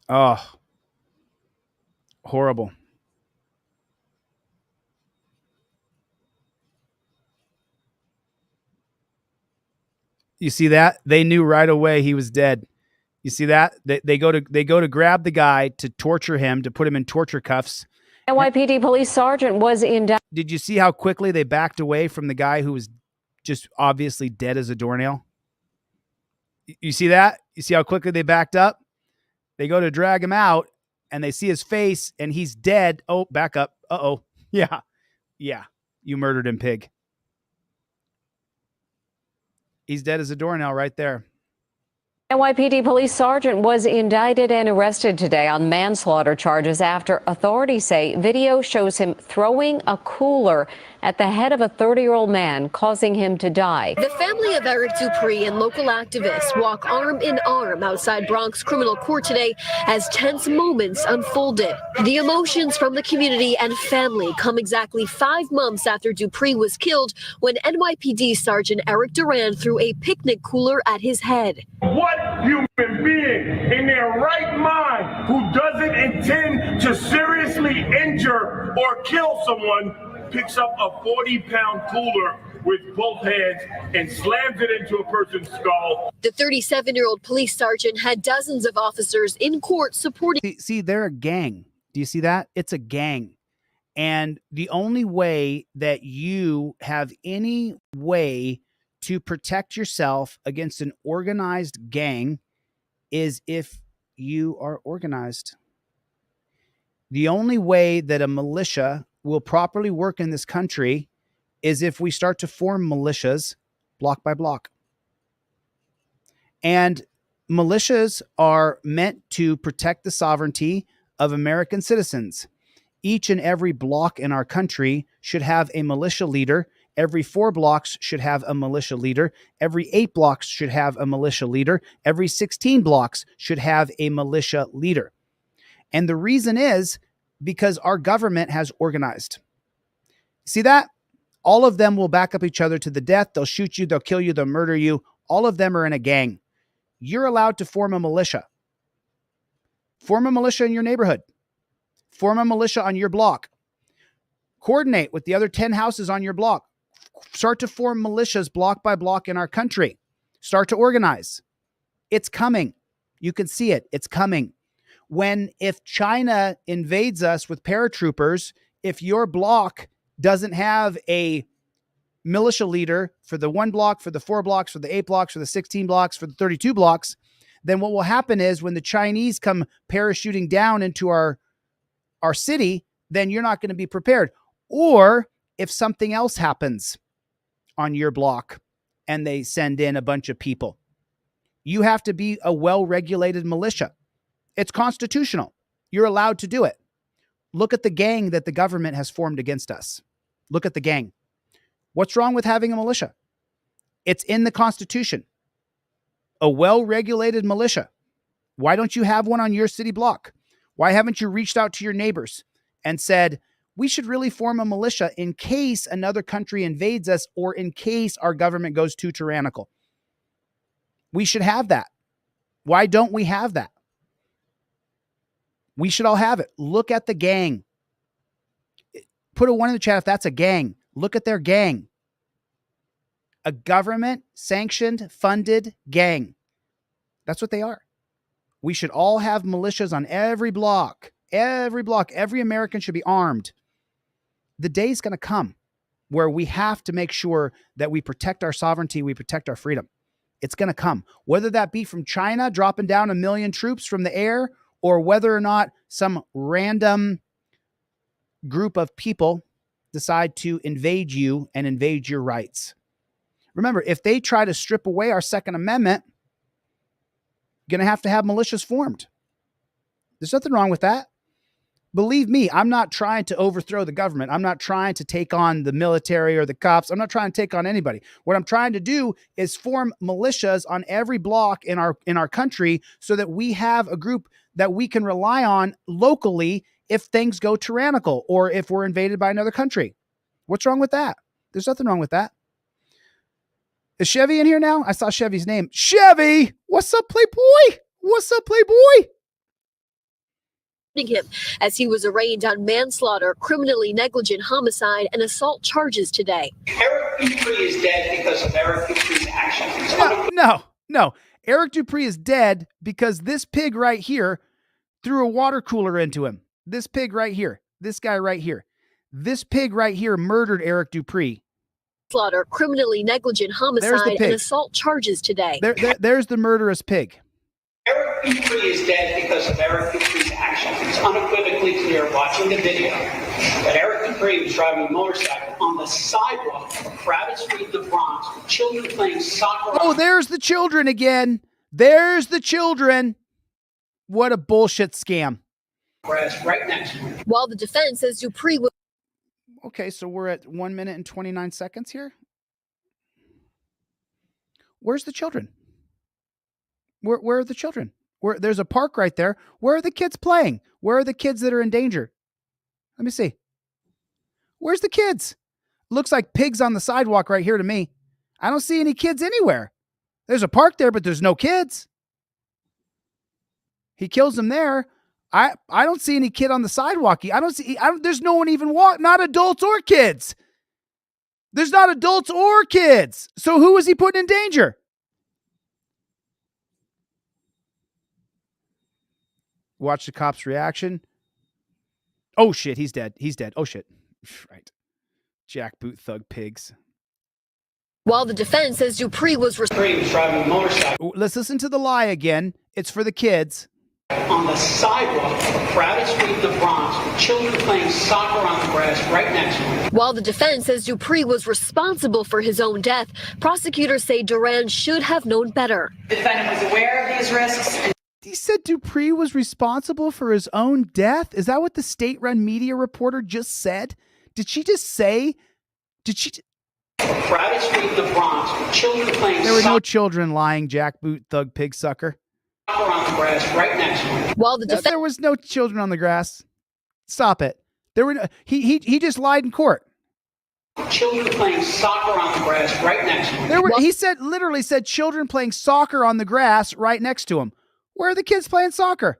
Oh. Horrible. You see that? They knew right away he was dead. You see that? They go to grab the guy to torture him, to put him in torture cuffs. NYPD police sergeant was indicted. Did you see how quickly they backed away from the guy who was just obviously dead as a doornail? You see that? You see how quickly they backed up? They go to drag him out, and they see his face, and he's dead. Oh, back up. Uh-oh. Yeah. Yeah. You murdered him, pig. He's dead as a doornail right there. NYPD police sergeant was indicted and arrested today on manslaughter charges after authorities say video shows him throwing a cooler at the head of a 30-year-old man, causing him to die. The family of Eric Dupree and local activists walk arm in arm outside Bronx criminal court today as tense moments unfolded. The emotions from the community and family come exactly 5 months after Dupree was killed when NYPD Sergeant Eric Duran threw a picnic cooler at his head. What human being in their right mind who doesn't intend to seriously injure or kill someone picks up a 40-pound cooler with both hands and slams it into a person's skull. The 37-year-old police sergeant had dozens of officers in court supporting. See, they're a gang. Do you see that? It's a gang. And the only way that you have any way to protect yourself against an organized gang is if you are organized. The only way that a militia will properly work in this country is if we start to form militias block by block. And militias are meant to protect the sovereignty of American citizens. Each and every block in our country should have a militia leader. Every 4 blocks should have a militia leader. Every 8 blocks should have a militia leader. Every 16 blocks should have a militia leader. And the reason is because our government has organized. See that? All of them will back up each other to the death. They'll shoot you. They'll kill you. They'll murder you. All of them are in a gang. You're allowed to form a militia. Form a militia in your neighborhood. Form a militia on your block. Coordinate with the other 10 houses on your block. Start to form militias block by block in our country. Start to organize. It's coming. You can see it. It's coming. If China invades us with paratroopers, if your block doesn't have a militia leader for the 1 block, for the 4 blocks, for the 8 blocks, for the 16 blocks, for the 32 blocks, then what will happen is when the Chinese come parachuting down into our city, then you're not going to be prepared. Or if something else happens on your block and they send in a bunch of people, you have to be a well-regulated militia. It's constitutional. You're allowed to do it. Look at the gang that the government has formed against us. Look at the gang. What's wrong with having a militia? It's in the Constitution. A well-regulated militia. Why don't you have one on your city block? Why haven't you reached out to your neighbors and said, we should really form a militia in case another country invades us or in case our government goes too tyrannical? We should have that. Why don't we have that? We should all have it. Look at the gang. Put a 1 in the chat if that's a gang. Look at their gang. A government-sanctioned, funded gang. That's what they are. We should all have militias on every block. Every block. Every American should be armed. The day's going to come where we have to make sure that we protect our sovereignty, we protect our freedom. It's going to come. Whether that be from China dropping down 1 million troops from the air, or whether or not some random group of people decide to invade you and invade your rights. Remember, if they try to strip away our Second Amendment, you're going to have militias formed. There's nothing wrong with that. Believe me, I'm not trying to overthrow the government. I'm not trying to take on the military or the cops. I'm not trying to take on anybody. What I'm trying to do is form militias on every block in our country so that we have a group that we can rely on locally if things go tyrannical or if we're invaded by another country. What's wrong with that? There's nothing wrong with that. Is Chevy in here now? I saw Chevy's name. Chevy! What's up, Playboy? What's up, Playboy? Him as he was arraigned on manslaughter, criminally negligent homicide, and assault charges today. Eric Dupree is dead because of Eric Dupree's actions. No. Eric Dupree is dead because this pig right here threw a water cooler into him. This pig right here. This guy right here. This pig right here murdered Eric Dupree. Manslaughter, criminally negligent homicide, and assault charges today. There's the murderous pig. Eric Dupree is dead because of Eric Dupree's actions. It's unequivocally clear watching the video that Eric Dupree was driving a motorcycle on the sidewalk of a crowded street in the Bronx with children playing soccer. Oh, there's the children again. There's the children. What a bullshit scam. Right next to him. While the defense says Dupree was... Okay, so we're at 1 minute and 29 seconds here. Where's the children? Where are the children? There's a park right there. Where are the kids playing? Where are the kids that are in danger? Let me see. Where's the kids? Looks like pigs on the sidewalk right here to me. I don't see any kids anywhere. There's a park there, but there's no kids. He kills them there. I don't see any kid on the sidewalk. There's no one even not adults or kids. There's not adults or kids. So who is he putting in danger? Watch the cop's reaction. Oh shit, he's dead. He's dead. Oh shit. Right. Jackboot thug pigs. While the defense says Dupree was driving a motorcycle. Let's listen to the lie again. It's for the kids. On the sidewalk of a crowded street in the Bronx with children playing soccer on the grass right next to him. While the defense says Dupree was responsible for his own death, prosecutors say Duran should have known better. The defendant was aware of these risks. He said Dupree was responsible for his own death? Is that what the state-run media reporter just said? Did she just say? Crowded street in the Bronx with children playing There were no children lying, jackboot thug pig sucker. soccer on the grass right next to him. While the There was no children on the grass. Stop it. There were no, he just lied in court. Children playing soccer on the grass right next to him. He literally said children playing soccer on the grass right next to him. Where are the kids playing soccer?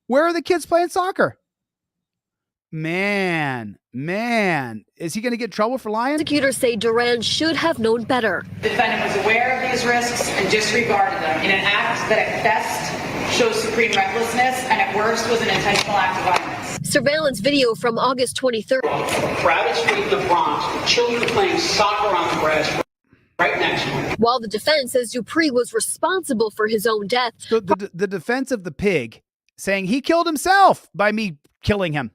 Where are the kids playing soccer? Man, is he going to get in trouble for lying? Prosecutors say Duran should have known better. The defendant was aware of these risks and disregarded them in an act that at best shows supreme recklessness and at worst was an intentional act of violence. Surveillance video from August 23rd. Crowded street in the Bronx with children playing soccer on the grass right next to him. While the defense says Dupree was responsible for his own death. So the defense of the pig saying he killed himself by me killing him.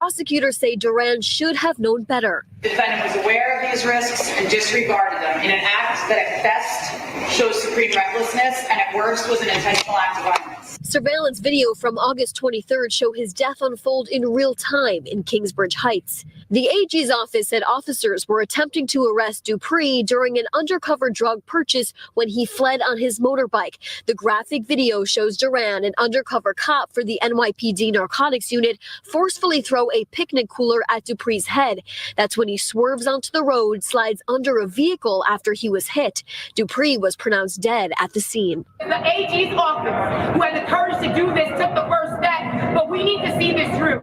Prosecutors say Duran should have known better. The defendant was aware of these risks and disregarded them in an act that at best shows supreme recklessness and at worst was an intentional act of violence. Surveillance video from August 23rd show his death unfold in real time in Kingsbridge Heights. The AG's office said officers were attempting to arrest Dupree during an undercover drug purchase when he fled on his motorbike. The graphic video shows Duran, an undercover cop for the NYPD narcotics unit, forcefully throw a picnic cooler at Dupree's head. That's when he swerves onto the road, slides under a vehicle after he was hit. Dupree was pronounced dead at the scene. The AG's office, who had the courage to do this, took the first step, but we need to see this through.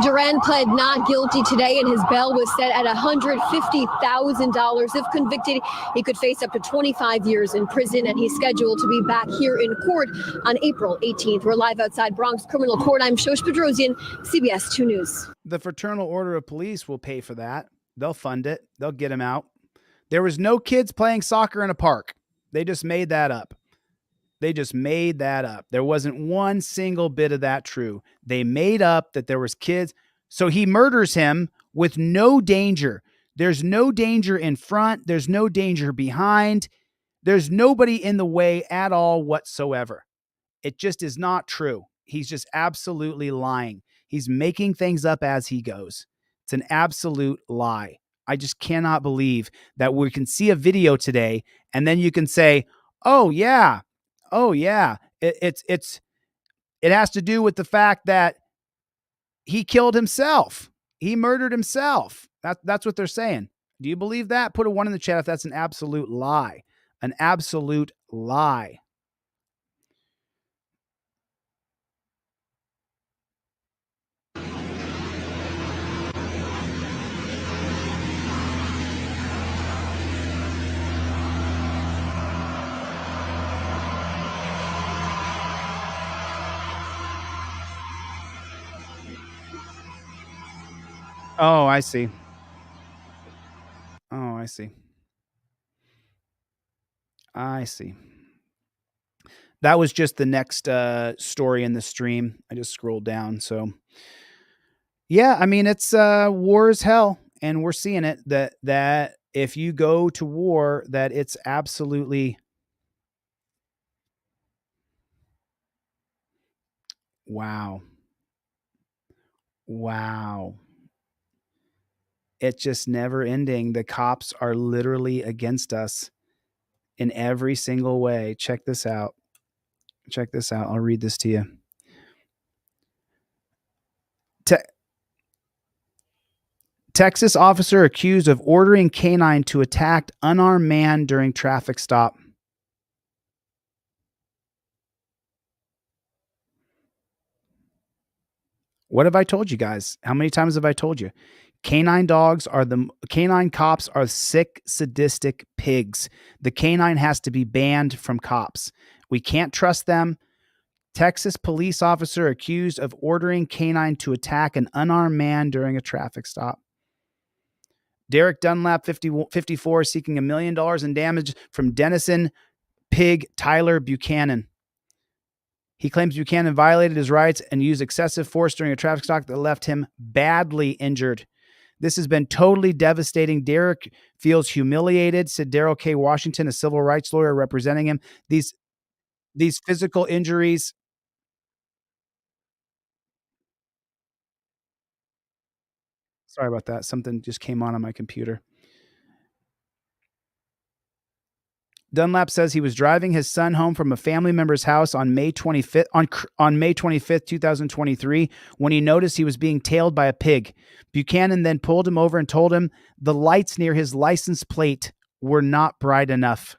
Duran pled not guilty today, and his bail was set at $150,000. If convicted, he could face up to 25 years in prison, and he's scheduled to be back here in court on April 18th. We're live outside Bronx Criminal Court. I'm Shosh Bedrosian, CBS 2 News. The Fraternal Order of Police will pay for that. They'll fund it. They'll get him out. There was no kids playing soccer in a park. They just made that up. There wasn't one single bit of that true. They made up that there was kids. So he murders him with no danger. There's no danger in front. There's no danger behind. There's nobody in the way at all whatsoever. It just is not true. He's just absolutely lying. He's making things up as he goes. It's an absolute lie. I just cannot believe that we can see a video today and then you can say, oh yeah, it has to do with the fact that he killed himself. He murdered himself. That's what they're saying. Do you believe that? Put a 1 in the chat if that's an absolute lie. An absolute lie. Oh, I see. That was just the next story in the stream. I just scrolled down. So, yeah, I mean, it's war is hell. And we're seeing it that if you go to war, that it's absolutely... Wow. It's just never ending. The cops are literally against us in every single way. Check this out. I'll read this to you. Texas officer accused of ordering canine to attack unarmed man during traffic stop. What have I told you guys? How many times have I told you? Canine cops are sick, sadistic pigs. The canine has to be banned from cops. We can't trust them. Texas police officer accused of ordering canine to attack an unarmed man during a traffic stop. Derek Dunlap, 54, seeking $1 million in damage from Denison pig Tyler Buchanan. He claims Buchanan violated his rights and used excessive force during a traffic stop that left him badly injured. This has been totally devastating. Derek feels humiliated, said Daryl K. Washington, a civil rights lawyer representing him. These physical injuries. Sorry about that. Something just came on my computer. Dunlap says he was driving his son home from a family member's house on May 25th, on May 25th, 2023, when he noticed he was being tailed by a pig. Buchanan then pulled him over and told him the lights near his license plate were not bright enough.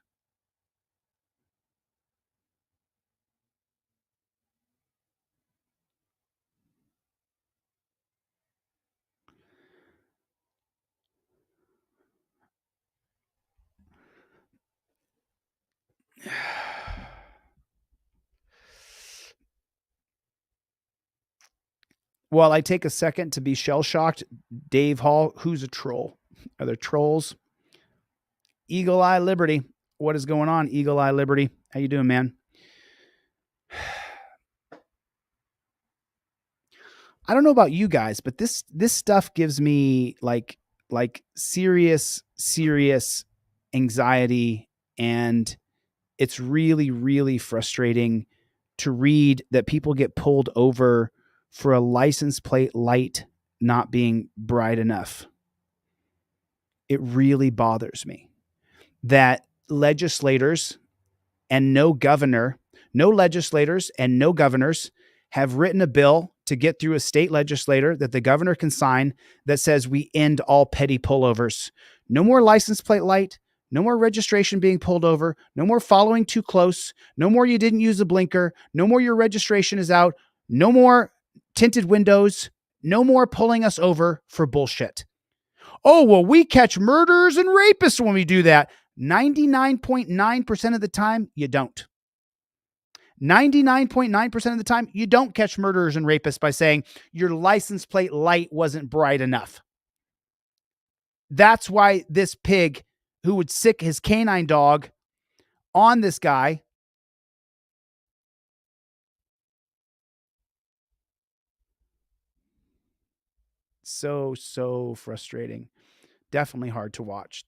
While I take a second to be shell-shocked, Dave Hall, who's a troll? Are there trolls? Eagle Eye Liberty. What is going on, Eagle Eye Liberty? How you doing, man? I don't know about you guys, but this stuff gives me like serious anxiety, and it's really, really frustrating to read that people get pulled over for a license plate light not being bright enough. It really bothers me that legislators and no legislators and no governors have written a bill to get through a state legislator that the governor can sign that says we end all petty pullovers. No more license plate light. No more registration being pulled over. No more following too close. No more you didn't use a blinker. No more your registration is out. No more tinted windows. No more pulling us over for bullshit. Oh, well, we catch murderers and rapists when we do that. 99.9% of the time, you don't. 99.9% of the time, you don't catch murderers and rapists by saying your license plate light wasn't bright enough. That's why this pig who would sick his canine dog on this guy so frustrating. Definitely hard to watch.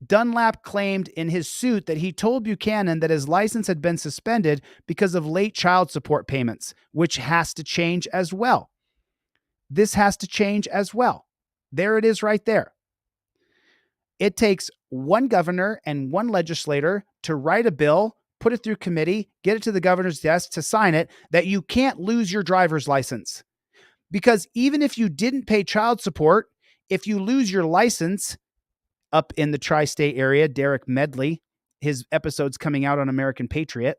Dunlap claimed in his suit that he told Buchanan that his license had been suspended because of late child support payments, which has to change as well. This has to change as well. There it is right there. It takes one governor and one legislator to write a bill, put it through committee, get it to the governor's desk to sign it, that you can't lose your driver's license. Because even if you didn't pay child support, if you lose your license, up in the tri-state area, Derek Medley, his episode's coming out on American Patriot.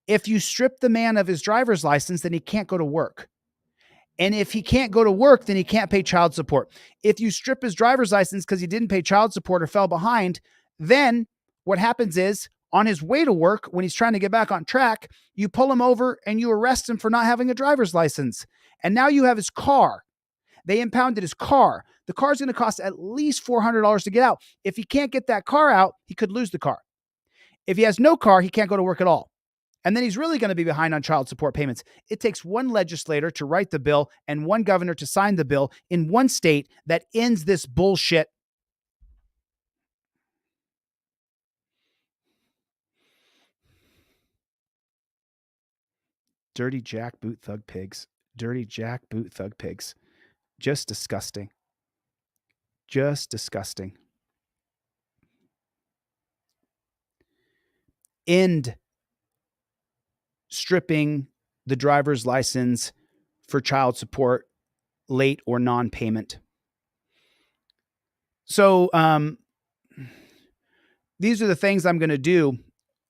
If you strip the man of his driver's license, then he can't go to work. And if he can't go to work, then he can't pay child support. If you strip his driver's license because he didn't pay child support or fell behind, then what happens is on his way to work, when he's trying to get back on track, you pull him over and you arrest him for not having a driver's license. And now you have his car. They impounded his car. The car's going to cost at least $400 to get out. If he can't get that car out, he could lose the car. If he has no car, he can't go to work at all. And then he's really going to be behind on child support payments. It takes one legislator to write the bill and one governor to sign the bill in one state that ends this bullshit. Dirty jackboot thug pigs. Dirty jackboot thug pigs. Just disgusting. Just disgusting. End stripping the driver's license for child support, late or non-payment. So these are the things I'm going to do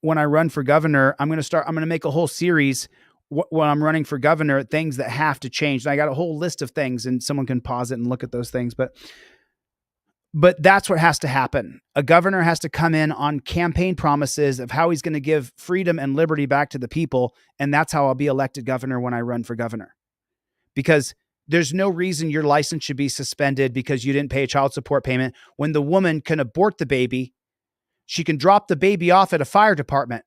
when I run for governor. I'm going to make a whole series when I'm running for governor, things that have to change. And I got a whole list of things, and someone can pause it and look at those things. But that's what has to happen. A governor has to come in on campaign promises of how he's going to give freedom and liberty back to the people. And that's how I'll be elected governor when I run for governor. Because there's no reason your license should be suspended because you didn't pay a child support payment when the woman can abort the baby. She can drop the baby off at a fire department.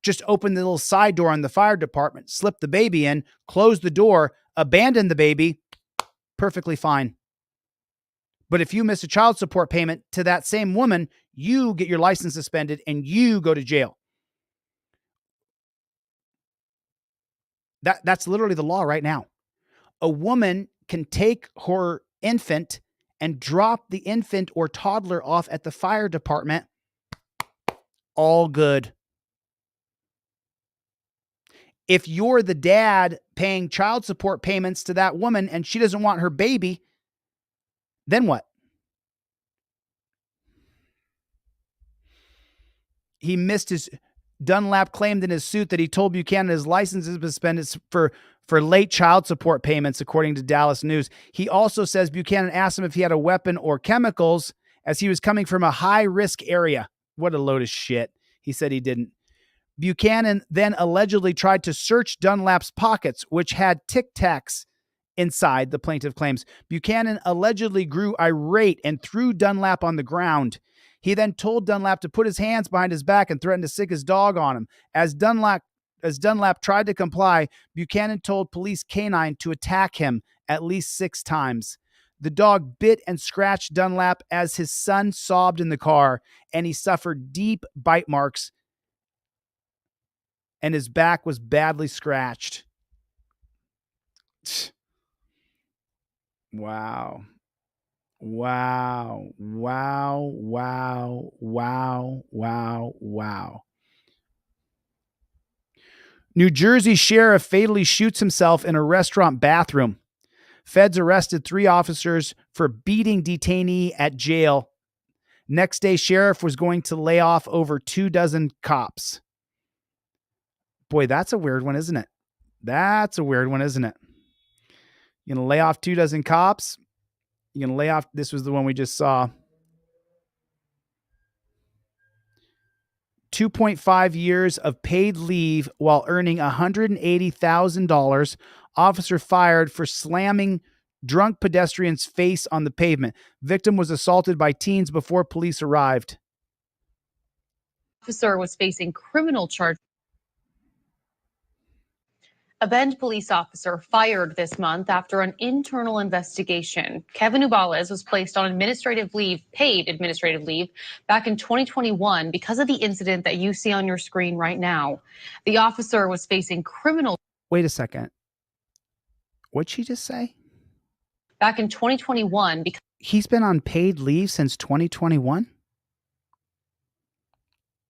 Just open the little side door on the fire department, slip the baby in, close the door, abandon the baby, perfectly fine. But if you miss a child support payment to that same woman, you get your license suspended and you go to jail. That's literally the law right now. A woman can take her infant and drop the infant or toddler off at the fire department. All good. If you're the dad paying child support payments to that woman and she doesn't want her baby, then what? He missed his Dunlap claimed in his suit that he told Buchanan his license is suspended for late child support payments, according to Dallas News. He also says Buchanan asked him if he had a weapon or chemicals as he was coming from a high-risk area. What a load of shit. He said he didn't. Buchanan then allegedly tried to search Dunlap's pockets, which had Tic Tacs inside, the plaintiff claims. Buchanan allegedly grew irate and threw Dunlap on the ground. He then told Dunlap to put his hands behind his back and threatened to sick his dog on him. As Dunlap tried to comply, Buchanan told police canine to attack him at least 6 times. The dog bit and scratched Dunlap as his son sobbed in the car, and he suffered deep bite marks, and his back was badly scratched. Wow. Wow. Wow. Wow. Wow. Wow. Wow. New Jersey sheriff fatally shoots himself in a restaurant bathroom. Feds arrested 3 officers for beating detainee at jail. Next day, sheriff was going to lay off over 24 cops. Boy, that's a weird one, isn't it? That's a weird one, isn't it? You're going to lay off 24 cops. You're going to lay off. This was the one we just saw. 2.5 years of paid leave while earning $180,000. Officer fired for slamming drunk pedestrian's face on the pavement. Victim was assaulted by teens before police arrived. Officer was facing criminal charges. A Bend police officer fired this month after an internal investigation. Kevin Ubales was placed on paid administrative leave, back in 2021 because of the incident that you see on your screen right now. The officer was facing criminal. Wait a second. What'd she just say? Back in 2021 because he's been on paid leave since 2021?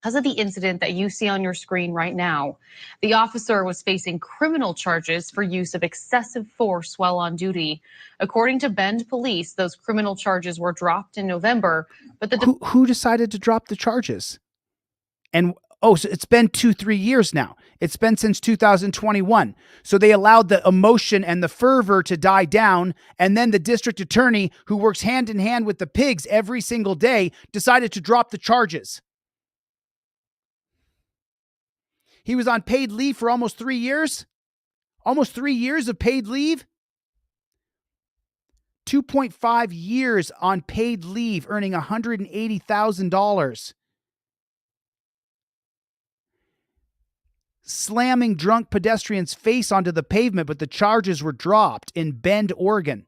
Because of the incident that you see on your screen right now. The officer was facing criminal charges for use of excessive force while on duty. According to Bend police, those criminal charges were dropped in November, but who decided to drop the charges? And so it's been 2-3 years now. It's been since 2021. So they allowed the emotion and the fervor to die down, and then the district attorney, who works hand in hand with the pigs every single day, decided to drop the charges. He was on paid leave for almost 3 years. Almost 3 years of paid leave. 2.5 years on paid leave, earning $180,000. Slamming drunk pedestrian's face onto the pavement, but the charges were dropped in Bend, Oregon.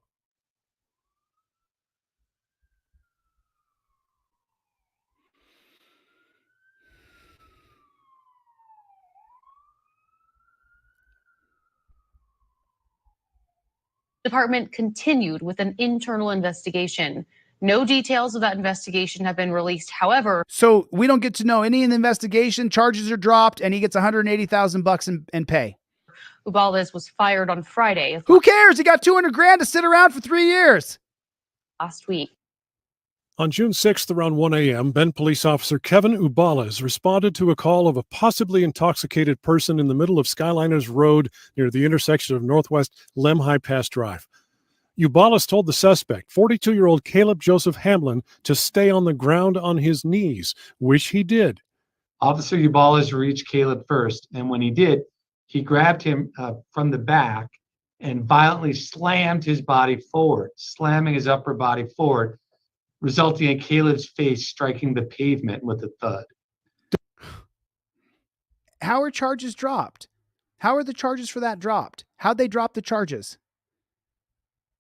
department continued with an internal investigation. No details of that investigation have been released. However, so we don't get to know any of the investigation. Charges are dropped, and he gets $180,000 in pay. Ubales was fired on Friday. Who cares? He got $200,000 to sit around for 3 years. Last week. On June 6th, around 1 a.m., Bend police officer Kevin Ubales responded to a call of a possibly intoxicated person in the middle of Skyliners Road near the intersection of Northwest Lemhi Pass Drive. Ubales told the suspect, 42-year-old Caleb Joseph Hamlin, to stay on the ground on his knees, which he did. Officer Ubales reached Caleb first, and when he did, he grabbed him from the back and violently slammed his body forward, slamming his upper body forward, resulting in Caleb's face striking the pavement with a thud. How are charges dropped? How are the charges for that dropped? How'd they drop the charges?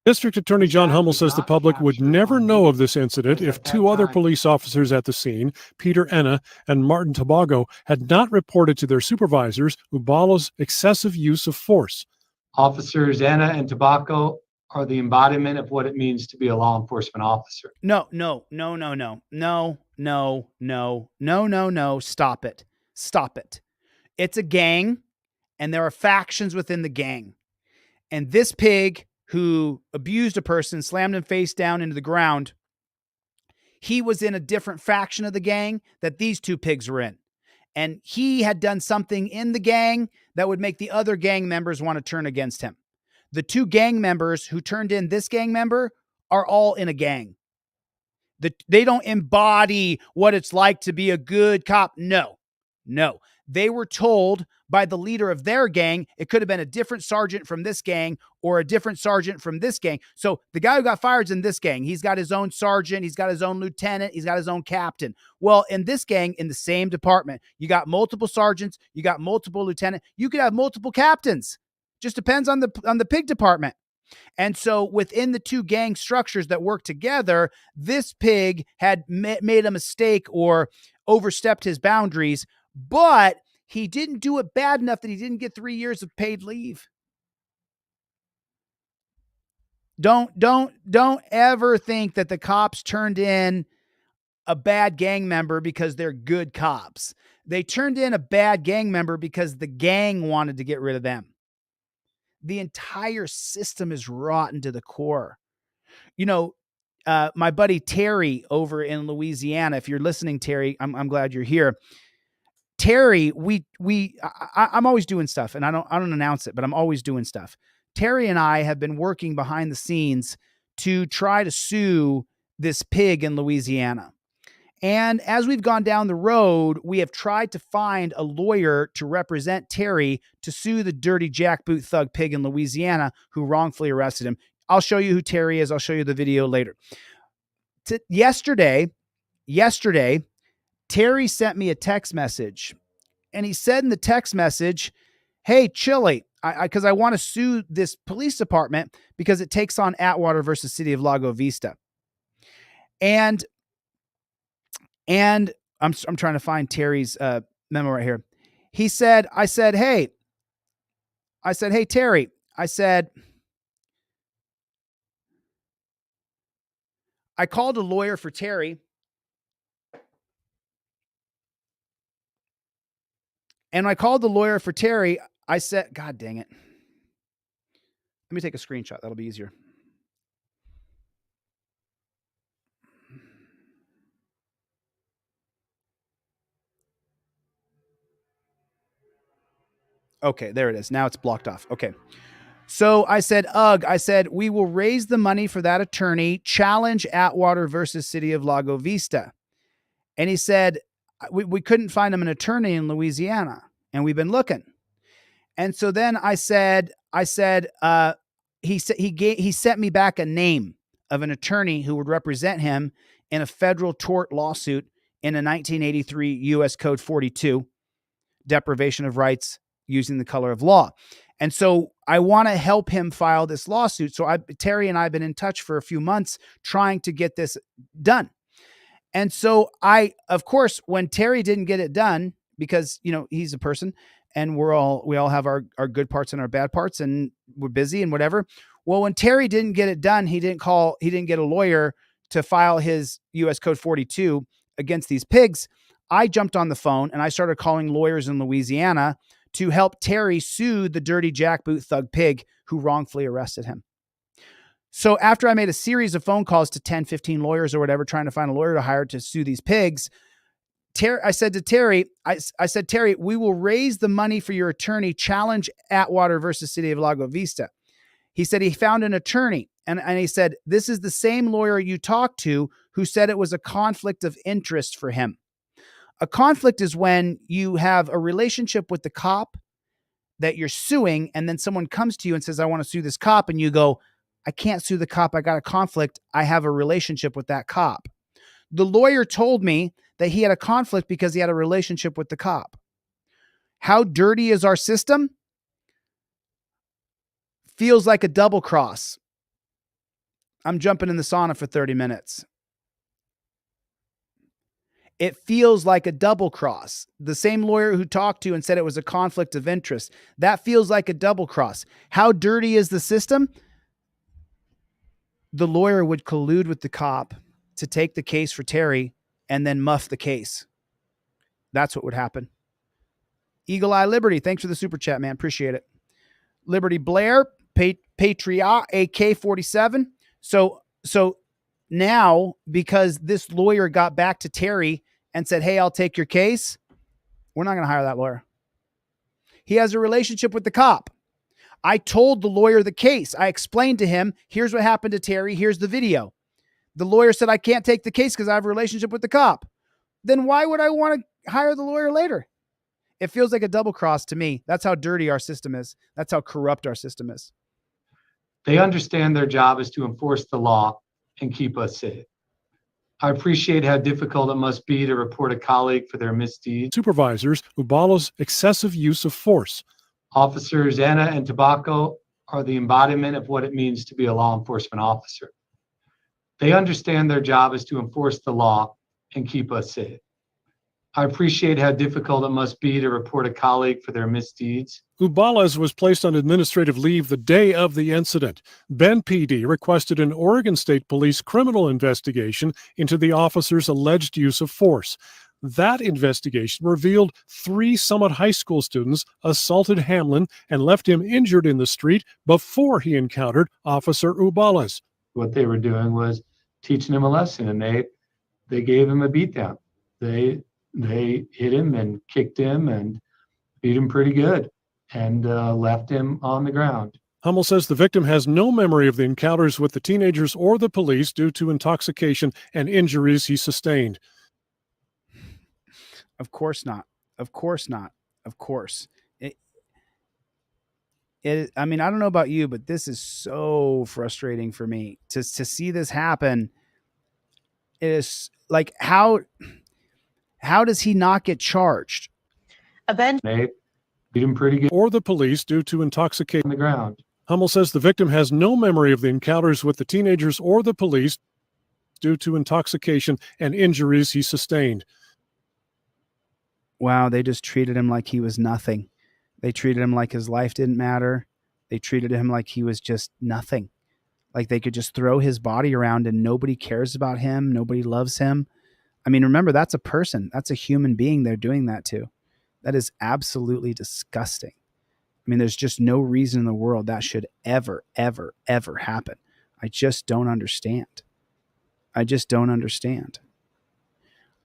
District Attorney John Hummel says the public would never know of this incident if two other police officers at the scene, Peter Enna and Martin Tobago, had not reported to their supervisors Ubales' excessive use of force. Officers Enna and Tobago are the embodiment of what it means to be a law enforcement officer. No. Stop it. Stop it. It's a gang, and there are factions within the gang. And this pig who abused a person, slammed him face down into the ground, he was in a different faction of the gang that these two pigs were in. And he had done something in the gang that would make the other gang members want to turn against him. The two gang members who turned in this gang member are all in a gang. They don't embody what it's like to be a good cop. No. They were told by the leader of their gang, it could have been a different sergeant from this gang or a different sergeant from this gang. So the guy who got fired is in this gang. He's got his own sergeant. He's got his own lieutenant. He's got his own captain. Well, in this gang, in the same department, you got multiple sergeants. You got multiple lieutenants. You could have multiple captains. Just depends on the pig department. And so within the two gang structures that work together, this pig had made a mistake or overstepped his boundaries, but he didn't do it bad enough that he didn't get 3 years of paid leave. Don't ever think that the cops turned in a bad gang member because they're good cops. They turned in a bad gang member because the gang wanted to get rid of them. The entire system is rotten to the core. You know, my buddy Terry over in Louisiana, if you're listening, Terry, I'm glad you're here. Terry, I'm always doing stuff, and I don't announce it, but I'm always doing stuff. Terry and I have been working behind the scenes to try to sue this pig in Louisiana. And as we've gone down the road, we have tried to find a lawyer to represent Terry to sue the dirty jackboot thug pig in Louisiana who wrongfully arrested him. I'll show you who Terry is. I'll show you the video later. Yesterday, Terry sent me a text message, and he said in the text message, "Hey, Chille, because I want to sue this police department because it takes on Atwater versus City of Lago Vista." And I'm trying to find Terry's memo right here. He said, I said, hey, Terry, I called a lawyer for Terry, and I called the lawyer for Terry. I said, God dang it. Let me take a screenshot. That'll be easier. Okay, there it is. Now it's blocked off. Okay. So I said, we will raise the money for that attorney, challenge Atwater versus City of Lago Vista. And he said, we couldn't find him an attorney in Louisiana, and we've been looking. And so then I said, he sent me back a name of an attorney who would represent him in a federal tort lawsuit in a 1983 U.S. Code 42, deprivation of rights using the color of law. And so I want to help him file this lawsuit. So Terry and I have been in touch for a few months trying to get this done. And so of course, when Terry didn't get it done, because, you know, he's a person and we all have our good parts and our bad parts, and we're busy and whatever. Well, when Terry didn't get it done, he didn't get a lawyer to file his US Code 42 against these pigs. I jumped on the phone and I started calling lawyers in Louisiana to help Terry sue the dirty jackboot thug pig who wrongfully arrested him. So after I made a series of phone calls to 10, 15 lawyers or whatever, trying to find a lawyer to hire to sue these pigs, I said to Terry, I said, Terry, we will raise the money for your attorney, challenge Atwater versus City of Lago Vista. He said he found an attorney, and he said, this is the same lawyer you talked to who said it was a conflict of interest for him. A conflict is when you have a relationship with the cop that you're suing, and then someone comes to you and says, I want to sue this cop, and you go, I can't sue the cop. I got a conflict. I have a relationship with that cop. The lawyer told me that he had a conflict because he had a relationship with the cop. How dirty is our system? Feels like a double cross. I'm jumping in the sauna for 30 minutes. It feels like a double cross. The same lawyer who talked to and said it was a conflict of interest. That feels like a double cross. How dirty is the system? The lawyer would collude with the cop to take the case for Terry and then muff the case. That's what would happen. Eagle Eye Liberty, thanks for the super chat, man. Appreciate it. Liberty Blair, Patriot, AK-47. So now, because this lawyer got back to Terry and said, hey, I'll take your case, we're not going to hire that lawyer. He has a relationship with the cop. I told the lawyer the case. I explained to him, here's what happened to Terry. Here's the video. The lawyer said, I can't take the case because I have a relationship with the cop. Then why would I want to hire the lawyer later? It feels like a double cross to me. That's how dirty our system is. That's how corrupt our system is. They understand their job is to enforce the law and keep us safe. I appreciate how difficult it must be to report a colleague for their misdeeds. Supervisors Ubala's excessive use of force. Officers Anna and Tobacco are the embodiment of what it means to be a law enforcement officer. They understand their job is to enforce the law and keep us safe. I appreciate how difficult it must be to report a colleague for their misdeeds. Ubala's was placed on administrative leave the day of the incident. Bend PD requested an Oregon State Police criminal investigation into the officer's alleged use of force. That investigation revealed 3 Summit High School students assaulted Hamlin and left him injured in the street before he encountered Officer Ubala's. What they were doing was teaching him a lesson, and they gave him a beatdown. They hit him and kicked him and beat him pretty good and left him on the ground. Hummel says the victim has no memory of the encounters with the teenagers or the police due to intoxication and injuries he sustained. Of course not. Of course not. Of course. I mean, I don't know about you, but this is so frustrating for me to see this happen. It is like, how does he not get charged? They beat him pretty good. Or the police due to intoxication on the ground. Hummel says the victim has no memory of the encounters with the teenagers or the police due to intoxication and injuries he sustained. Wow, they just treated him like he was nothing. They treated him like his life didn't matter. They treated him like he was just nothing. Like they could just throw his body around and nobody cares about him. Nobody loves him. I mean, remember, that's a person. That's a human being they're doing that to. That is absolutely disgusting. I mean, there's just no reason in the world that should ever, ever, ever happen. I just don't understand. I just don't understand.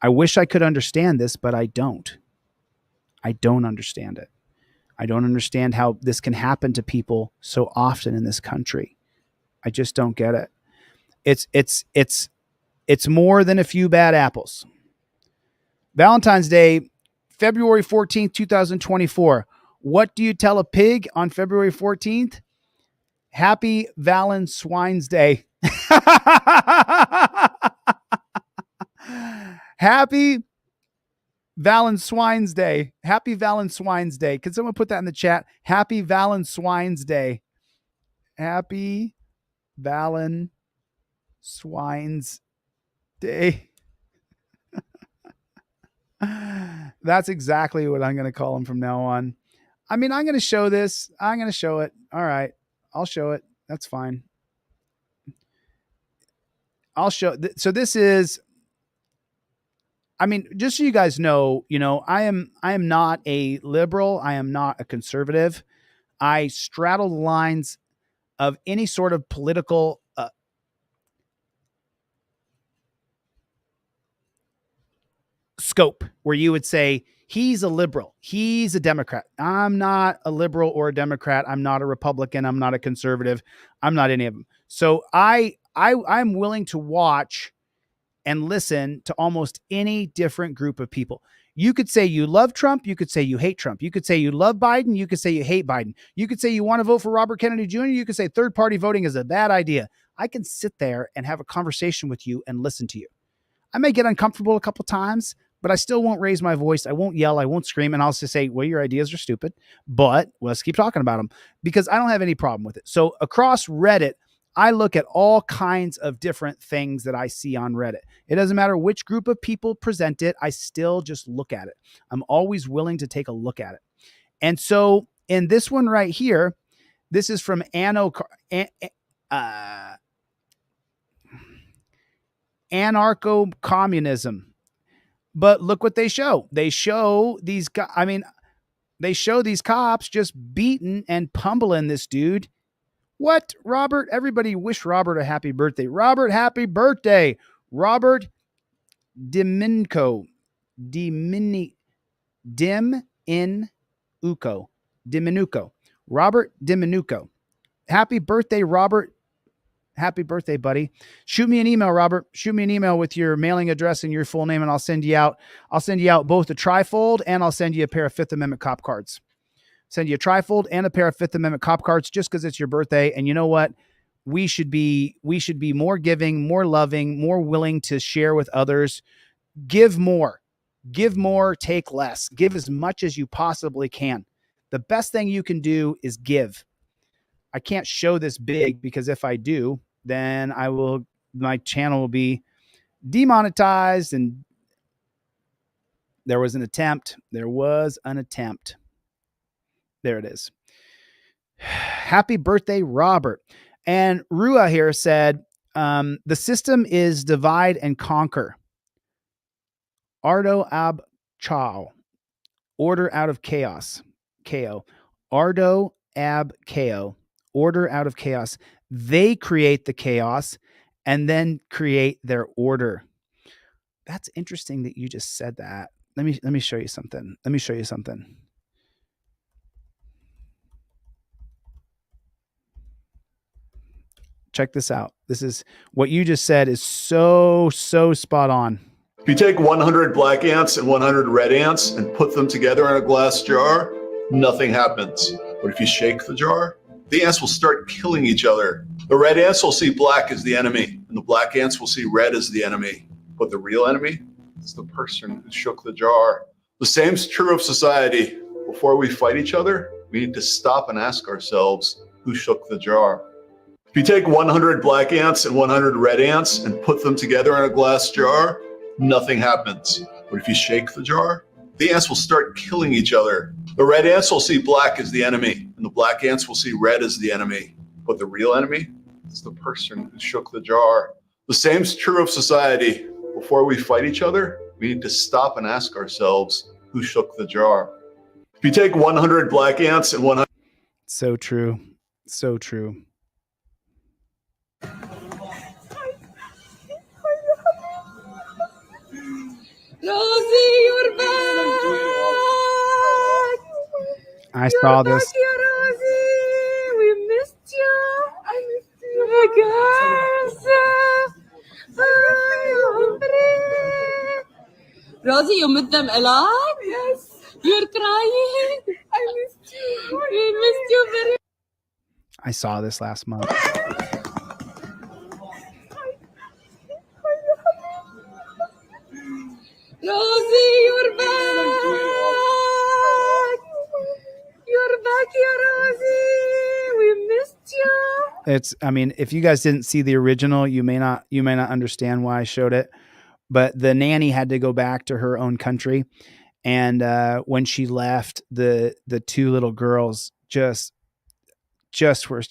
I wish I could understand this, but I don't. I don't understand it. I don't understand how this can happen to people so often in this country. I just don't get it. It's more than a few bad apples. Valentine's Day, February 14th, 2024. What do you tell a pig on February 14th? Happy Valentine's Day. Happy Valentine's Day. Happy Valentine's Day. Can someone put that in the chat? Happy Valentine's Day. Happy Valentine's Day. That's exactly what I'm going to call him from now on. I mean, I'm going to show this. I'm going to show it. All right. I'll show it. That's fine. I'll show. So this is, I mean, just so you guys know, I am not a liberal. I am not a conservative. I straddle the lines of any sort of political scope where you would say, he's a liberal, he's a Democrat. I'm not a liberal or a Democrat. I'm not a Republican. I'm not a conservative. I'm not any of them. So I'm willing to watch and listen to almost any different group of people. You could say you love Trump. You could say you hate Trump. You could say you love Biden. You could say you hate Biden. You could say you want to vote for Robert Kennedy Jr. You could say third party voting is a bad idea. I can sit there and have a conversation with you and listen to you. I may get uncomfortable a couple times, but I still won't raise my voice. I won't yell. I won't scream. And I'll just say, well, your ideas are stupid, but let's keep talking about them because I don't have any problem with it. So across Reddit, I look at all kinds of different things that I see on Reddit. It doesn't matter which group of people present it. I still just look at it. I'm always willing to take a look at it. And so in this one right here, this is from anarcho-communism. But look what they show. They show these cops just beating and pummeling this dude. What, Robert? Everybody wish Robert a happy birthday. Robert, happy birthday. Robert Diminuco. Robert Diminuco. Happy birthday, Robert. Happy birthday, buddy. Shoot me an email, Robert. Shoot me an email with your mailing address and your full name, and I'll send you out. I'll send you out both a Trifold and I'll send you a pair of Fifth Amendment cop cards. Send you a Trifold and a pair of Fifth Amendment cop cards just because it's your birthday. And you know what? We should be more giving, more loving, more willing to share with others. Give more, take less. Give as much as you possibly can. The best thing you can do is give. I can't show this big because if I do, then my channel will be demonetized. And there was an attempt. There it is. Happy birthday, Robert. And Rua here said, the system is divide and conquer. Ardo ab chao. Order out of chaos. Ko. Ardo ab ko. Order out of chaos. They create the chaos and then create their order. That's interesting that you just said that. Let me show you something. Check this out. This is what you just said is so spot on. If you take 100 black ants and 100 red ants and put them together in a glass jar, nothing happens. But if you shake the jar, the ants will start killing each other. The red ants will see black as the enemy, and the black ants will see red as the enemy. But the real enemy is the person who shook the jar. The same is true of society. Before we fight each other, we need to stop and ask ourselves, who shook the jar? If you take 100 black ants and 100 red ants and put them together in a glass jar, nothing happens. But if you shake the jar, the ants will start killing each other. The red ants will see black as the enemy, and the black ants will see red as the enemy. But the real enemy is the person who shook the jar. The same is true of society. Before we fight each other, we need to stop and ask ourselves, who shook the jar? If you take 100 black ants and 100... So true. So true. Rosie, you're back! I saw this. Back here, Rosie! We missed you! I missed you! Rosie, you met them alive? Yes. You're crying? I missed you. We missed you very. I saw this last month. Rosie, you're back! You're back here, Rosie! We missed you! If you guys didn't see the original, you may not understand why I showed it. But the nanny had to go back to her own country. And when she left, the two little girls just were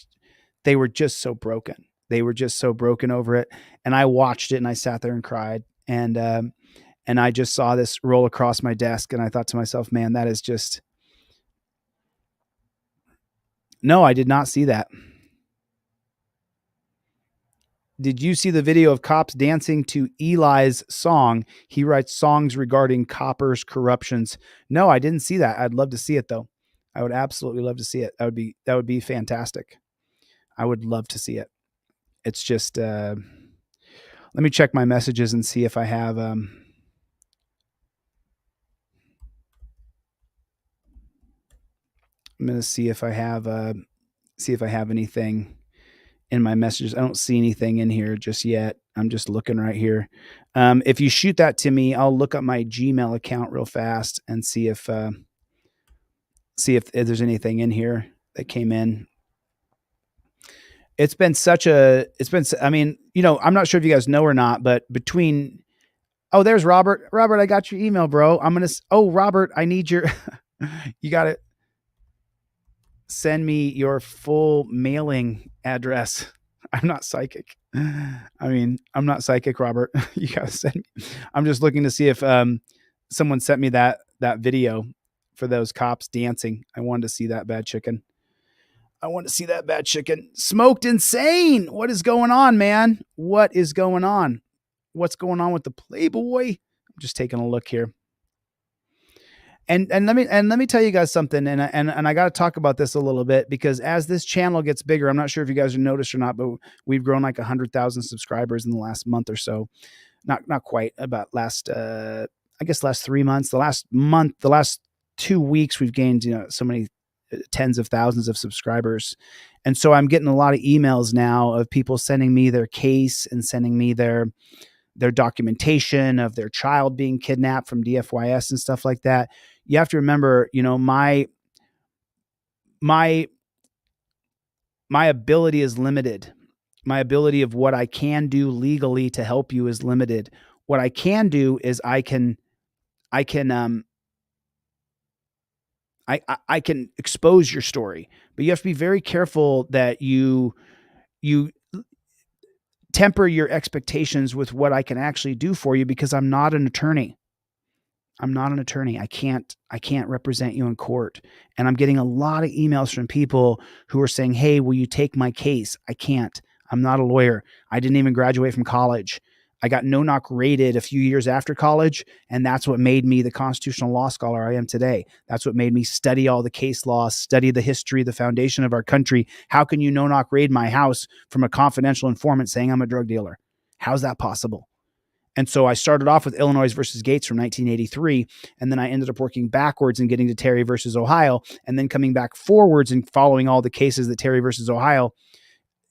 just so broken. They were just so broken over it. And I watched it and I sat there and cried. And I just saw this roll across my desk and I thought to myself, man, that is just, no, I did not see that. did you see the video of cops dancing to Eli's song? He writes songs regarding coppers' corruptions. No, I didn't see that. I'd love to see it though. I would absolutely love to see it. That would be fantastic. I would love to see it. It's just let me check my messages and see if I have I'm gonna see if I have anything in my messages. I don't see anything in here just yet. I'm just looking right here. If you shoot that to me, I'll look up my Gmail account real fast and see if there's anything in here that came in. I mean, you know, I'm not sure if you guys know or not, but between, oh, there's Robert. Robert, I got your email, bro. Robert, I need your, you got to send me your full mailing address. I'm not psychic. I mean, I'm not psychic, Robert. You got to send me. I'm just looking to see if someone sent me that video for those cops dancing. I wanted to see that bad chicken. Smoked insane. What is going on, man? What is going on? What's going on with the Playboy? I'm just taking a look here. And let me tell you guys something. And I got to talk about this a little bit, because as this channel gets bigger, I'm not sure if you guys have noticed or not, but we've grown like 100,000 subscribers in the last month or so. Not quite, about last 3 months. The last 2 weeks, we've gained, you know, so many tens of thousands of subscribers. And so I'm getting a lot of emails now of people sending me their case and sending me their documentation of their child being kidnapped from DFYS and stuff like that. You have to remember, you know, my ability is limited. My ability of what I can do legally to help you is limited. What I can do is I can expose your story, but you have to be very careful that you temper your expectations with what I can actually do for you, because I'm not an attorney. I can't represent you in court. And I'm getting a lot of emails from people who are saying, "Hey, will you take my case?" I can't. I'm not a lawyer. I didn't even graduate from college. I got no-knock rated a few years after college, and that's what made me the constitutional law scholar I am today. That's what made me study all the case law, study the history, the foundation of our country. How can you no-knock raid my house from a confidential informant saying I'm a drug dealer? How's that possible? And so I started off with Illinois versus Gates from 1983, and then I ended up working backwards and getting to Terry versus Ohio, and then coming back forwards and following all the cases that Terry versus Ohio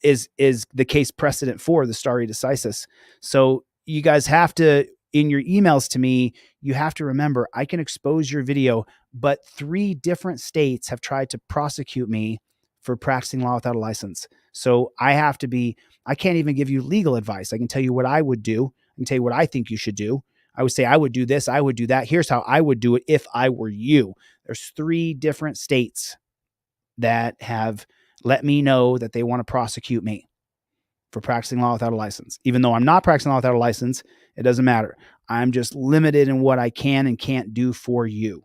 is the case precedent for the stare decisis. So you guys have to, in your emails to me, you have to remember, I can expose your video, but 3 different states have tried to prosecute me for practicing law without a license. So I can't even give you legal advice. I can tell you what I would do. I can tell you what I think you should do. I would say, I would do this, I would do that. Here's how I would do it if I were you. There's 3 different states that have let me know that they want to prosecute me for practicing law without a license. Even though I'm not practicing law without a license, it doesn't matter. I'm just limited in what I can and can't do for you.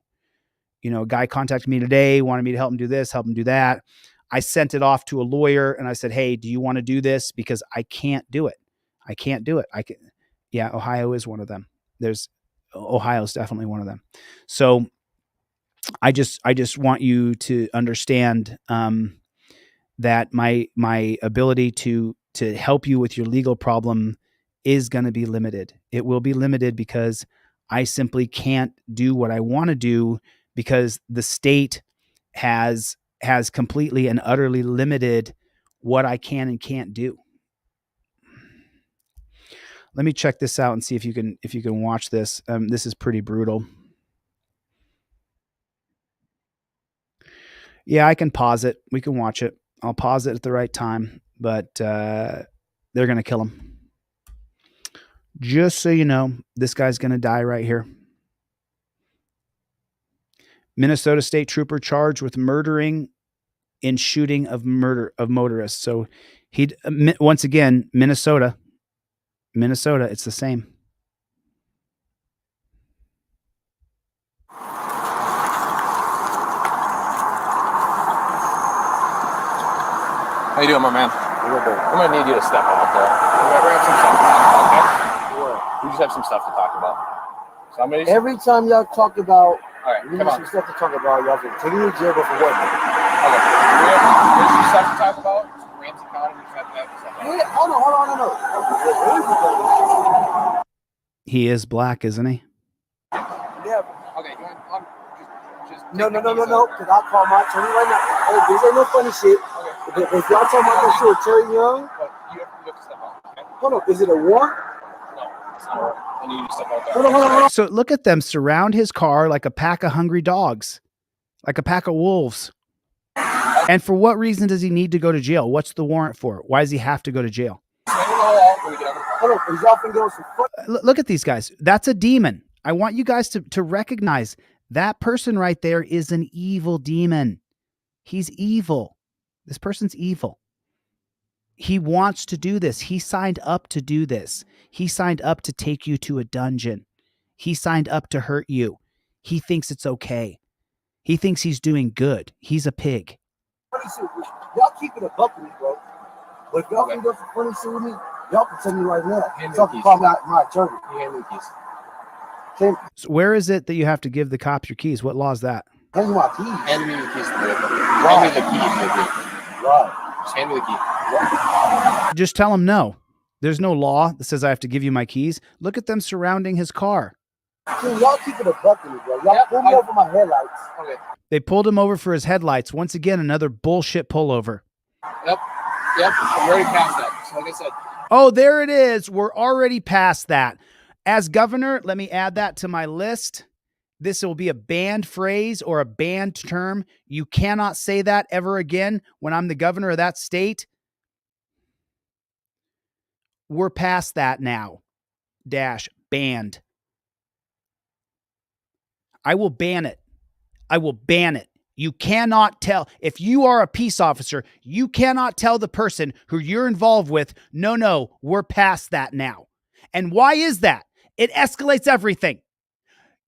You know, a guy contacted me today, wanted me to help him do this, help him do that. I sent it off to a lawyer and I said, "Hey, do you want to do this?" Because I can't do it. Yeah, Ohio is one of them. Ohio is definitely one of them. So I just want you to understand that my ability to help you with your legal problem is going to be limited. It will be limited because I simply can't do what I want to do, because the state has completely and utterly limited what I can and can't do. Let me check this out and see if you can watch this. This is pretty brutal. Yeah, I can pause it. We can watch it. I'll pause it at the right time, but they're going to kill him. Just so you know, this guy's going to die right here. Minnesota State Trooper charged with murdering in shooting of motorists. So once again, Minnesota, it's the same. How you doing, my man? I'm gonna need you to step out there. have some stuff to talk about, okay? We just have some stuff to talk about. Somebody's... Every time y'all talk about, all right, we come have on. some stuff to talk about, y'all can take me to jail, but for what? Okay. There's some stuff to talk about. Ramsey County, we just have to have stuff. Yeah, hold on. He is black, isn't he? Yeah. Okay, go ahead. Just no, because I'll call my attorney right now. Hey, this ain't no funny shit. Okay. If y'all talking about that shit with Terry Young, but you have to step out. Okay? Hold on, is it a warrant? No, it's not a warrant. I need you to step out there. Hold on. So look at them surround his car like a pack of hungry dogs, like a pack of wolves. And for what reason does he need to go to jail? What's the warrant for? Why does he have to go to jail? Look at these guys. That's a demon. I want you guys to recognize that person right there is an evil demon. He's evil. This person's evil. He wants to do this. He signed up to do this. He signed up to take you to a dungeon. He signed up to hurt you. He thinks it's okay. He thinks he's doing good. He's a pig. Y'all keep it a buck with me, bro. But if y'all can go for funny shit with me, y'all can tell me right now. Y'all can call my attorney. So where is it that you have to give the cops your keys? What law is that? Hand me my keys. Hand me the keys to the vehicle. Hand me the keys. Right. Just hand me the keys. Just tell him no. There's no law that says I have to give you my keys. Look at them surrounding his car. See, y'all keep it a buck with me, bro. Y'all pull me over my headlights. Okay. They pulled him over for his headlights. Once again, another bullshit pullover. Yep. I'm already past that. So like I said. Oh, there it is. We're already past that. As governor, let me add that to my list. This will be a banned phrase or a banned term. You cannot say that ever again when I'm the governor of that state. We're past that now. Banned. I will ban it. I will ban it. You cannot tell, if you are a peace officer, you cannot tell the person who you're involved with, no, we're past that now. And why is that? It escalates everything.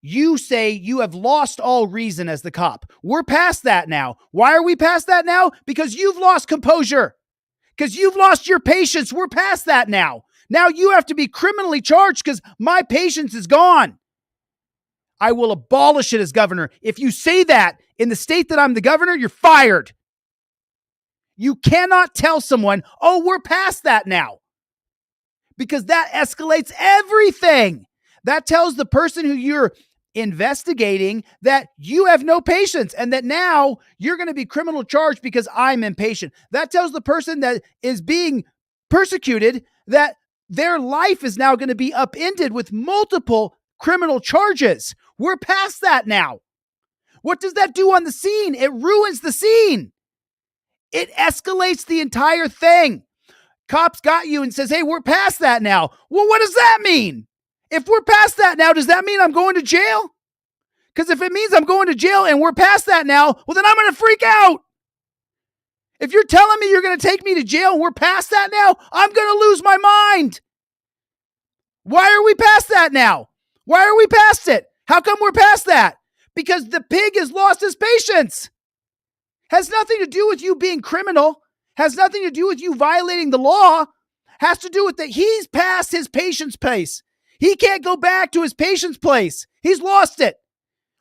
You say you have lost all reason as the cop. We're past that now. Why are we past that now? Because you've lost composure. Because you've lost your patience. We're past that now. Now you have to be criminally charged because my patience is gone. I will abolish it as governor. If you say that in the state that I'm the governor, you're fired. You cannot tell someone, oh, we're past that now. Because that escalates everything. That tells the person who you're investigating that you have no patience and that now you're going to be criminal charged because I'm impatient. That tells the person that is being persecuted that their life is now going to be upended with multiple criminal charges. We're past that now. What does that do on the scene? It ruins the scene. It escalates the entire thing. Cops got you and says, hey, we're past that now. Well, what does that mean? If we're past that now, does that mean I'm going to jail? Because if it means I'm going to jail and we're past that now, well, then I'm going to freak out. If you're telling me you're going to take me to jail and we're past that now, I'm going to lose my mind. Why are we past that now? Why are we past it? How come we're past that? Because the pig has lost his patience. Has nothing to do with you being criminal. Has nothing to do with you violating the law. Has to do with that he's past his patience place. He can't go back to his patience place. He's lost it.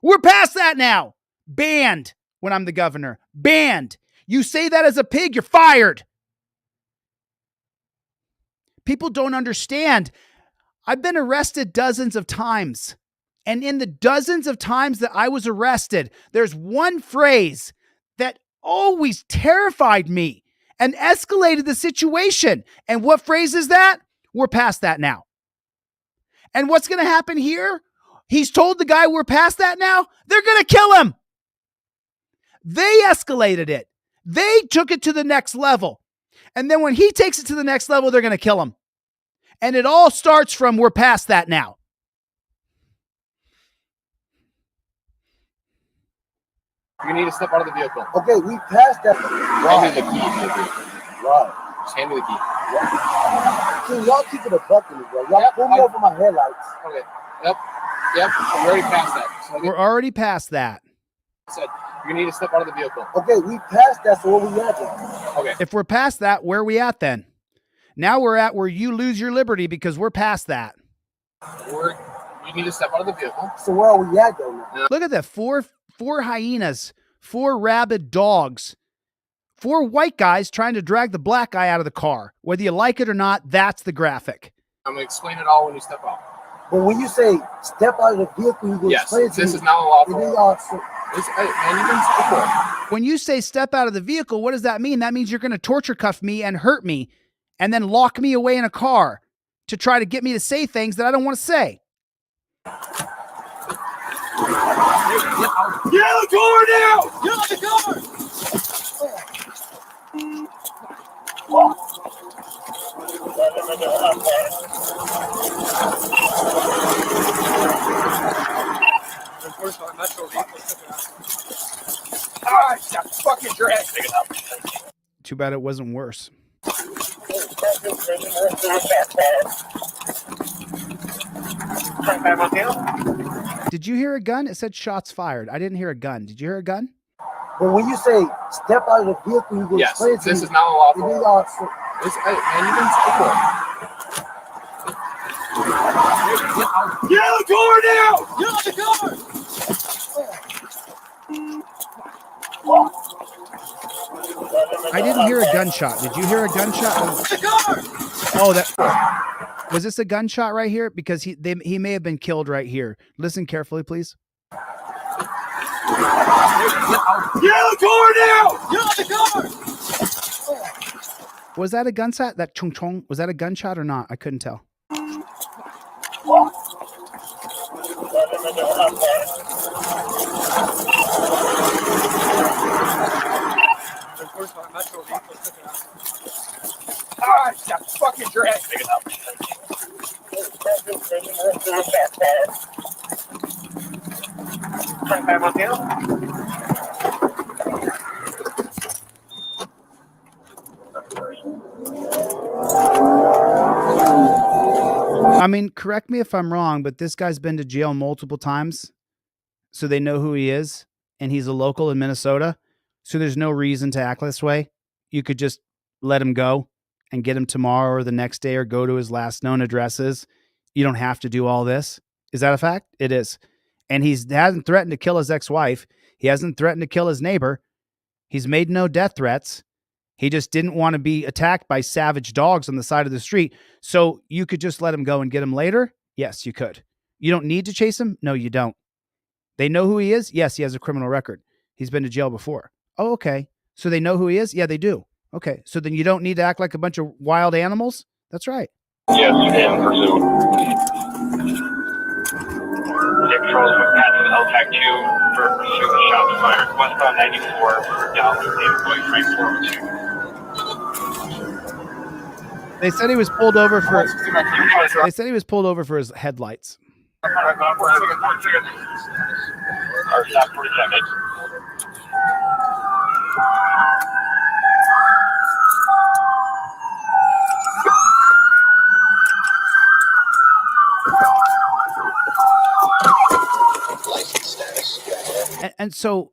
We're past that now. Banned when I'm the governor. Banned. You say that as a pig, you're fired. People don't understand. I've been arrested dozens of times. And in the dozens of times that I was arrested, there's one phrase that always terrified me and escalated the situation. And what phrase is that? We're past that now. And what's going to happen here? He's told the guy we're past that now. They're going to kill him. They escalated it. They took it to the next level. And then when he takes it to the next level, they're going to kill him. And it all starts from we're past that now. You need to step out of the vehicle. Okay, we passed that. Hand me the key to the vehicle. Right. Just hand me the key. See, y'all keep it a buck with me, bro. Y'all pull me over my headlights. Okay. Yep. I'm already past that. So We're already past that. I said, you need to step out of the vehicle. Okay, we passed that, so where we at then? Okay. If we're past that, where are we at then? Now we're at where you lose your liberty because we're past that. We need to step out of the vehicle. So where are we at, though, now? Look at that. Four hyenas, 4 rabid dogs, 4 white guys trying to drag the black guy out of the car. Whether you like it or not, that's the graphic. I'm going to explain it all when you step out. But when you say step out of the vehicle, you go explain to me. This is not a lawful. Hey, when you say step out of the vehicle, what does that mean? That means you're going to torture cuff me and hurt me and then lock me away in a car to try to get me to say things that I don't want to say. Get out the car now! Get out the car! Fucking your ass big enough. Too bad it wasn't worse. Did you hear a gun? It said shots fired. I didn't hear a gun. Did you hear a gun? But when you say step out of the vehicle, you go explain to me. This is not a lawful. Hey, man, you Get out the car now! Get out the car! I didn't hear a gunshot. Did you hear a gunshot? Oh, that was this a gunshot right here? Because he may have been killed right here. Listen carefully, please. Get out the car now! Get out the car! Was that a gunshot? That chung chung? Was that a gunshot or not? I couldn't tell. fucking your ass big enough. I mean, correct me if I'm wrong, but this guy's been to jail multiple times, so they know who he is, and he's a local in Minnesota, so there's no reason to act this way. You could just let him go and get him tomorrow or the next day or go to his last known addresses. You don't have to do all this. Is that a fact? It is. And he hasn't threatened to kill his ex-wife. He hasn't threatened to kill his neighbor. He's made no death threats. He just didn't want to be attacked by savage dogs on the side of the street. So you could just let him go and get him later? Yes, you could. You don't need to chase him? No, you don't. They know who he is? Yes, he has a criminal record. He's been to jail before. Oh, okay. So they know who he is? Yeah, they do. Okay. So then you don't need to act like a bunch of wild animals? That's right. Yes, in pursuit. Dick Charles McPatton, LTAC 2 for pursuit of shots fired. Westbound 94 for Dallas, Boy Frank 402. They said he was pulled over for. They said he was pulled over for his headlights. Or stop 47. And so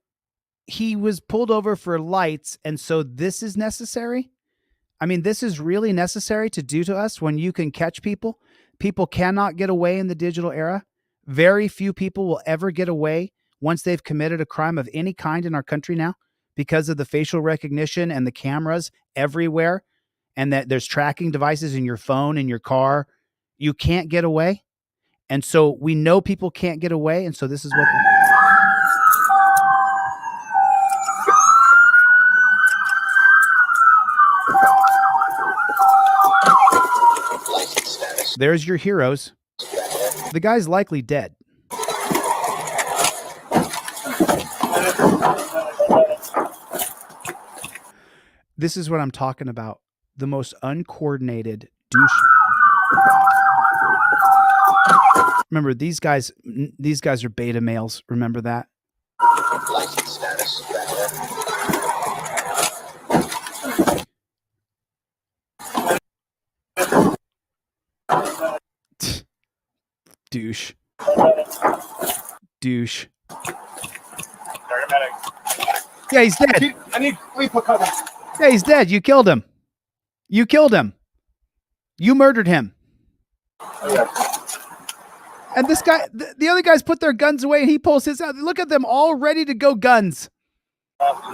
he was pulled over for lights, and so this is necessary? I mean, this is really necessary to do to us when you can catch people? People cannot get away in the digital era. Very few people will ever get away once they've committed a crime of any kind in our country now because of the facial recognition and the cameras everywhere, and that there's tracking devices in your phone, in your car. You can't get away. And so we know people can't get away, and so this is what... There's your heroes. The guy's likely dead. This is what I'm talking about. The most uncoordinated douche. Remember, these guys are beta males. Remember that? License status. Douche. Douche. Yeah, he's dead. Let me put cover. Yeah, he's dead. You killed him. You killed him. You murdered him. And this guy, the other guys put their guns away and he pulls his out. Look at them all ready to go guns.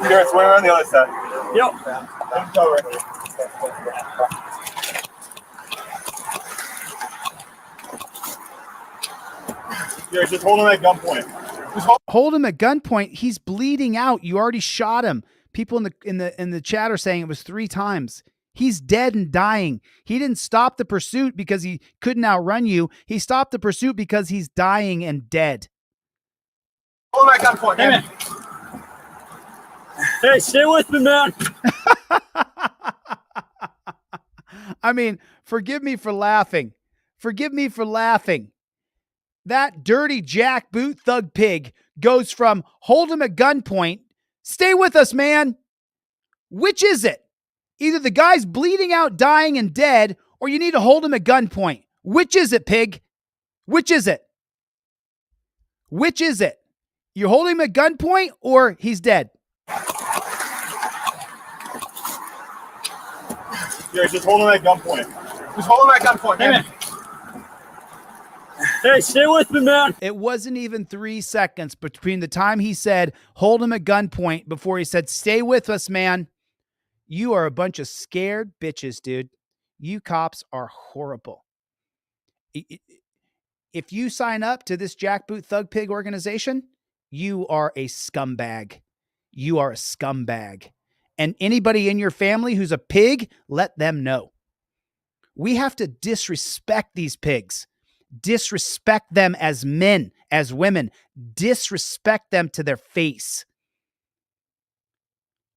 Garrett's way around the other side. Yep. Garrett, just hold him at gunpoint. Hold him at gunpoint. He's bleeding out. You already shot him. People in the chat are saying it was 3 times. He's dead and dying. He didn't stop the pursuit because he couldn't outrun you. He stopped the pursuit because he's dying and dead. Hold him at gunpoint, man. Hey, stay with me, man. I mean, forgive me for laughing. Forgive me for laughing. That dirty jackboot thug pig goes from hold him at gunpoint, stay with us, man. Which is it? Either the guy's bleeding out, dying, and dead, or you need to hold him at gunpoint. Which is it, pig? Which is it? Which is it? You're holding him at gunpoint or he's dead? Yeah, just hold him at gunpoint. Just hold him at gunpoint, man. Hey, stay with me, man. It wasn't even 3 seconds between the time he said, hold him at gunpoint, before he said, stay with us, man. You are a bunch of scared bitches, dude. You cops are horrible. If you sign up to this jackboot thug pig organization, you are a scumbag. You are a scumbag. And anybody in your family who's a pig, let them know. We have to disrespect these pigs. Disrespect them as men, as women. Disrespect them to their face.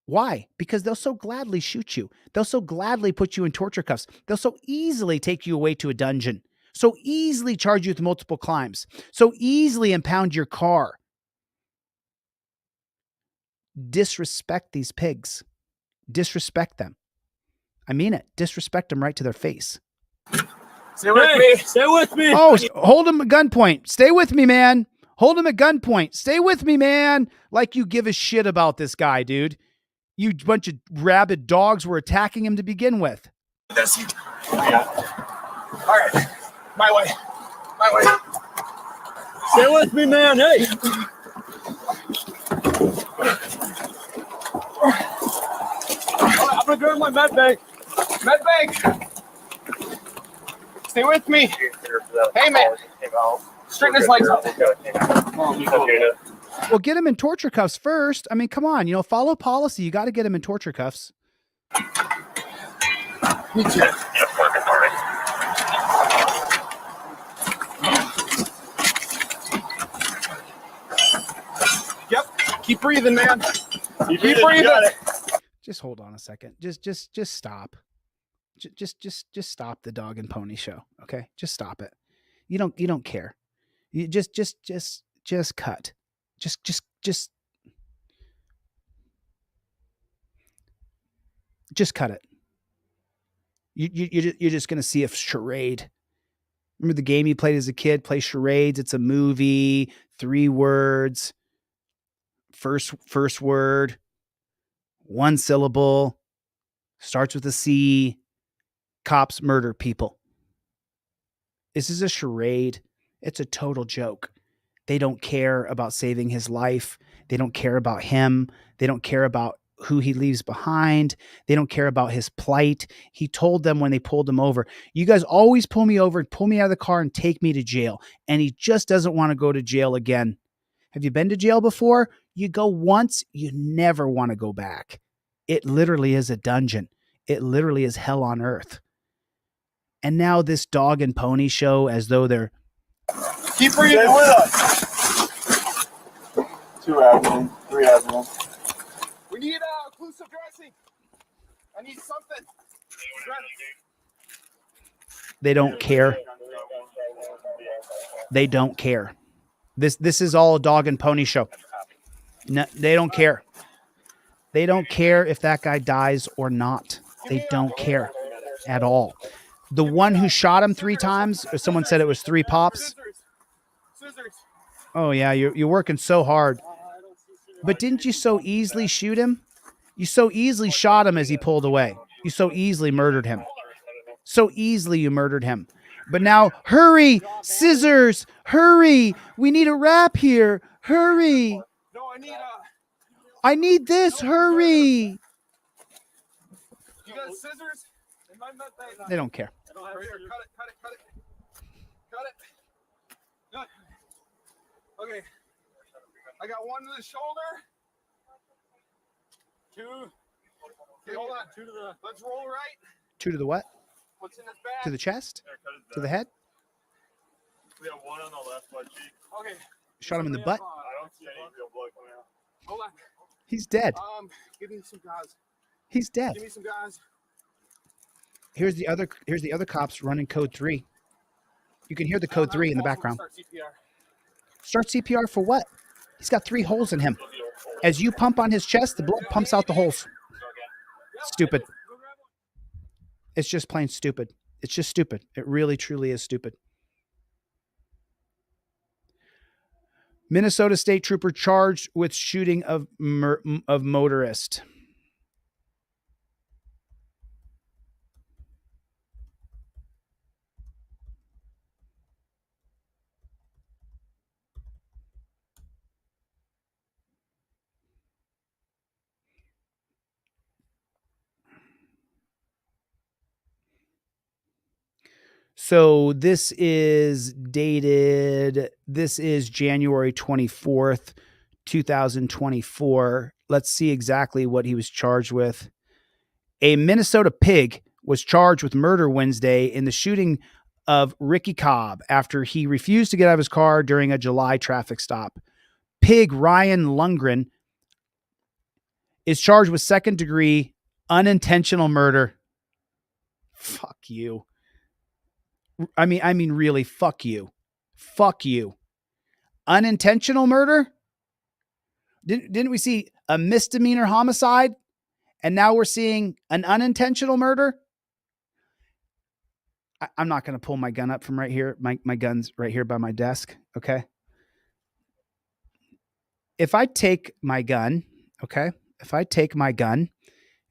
Why? Because they'll so gladly shoot you. They'll so gladly put you in torture cuffs. They'll so easily take you away to a dungeon. So easily charge you with multiple crimes. So easily impound your car. Disrespect these pigs. Disrespect them. I mean it. Disrespect them right to their face. Stay with me. Stay with me. Oh, hold him at gunpoint. Stay with me, man. Hold him at gunpoint. Stay with me, man. Like you give a shit about this guy, dude. You bunch of rabid dogs were attacking him to begin with. Yeah. All right. My way. My way. Stay with me, man. Hey. I'm gonna grab my med bag. Med bag. Stay with me. Hey, man. Straighten his legs up. Well, get him in torture cuffs first. I mean, come on. You know, follow policy. You got to get him in torture cuffs. Me too. Yep. Keep breathing, man. Keep breathing. Just hold on a second. Just stop. Just stop the dog and pony show. Okay. Just stop it. You don't care. You just cut. Just cut it. You're just going to see a charade. Remember the game you played as a kid? Play charades. It's a movie, 3 words. First word, 1 syllable, starts with a C. Cops murder people. This is a charade. It's a total joke. They don't care about saving his life. They don't care about him. They don't care about who he leaves behind. They don't care about his plight. He told them when they pulled him over, you guys always pull me over, pull me out of the car and take me to jail. And he just doesn't want to go to jail again. Have you been to jail before? You go once, you never want to go back. It literally is a dungeon. It literally is hell on earth. And now this dog and pony show as though they're... Keep breathing with us. 2 abdomen, 3 abdomen. We need occlusive dressing. I need something. They don't care. They don't care. This is all a dog and pony show. No, they don't care. They don't care if that guy dies or not. They don't care at all. The one who shot him 3 times, or someone said it was 3 pops. Oh yeah, you're working so hard. But didn't you so easily shoot him? You so easily shot him as he pulled away. You so easily murdered him. So easily you murdered him. But now, hurry, scissors, hurry. We need a wrap here. Hurry. No, I need this. Hurry. You got scissors? In my med bag. They don't care. Right here, cut it. Cut it. Good. Okay. I got one to the shoulder. Two. Okay, hold on. Two to the. Let's roll right. 2 to the what? What's in this bag? To the chest? To the head? We have one on the left butt cheek. Okay. Shot him in the butt? I don't see any real blood coming out. Hold on. He's dead. Give me some guys. He's dead. Give me some guys. Here's the other cops running code 3. You can hear the code 3 in the background. Start CPR for what? He's got 3 holes in him. As you pump on his chest, the blood pumps out the holes. Stupid. It's just plain stupid. It's just stupid. It really, truly is stupid. Minnesota State Trooper charged with shooting of motorist. So this is dated, this is January 24th, 2024. Let's see exactly what he was charged with. A Minnesota pig was charged with murder Wednesday in the shooting of Ricky Cobb after he refused to get out of his car during a July traffic stop. Pig Ryan Lundgren is charged with second-degree unintentional murder. Fuck you. I mean, really, fuck you. Fuck you. Unintentional murder? Didn't we see a misdemeanor homicide? And now we're seeing an unintentional murder? I'm not going to pull my gun up from right here. My gun's right here by my desk. Okay. If I take my gun,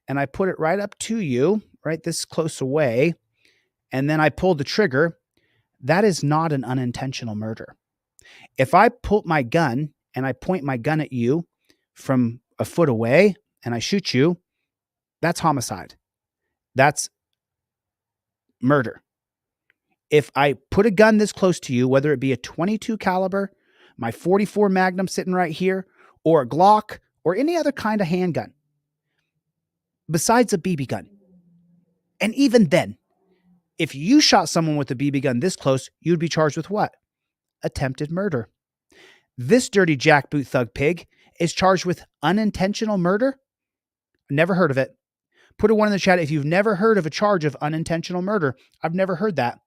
and I put it right up to you, right this close away, and then I pull the trigger, that is not an unintentional murder. If I pull my gun and I point my gun at you from a foot away and I shoot you, that's homicide. That's murder. If I put a gun this close to you, whether it be a 22 caliber, my 44 Magnum sitting right here, or a Glock, or any other kind of handgun, besides a BB gun, and even then, if you shot someone with a BB gun this close, you'd be charged with what? Attempted murder. This dirty jackboot thug pig is charged with unintentional murder. Never heard of it. Put a 1 in the chat if you've never heard of a charge of unintentional murder. I've never heard that.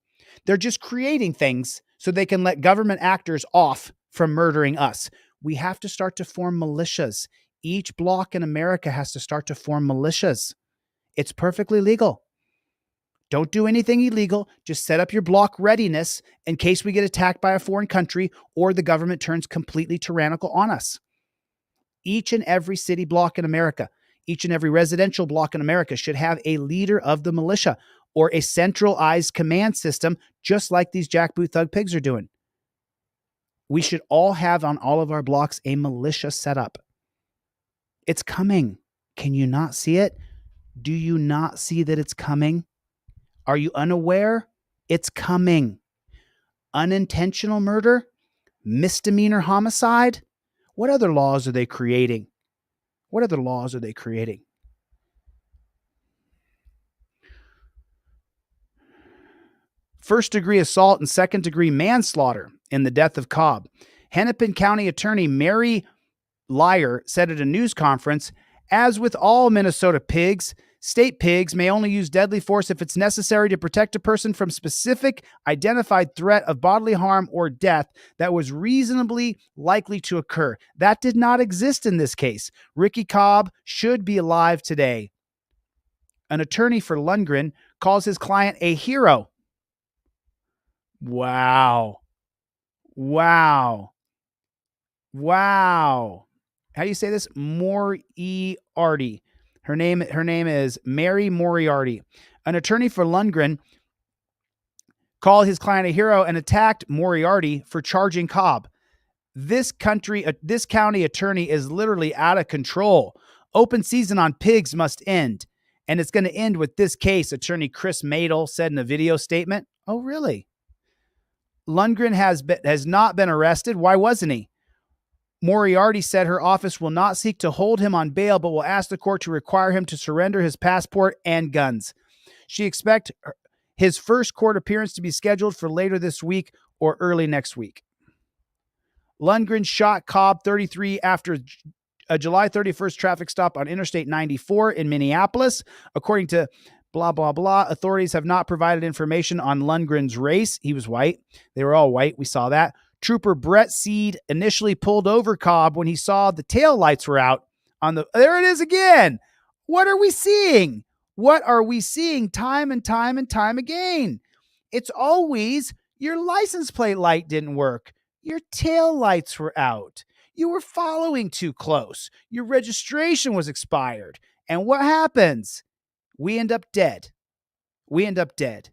They're just creating things so they can let government actors off from murdering us. We have to start to form militias. Each block in America has to start to form militias. It's perfectly legal. Don't do anything illegal. Just set up your block readiness in case we get attacked by a foreign country or the government turns completely tyrannical on us. Each and every city block in America, each and every residential block in America should have a leader of the militia or a centralized command system, just like these jackboot thug pigs are doing. We should all have on all of our blocks a militia set up. It's coming. Can you not see it? Do you not see that it's coming? Are you unaware? It's coming. Unintentional murder? Misdemeanor homicide? What other laws are they creating? What other laws are they creating? First-degree assault and second-degree manslaughter in the death of Cobb. Hennepin County Attorney Mary Lyer said at a news conference, as with all Minnesota pigs, state pigs may only use deadly force if it's necessary to protect a person from specific identified threat of bodily harm or death that was reasonably likely to occur. That did not exist in this case. Ricky Cobb should be alive today. An attorney for Lundgren calls his client a hero. Wow. Wow. Wow. How do you say this? Moriarty. Her name is Mary Moriarty. An attorney for Lundgren called his client a hero and attacked Moriarty for charging Cobb. This county attorney is literally out of control. Open season on pigs must end. And it's going to end with this case, attorney Chris Madel said in a video statement. Oh, really? Lundgren has not been arrested. Why wasn't he? Moriarty said her office will not seek to hold him on bail, but will ask the court to require him to surrender his passport and guns. She expects his first court appearance to be scheduled for later this week or early next week. Lundgren shot Cobb, 33, after a July 31st traffic stop on Interstate 94 in Minneapolis. According to blah, blah, blah, authorities have not provided information on Lundgren's race. He was white. They were all white. We saw that. Trooper Brett Seed initially pulled over Cobb when he saw the tail lights were out on the... There it is again. What are we seeing? What are we seeing time and time and time again? It's always your license plate light didn't work. Your tail lights were out. You were following too close. Your registration was expired. And what happens? We end up dead. We end up dead.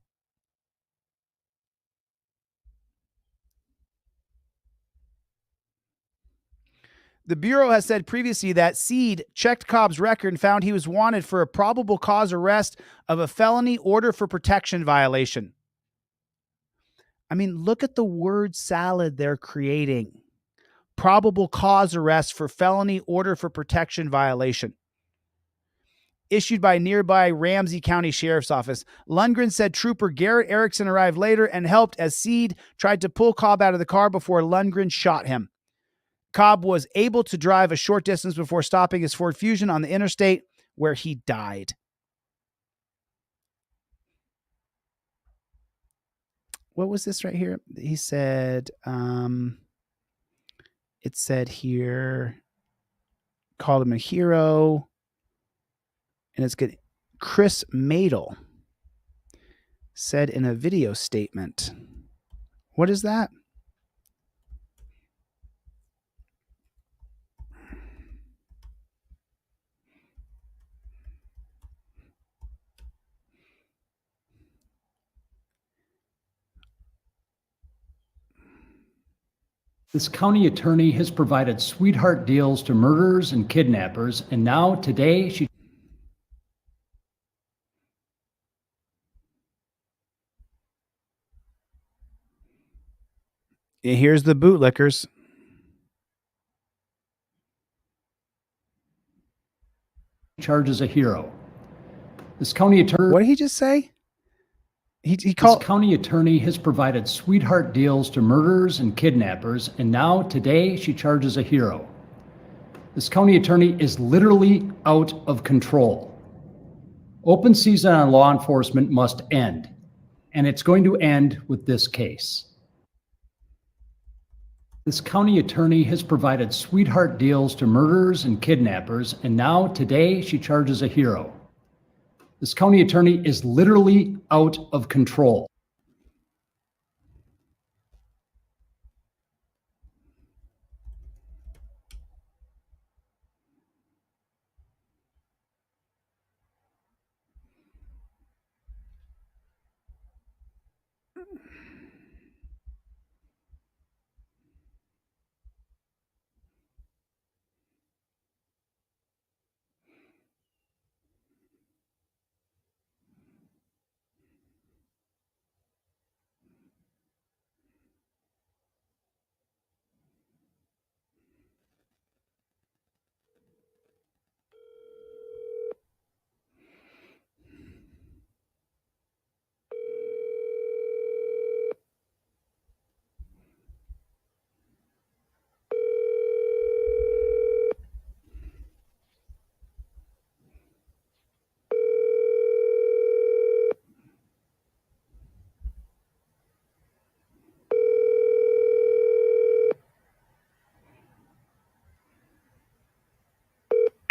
The Bureau has said previously that Seed checked Cobb's record and found he was wanted for a probable cause arrest of a felony order for protection violation. I mean, look at the word salad they're creating. Probable cause arrest for felony order for protection violation. Issued by nearby Ramsey County Sheriff's Office. Lundgren said Trooper Garrett Erickson arrived later and helped as Seed tried to pull Cobb out of the car before Lundgren shot him. Cobb was able to drive a short distance before stopping his Ford Fusion on the interstate, where he died. What was this right here? He said, it said here, called him a hero. And it's good. Chris Madel said in a video statement. What is that? This county attorney has provided sweetheart deals to murderers and kidnappers, and now today she... Here's the bootlickers. Charges a hero. This county attorney... What did he just say? This county attorney has provided sweetheart deals to murderers and kidnappers, and now today she charges a hero. This county attorney is literally out of control. Open season on law enforcement must end, and it's going to end with this case. This county attorney has provided sweetheart deals to murderers and kidnappers, and now today she charges a hero. This county attorney is literally out of control.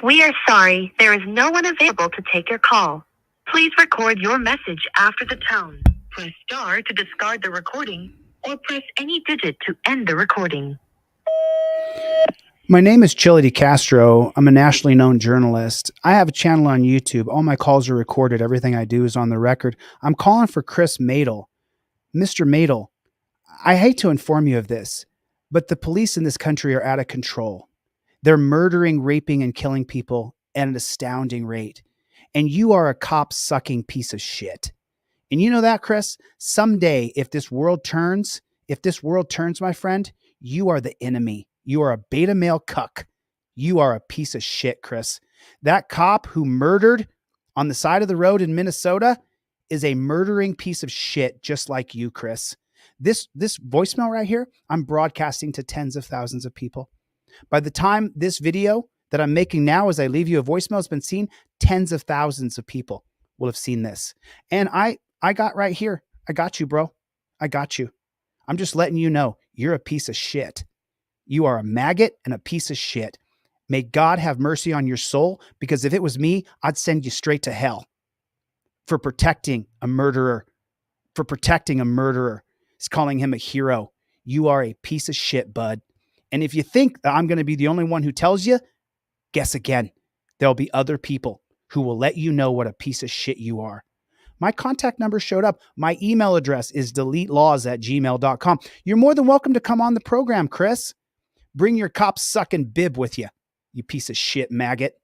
We are sorry, there is no one available to take your call. Please record your message after the tone. Press star to discard the recording, or press any digit to end the recording. My name is ChilleDeCastro. I'm a nationally known journalist. I have a channel on YouTube. All my calls are recorded. Everything I do is on the record. I'm calling for Chris Madel. Mr. Madel, I hate to inform you of this, but the police in this country are out of control. They're murdering, raping, and killing people at an astounding rate. And you are a cop-sucking piece of shit. And you know that, Chris? Someday, if this world turns, my friend, you are the enemy. You are a beta male cuck. You are a piece of shit, Chris. That cop who murdered on the side of the road in Minnesota is a murdering piece of shit, just like you, Chris. This voicemail right here, I'm broadcasting to tens of thousands of people. By the time this video that I'm making now, as I leave you a voicemail, has been seen, tens of thousands of people will have seen this. And I got right here. I got you, bro. I got you. I'm just letting you know you're a piece of shit. You are a maggot and a piece of shit. May God have mercy on your soul, because if it was me, I'd send you straight to hell for protecting a murderer. It's calling him a hero. You are a piece of shit, bud. And if you think that I'm going to be the only one who tells you, guess again. There'll be other people who will let you know what a piece of shit you are. My contact number showed up. My email address is deletelaws@gmail.com. You're more than welcome to come on the program, Chris. Bring your cop-sucking bib with you, you piece of shit maggot.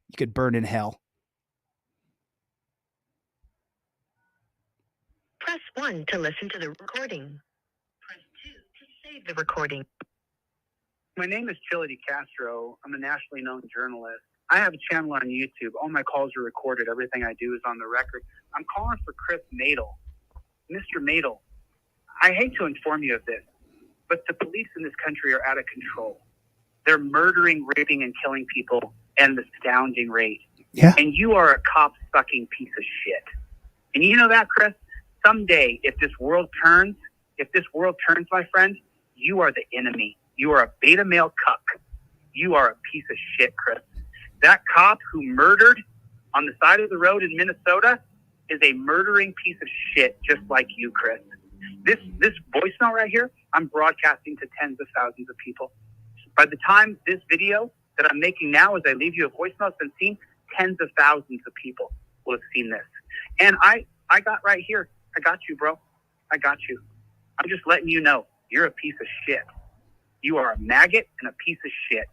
You could burn in hell. Press 1 to listen to the recording. Press 2 to save the recording. My name is ChilleDeCastro. I'm a nationally known journalist. I have a channel on YouTube. All my calls are recorded. Everything I do is on the record. I'm calling for Chris Madel. Mr. Madel, I hate to inform you of this, but the police in this country are out of control. They're murdering, raping, and killing people at an astounding rate. Yeah. And you are a cop-sucking piece of shit. And you know that, Chris? Someday, if this world turns, my friend, you are the enemy. You are a beta male cuck. You are a piece of shit, Chris. That cop who murdered on the side of the road in Minnesota is a murdering piece of shit, just like you, Chris. This voicemail right here, I'm broadcasting to tens of thousands of people. By the time this video that I'm making now, as I leave you a voicemail, has been seen, tens of thousands of people will have seen this. And I got right here. I got you, bro. I got you. I'm just letting you know you're a piece of shit. You are a maggot and a piece of shit.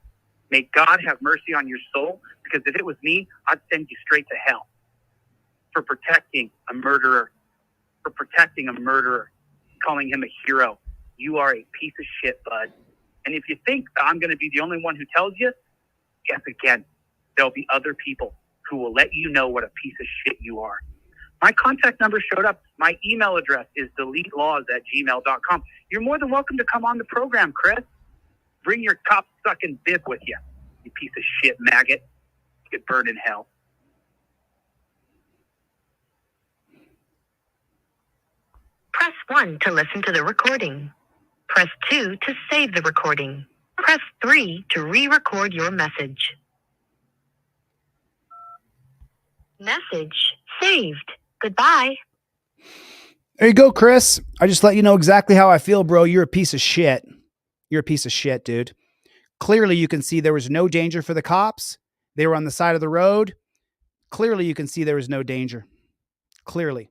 May God have mercy on your soul, because if it was me, I'd send you straight to hell for protecting a murderer, calling him a hero. You are a piece of shit, bud. And if you think that I'm going to be the only one who tells you, guess again. There'll be other people who will let you know what a piece of shit you are. My contact number showed up. My email address is deletelaws@gmail.com. You're more than welcome to come on the program, Chris. Bring your cop-sucking bib with you, you piece of shit maggot. You could burn in hell. Press 1 to listen to the recording. Press 2 to save the recording. Press 3 to re-record your message. Message saved. Goodbye. There you go, Chris. I just let you know exactly how I feel, bro. You're a piece of shit. You're a piece of shit, dude. Clearly, you can see there was no danger for the cops. They were on the side of the road. Clearly, you can see there was no danger. Clearly.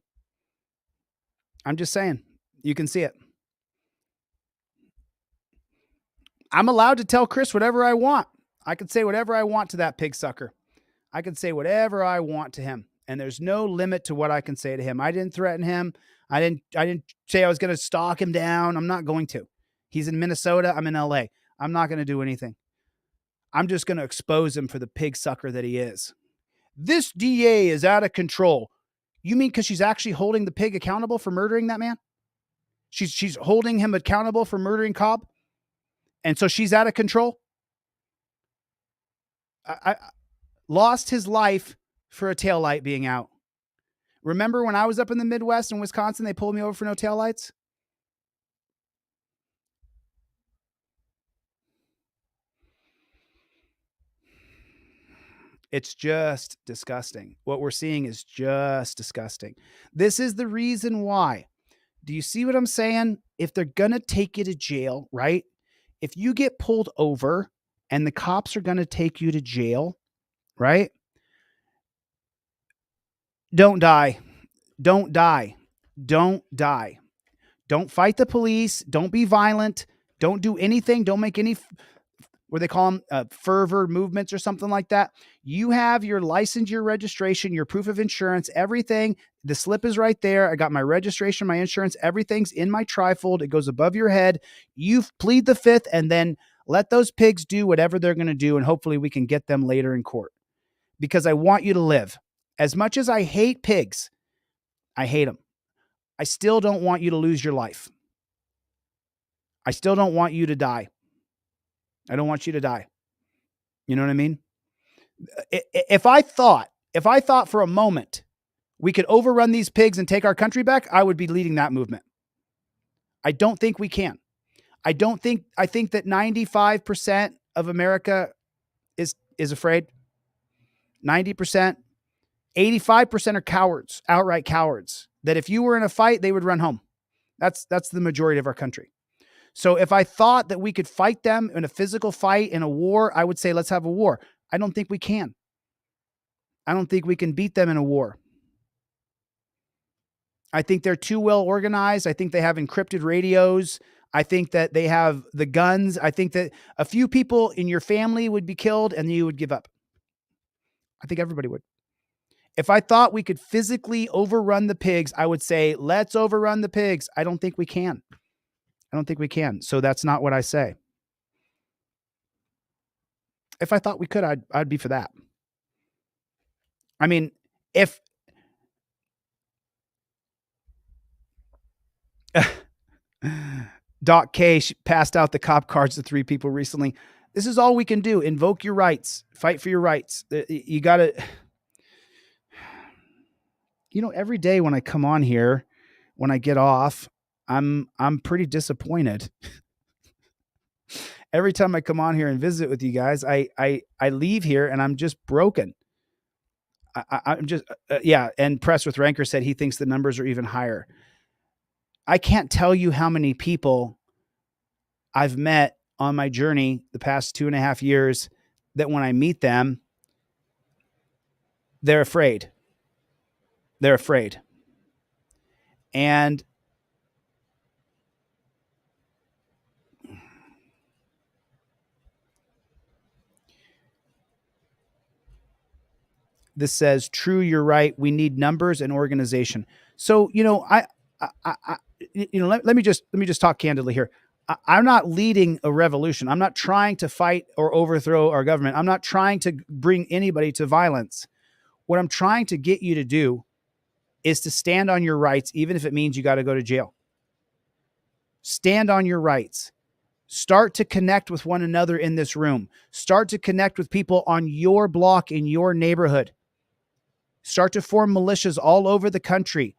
I'm just saying. You can see it. I'm allowed to tell Chris whatever I want. I can say whatever I want to that pig sucker. I can say whatever I want to him. And there's no limit to what I can say to him. I didn't threaten him. I didn't say I was going to stalk him down. I'm not going to. He's in Minnesota. I'm in LA. I'm not going to do anything. I'm just going to expose him for the pig sucker that he is. This DA is out of control. You mean because she's actually holding the pig accountable for murdering that man? She's holding him accountable for murdering Cobb? And so she's out of control? I lost his life for a taillight being out. Remember when I was up in the Midwest in Wisconsin, they pulled me over for no taillights? It's just disgusting. What we're seeing is just disgusting. This is the reason why. Do you see what I'm saying? If they're going to take you to jail, right? If you get pulled over and the cops are going to take you to jail, right? Don't die. Don't die. Don't die. Don't fight the police. Don't be violent. Don't do anything. Don't make any, what they call them, fervor movements or something like that. You have your license, your registration, your proof of insurance, everything. The slip is right there. I got my registration, my insurance, everything's in my trifold. It goes above your head. You plead the fifth, and then let those pigs do whatever they're going to do, and hopefully we can get them later in court. Because I want you to live. As much as I hate pigs, I hate them. I still don't want you to lose your life. I still don't want you to die. I don't want you to die. You know what I mean? If I thought for a moment we could overrun these pigs and take our country back, I would be leading that movement. I don't think we can. I think that 95% of America is afraid. 90%, 85% are cowards, outright cowards, that if you were in a fight, they would run home. That's the majority of our country. So if I thought that we could fight them in a physical fight, in a war, I would say, let's have a war. I don't think we can. I don't think we can beat them in a war. I think they're too well organized. I think they have encrypted radios. I think that they have the guns. I think that a few people in your family would be killed and you would give up. I think everybody would. If I thought we could physically overrun the pigs, I would say, let's overrun the pigs. I don't think we can. I don't think we can. So that's not what I say. If I thought we could, I'd be for that. I mean, if Doc K passed out the cop cards to 3 people recently. This is all we can do. Invoke your rights. Fight for your rights. You got to, every day when I come on here, when I get off, I'm pretty disappointed. Every time I come on here and visit with you guys, I leave here and I'm just broken. I'm just, yeah. And Press with Ranker said he thinks the numbers are even higher. I can't tell you how many people I've met on my journey the past 2.5 years that when I meet them, they're afraid. They're afraid. And this says, true, you're right. We need numbers and organization. So, let me just talk candidly here. I'm not leading a revolution. I'm not trying to fight or overthrow our government. I'm not trying to bring anybody to violence. What I'm trying to get you to do is to stand on your rights, even if it means you got to go to jail. Stand on your rights. Start to connect with one another in this room. Start to connect with people on your block, in your neighborhood. Start to form militias all over the country,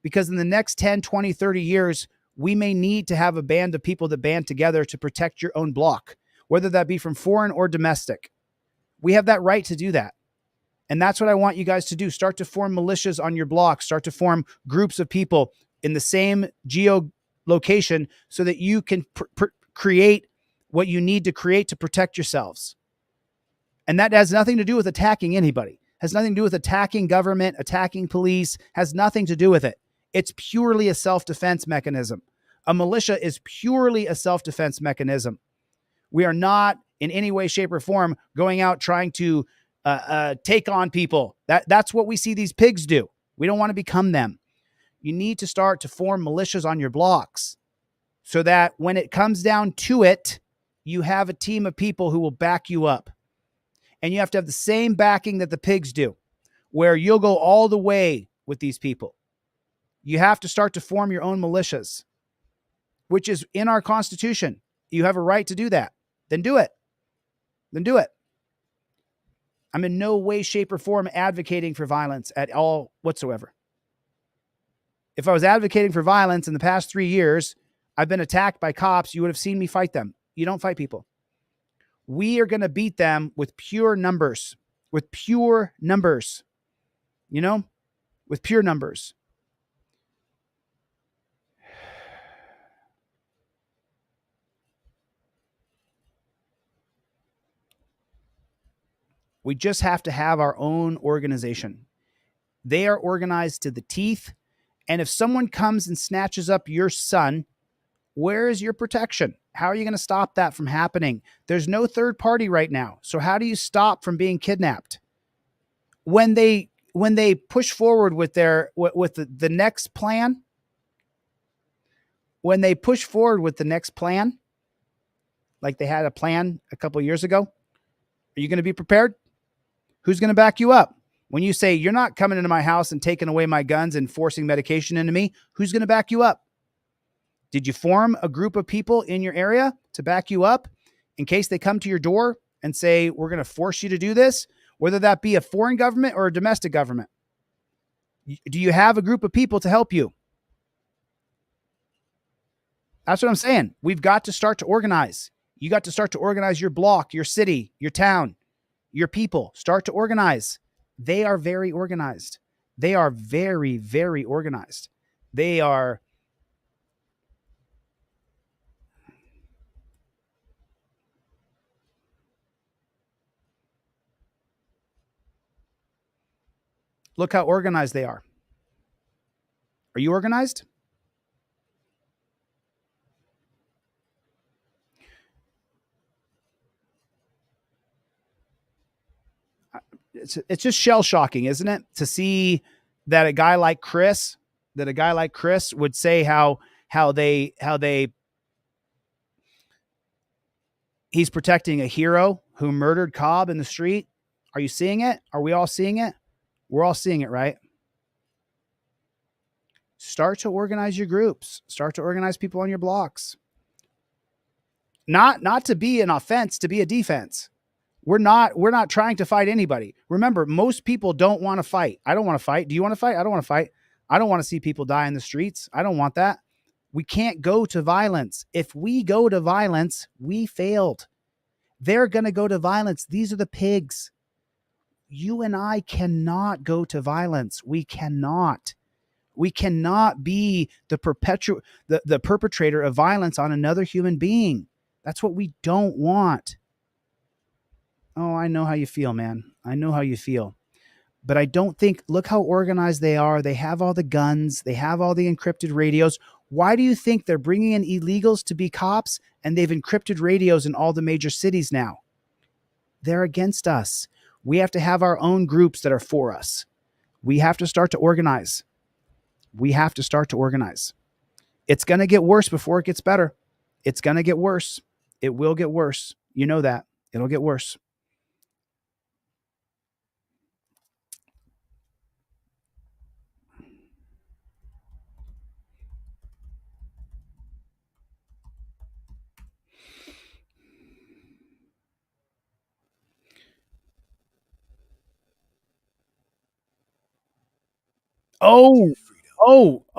because in the next 10, 20, 30 years, we may need to have a band of people that band together to protect your own block, whether that be from foreign or domestic. We have that right to do that. And that's what I want you guys to do. Start to form militias on your block. Start to form groups of people in the same geolocation so that you can create what you need to create to protect yourselves. And that has nothing to do with attacking anybody. Has nothing to do with attacking government, attacking police, has nothing to do with it. It's purely a self-defense mechanism. A militia is purely a self-defense mechanism. We are not in any way, shape, or form going out trying to take on people. That's what we see these pigs do. We don't want to become them. You need to start to form militias on your blocks so that when it comes down to it, you have a team of people who will back you up. And you have to have the same backing that the pigs do, where you'll go all the way with these people. You have to start to form your own militias, which is in our Constitution. You have a right to do that. Then do it. Then do it. I'm in no way, shape, or form advocating for violence at all whatsoever. If I was advocating for violence in the past 3 years, I've been attacked by cops, you would have seen me fight them. You don't fight people. We are going to beat them with pure numbers, with pure numbers, with pure numbers. We just have to have our own organization. They are organized to the teeth, And if someone comes and snatches up your son, where is your protection? How are you going to stop that from happening? There's no third party right now. So how do you stop from being kidnapped? When they push forward with the next plan, when they push forward with the next plan, like they had a plan a couple of years ago, are you going to be prepared? Who's going to back you up? When you say you're not coming into my house and taking away my guns and forcing medication into me, who's going to back you up? Did you form a group of people in your area to back you up in case they come to your door and say, we're going to force you to do this, whether that be a foreign government or a domestic government? Do you have a group of people to help you? That's what I'm saying. We've got to start to organize. You got to start to organize your block, your city, your town, your people. Start to organize. They are very organized. They are very, very organized. They are. Look how organized they are. Are you organized? It's just shell shocking, isn't it? To see that a guy like Chris would say how he's protecting a hero who murdered Cobb in the street. Are you seeing it? Are we all seeing it? We're all seeing it, right? Start to organize your groups. Start to organize people on your blocks. Not to be an offense, to be a defense. We're not trying to fight anybody. Remember, most people don't want to fight. I don't want to fight. Do you want to fight? I don't want to fight. I don't want to see people die in the streets. I don't want that. We can't go to violence. If we go to violence, we failed. They're going to go to violence. These are the pigs. You and I cannot go to violence. We cannot. We cannot be the perpetrator of violence on another human being. That's what we don't want. Oh, I know how you feel, man. I know how you feel. But I don't think, look how organized they are. They have all the guns. They have all the encrypted radios. Why do you think they're bringing in illegals to be cops and they've encrypted radios in all the major cities now? They're against us. We have to have our own groups that are for us. We have to start to organize. We have to start to organize. It's going to get worse before it gets better. It's going to get worse. It will get worse. You know that. It'll get worse.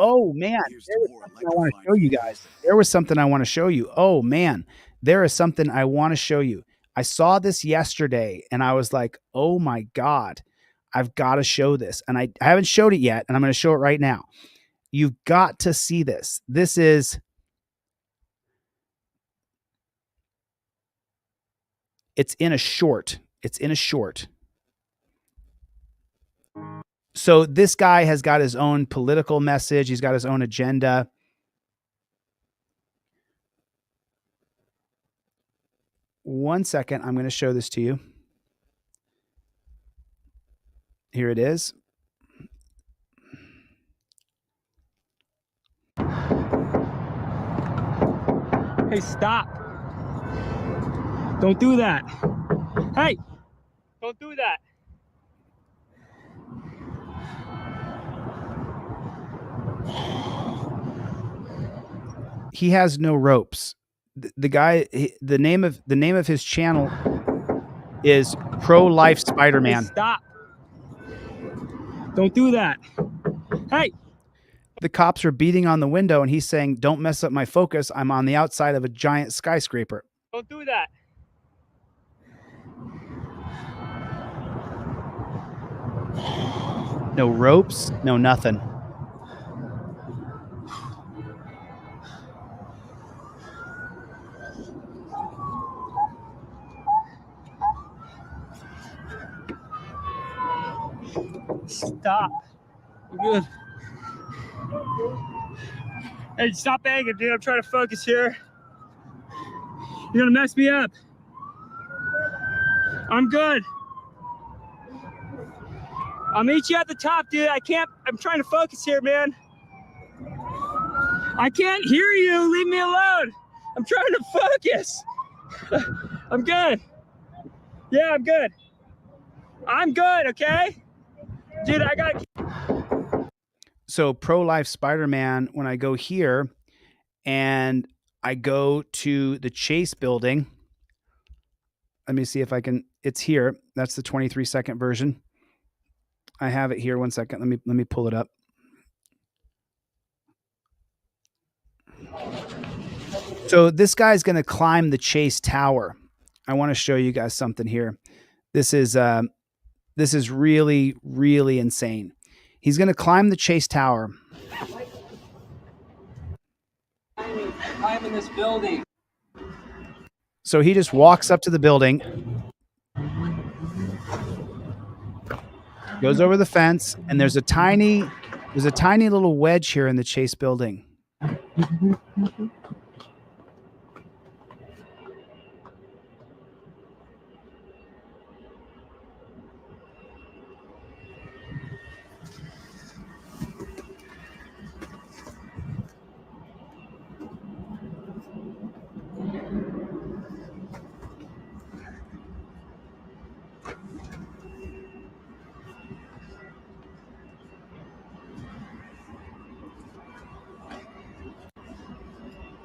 Oh, man. There was something I want to show you guys. There was something I want to show you. Oh, man. There is something I want to show you. I saw this yesterday and I was like, oh my God, I've got to show this. And I haven't showed it yet. And I'm going to show it right now. You've got to see this. It's in a short. So this guy has got his own political message. He's got his own agenda. One second. I'm going to show this to you. Here it is. Hey, stop. Don't do that. Hey, don't do that. He has no ropes. The guy, the name of his channel is Pro-Life Spider-Man. Hey, stop. Don't do that. Hey. The cops are beating on the window and he's saying, don't mess up my focus. I'm on the outside of a giant skyscraper. Don't do that. No ropes, no nothing. Stop. We're good. Hey, stop banging, dude. I'm trying to focus here. You're gonna mess me up. I'm good. I'll meet you at the top, dude. I'm trying to focus here, man. I can't hear you. Leave me alone. I'm trying to focus. I'm good. Yeah, I'm good. I'm good, okay? Dude, I got... So pro-life Spider-Man, when I go here and I go to the Chase building, let me see if I can, it's here. That's the 23-second version. I have it here. 1 second. Let me pull it up. So this guy's going to climb the Chase Tower. I want to show you guys something here. This is really, really insane. He's going to climb the Chase Tower. I'm in this building. So he just walks up to the building, goes over the fence, and there's a tiny little wedge here in the Chase building.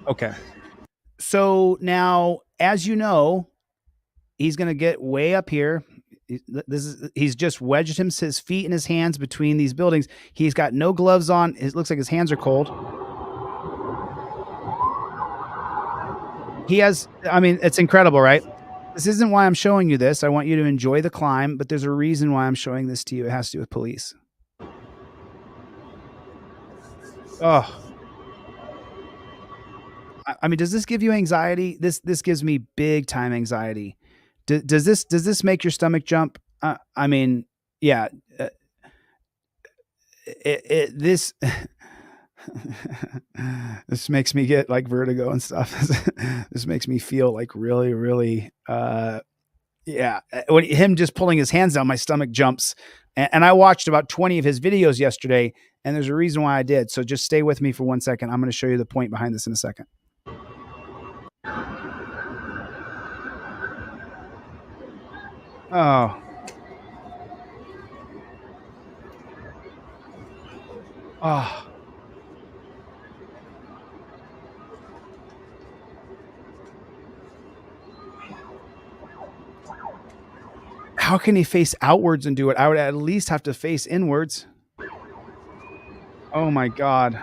Okay. So now, as you know, he's going to get way up here. He's just wedged his feet and his hands between these buildings. He's got no gloves on. It looks like his hands are cold. It's incredible, right? This isn't why I'm showing you this. I want you to enjoy the climb, but there's a reason why I'm showing this to you. It has to do with police. Oh. Does this give you anxiety? This gives me big time anxiety. Does this make your stomach jump? Yeah. This this makes me get like vertigo and stuff. This makes me feel like really, really, yeah. When him just pulling his hands down, my stomach jumps. And I watched about 20 of his videos yesterday, and there's a reason why I did. So just stay with me for 1 second. I'm going to show you the point behind this in a second. Oh. Oh. How can he face outwards and do it? I would at least have to face inwards. Oh my God.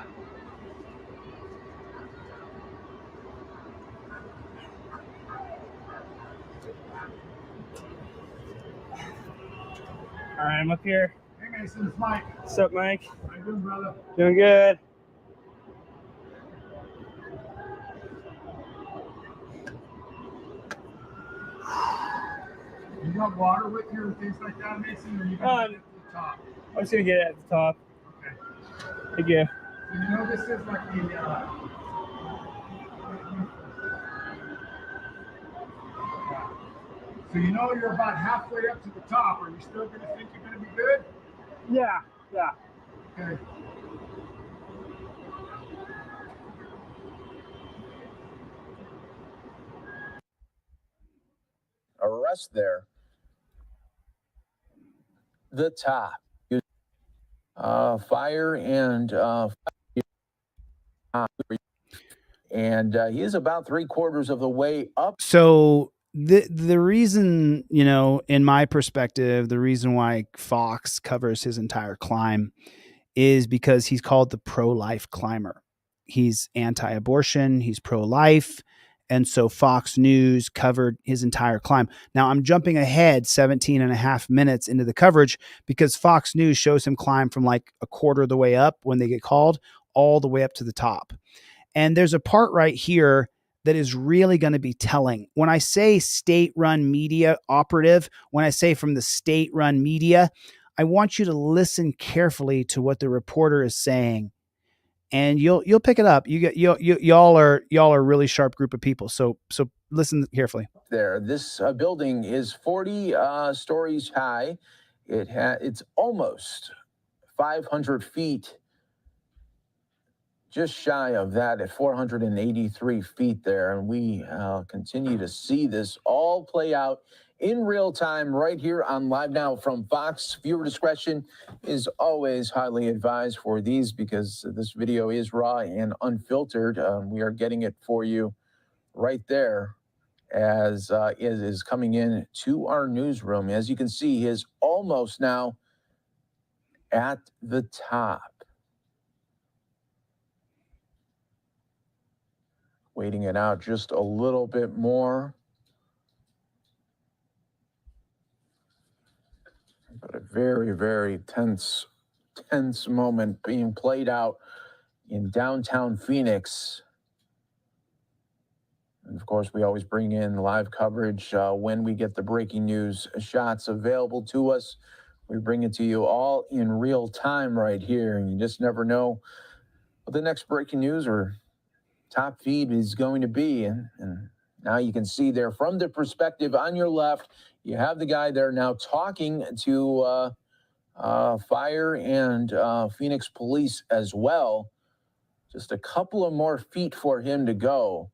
All right, I'm up here. Hey, Mason, it's Mike. What's up, Mike? How you doing, brother? Doing good. You got water with you and things like that, Mason, or you can get it to the top? I'm just going to get it at the top. Okay. Thank you. So you know this is like the... So you know you're about halfway up to the top. Are you still going to think you're going to be good? Yeah, yeah. Okay. Arrest there. The top. Fire and he is about 3/4 of the way up. So the reason, in my perspective, the reason why Fox covers his entire climb is because he's called the pro-life climber. He's anti-abortion, he's pro-life, and so Fox News covered his entire climb. Now I'm jumping ahead 17 and a half minutes into the coverage because Fox News shows him climb from like a quarter of the way up when they get called all the way up to the top. And there's a part right here that is really going to be telling. When I say state-run media operative, when I say from the state-run media, I want you to listen carefully to what the reporter is saying, and you'll pick it up. Y'all are really sharp group of people. So listen carefully. There, this building is 40 stories high. It's almost 500 feet, just shy of that at 483 feet there. And we continue to see this all play out in real time right here on Live Now from Fox. Viewer discretion is always highly advised for these because this video is raw and unfiltered. We are getting it for you right there as it is coming in to our newsroom. As you can see, he is almost now at the top. Waiting it out just a little bit more. But a very, very tense moment being played out in downtown Phoenix. And of course, we always bring in live coverage when we get the breaking news shots available to us. We bring it to you all in real time right here. And you just never know what the next breaking news or top feed is going to be. And now you can see there from the perspective on your left, you have the guy there now talking to fire and Phoenix police as well. Just a couple of more feet for him to go.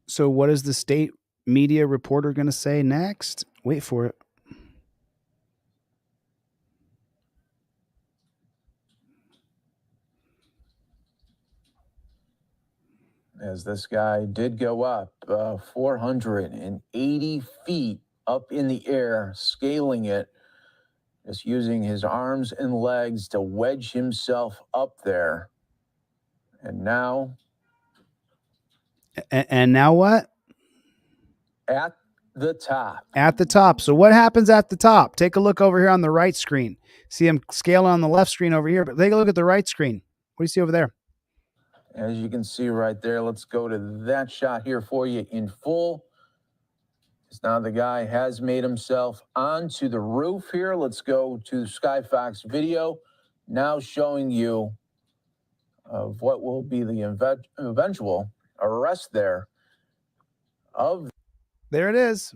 So what is the state media reporter going to say next? Wait for it. As this guy did go up 480 feet up in the air, scaling it, just using his arms and legs to wedge himself up there. And now... And now what? At the top. At the top. So what happens at the top? Take a look over here on the right screen. See him scaling on the left screen over here, but take a look at the right screen. What do you see over there? As you can see right there, let's go to that shot here for you in full. Now the guy has made himself onto the roof here. Let's go to Skyfox video, now showing you of what will be the eventual arrest there of... There it is.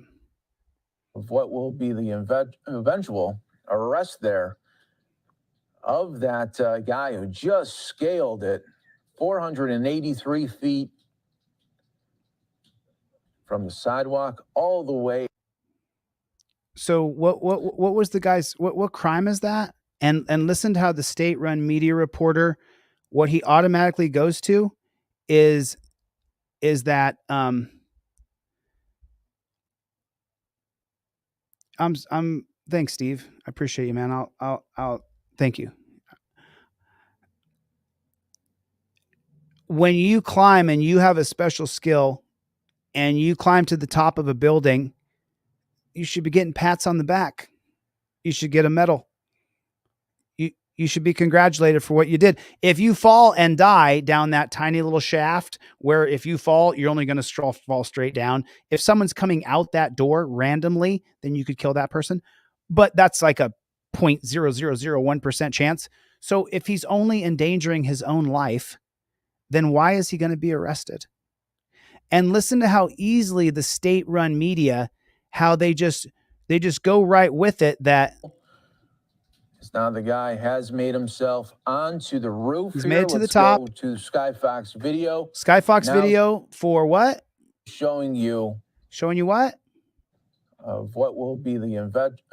Of what will be the eventual arrest there of that guy who just scaled it 483 feet from the sidewalk all the way. So what was the guy's, what crime is that? And listen to how the state-run media reporter, what he automatically goes to is that thanks, Steve. I appreciate you, man. I'll thank you. When you climb and you have a special skill and you climb to the top of a building, you should be getting pats on the back. You should get a medal. You should be congratulated for what you did. If you fall and die down that tiny little shaft where if you fall, you're only going to fall straight down. If someone's coming out that door randomly, then you could kill that person. But that's like a 0.0001% chance. So if he's only endangering his own life, then why is he going to be arrested? And listen to how easily the state-run media, how they just go right with it that... Now the guy has made himself onto the roof. He's here. made it to Let's the top. Go to Skyfox video. Skyfox video for what? Showing you what? Of what will be the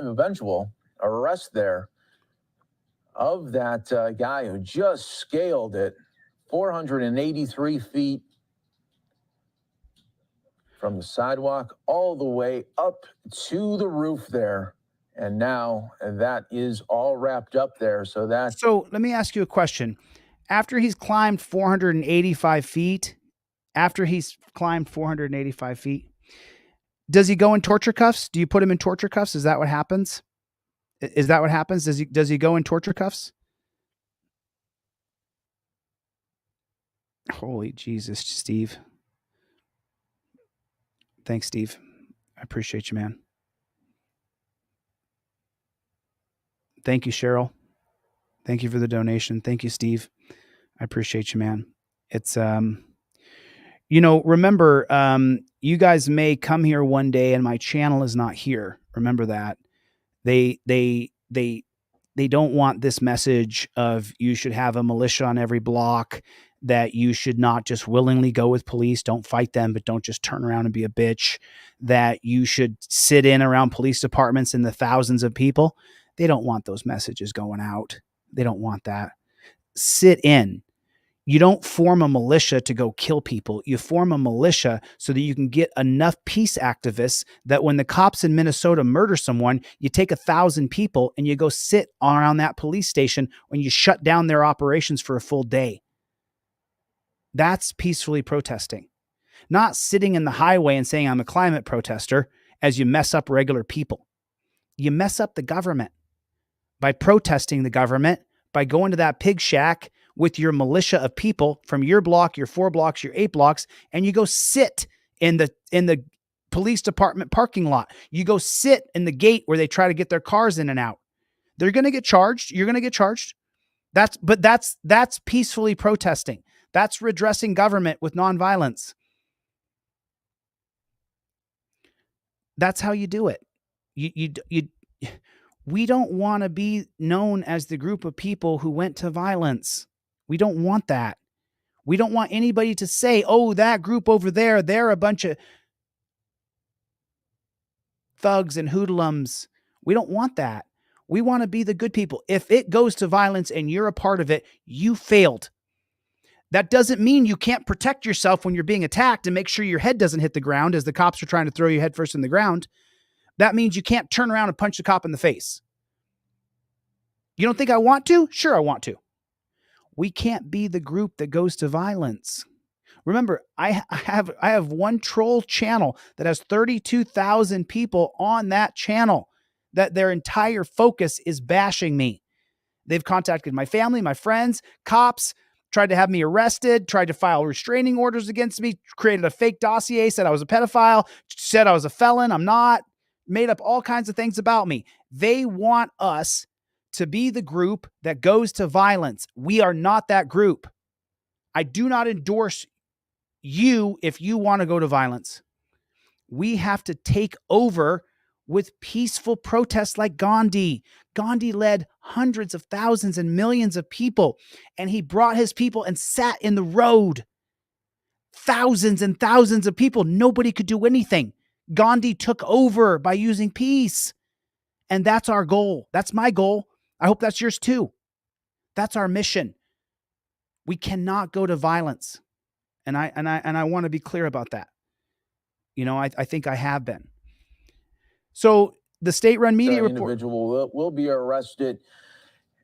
eventual arrest there of that guy who just scaled it 483 feet from the sidewalk all the way up to the roof there. And now that is all wrapped up there. So let me ask you a question. After he's climbed 485 feet, does he go in torture cuffs? Do you put him in torture cuffs? Is that what happens? Does he go in torture cuffs? Holy Jesus, Steve. Thanks, Steve. I appreciate you, man. Thank you, Cheryl. Thank you for the donation. Thank you, Steve. I appreciate you, man. It's, remember, you guys may come here one day and my channel is not here. Remember that. They don't want this message of you should have a militia on every block, that you should not just willingly go with police. Don't fight them, but don't just turn around and be a bitch, that you should sit in around police departments in the thousands of people. They don't want those messages going out. They don't want that. Sit in. You don't form a militia to go kill people. You form a militia so that you can get enough peace activists that when the cops in Minnesota murder someone, you take 1,000 people and you go sit around that police station when you shut down their operations for a full day. That's peacefully protesting. Not sitting in the highway and saying I'm a climate protester as you mess up regular people. You mess up the government by protesting the government, by going to that pig shack with your militia of people from your block, your 4 blocks, your 8 blocks, and you go sit in the police department parking lot. You go sit in the gate where they try to get their cars in and out. They're going to get charged. You're going to get charged. That's peacefully protesting. That's redressing government with nonviolence. That's how you do it. We don't want to be known as the group of people who went to violence. We don't want that. We don't want anybody to say, oh, that group over there, they're a bunch of thugs and hoodlums. We don't want that. We want to be the good people. If it goes to violence and you're a part of it, you failed. That doesn't mean you can't protect yourself when you're being attacked and make sure your head doesn't hit the ground as the cops are trying to throw you head first in the ground. That means you can't turn around and punch the cop in the face. You don't think I want to? Sure, I want to. We can't be the group that goes to violence. Remember, I have one troll channel that has 32,000 people on that channel that their entire focus is bashing me. They've contacted my family, my friends, cops, tried to have me arrested, tried to file restraining orders against me, created a fake dossier, said I was a pedophile, said I was a felon. I'm not. Made up all kinds of things about me. They want us to be the group that goes to violence. We are not that group. I do not endorse you if you want to go to violence. We have to take over with peaceful protests like Gandhi. Gandhi led hundreds of thousands and millions of people, and he brought his people and sat in the road. Thousands and thousands of people. Nobody could do anything. Gandhi took over by using peace. And that's our goal. That's my goal. I hope that's yours too. That's our mission. We cannot go to violence. And I want to be clear about that. I think I have been. So the state-run media report. Individual will be arrested,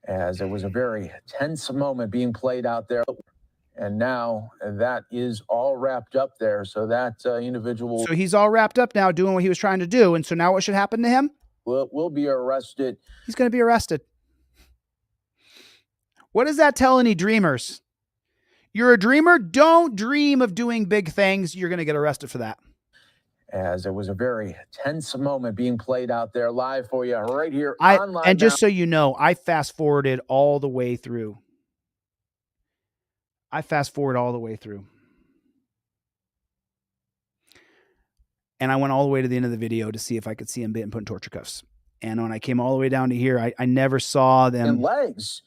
as it was a very tense moment being played out there. And now that is all wrapped up there. So that individual. So he's all wrapped up now doing what he was trying to do. And so now what should happen to him? Will be arrested. He's going to be arrested. What does that tell any dreamers? You're a dreamer? Don't dream of doing big things. You're going to get arrested for that. As it was a very tense moment being played out there live for you right here online. And just so you know, I fast forwarded all the way through. And I went all the way to the end of the video to see if I could see him being put in torture cuffs. And when I came all the way down to here, I never saw them. And legs.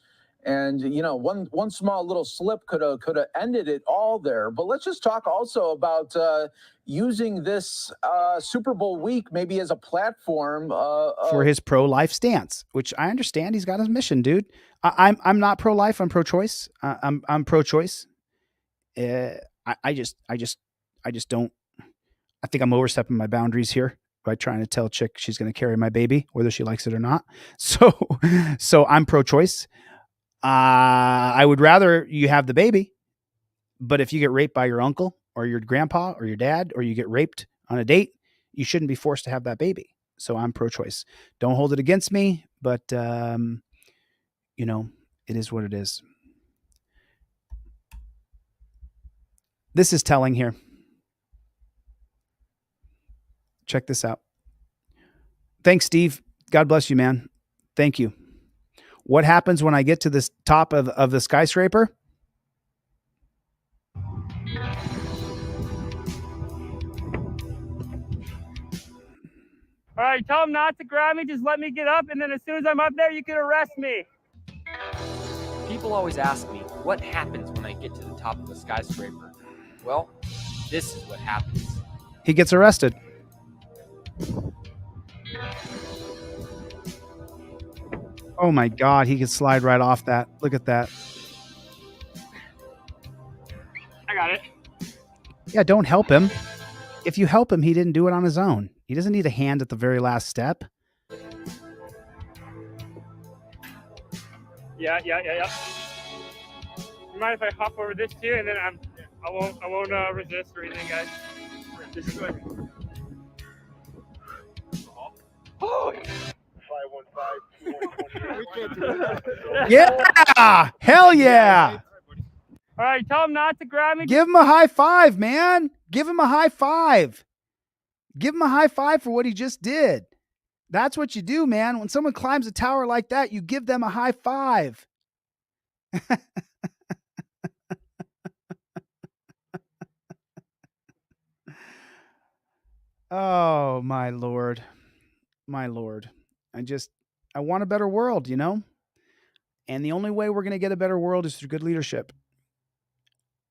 And, one small little slip could have ended it all there. But let's just talk also about using this Super Bowl week maybe as a platform. For his pro-life stance, which I understand. He's got his mission, dude. I'm not pro-life. I'm pro-choice. I'm pro-choice. I just don't. I think I'm overstepping my boundaries here by trying to tell a chick she's going to carry my baby, whether she likes it or not. So I'm pro-choice. I would rather you have the baby, but if you get raped by your uncle or your grandpa or your dad, or you get raped on a date, you shouldn't be forced to have that baby. So I'm pro-choice. Don't hold it against me, but it is what it is. This is telling here. Check this out. Thanks, Steve. God bless you, man. Thank you. What happens when I get to this top of the skyscraper? All right, tell him not to grab me. Just let me get up, and then as soon as I'm up there, you can arrest me. People always ask me, what happens when I get to the top of the skyscraper? Well, this is what happens. He gets arrested. Oh my God, he could slide right off that. Look at that. I got it. Yeah, don't help him. If you help him, he didn't do it on his own. He doesn't need a hand at the very last step. Yeah. You mind if I hop over this too, and then I won't resist or anything, guys. Just go ahead. Oh. Yeah! Hell yeah! All right, tell him not to grab me. Give him a high five, man. Give him a high five. Give him a high five for what he just did. That's what you do, man. When someone climbs a tower like that, you give them a high five. Oh, my Lord. My Lord. I want a better world, you know? And the only way we're going to get a better world is through good leadership.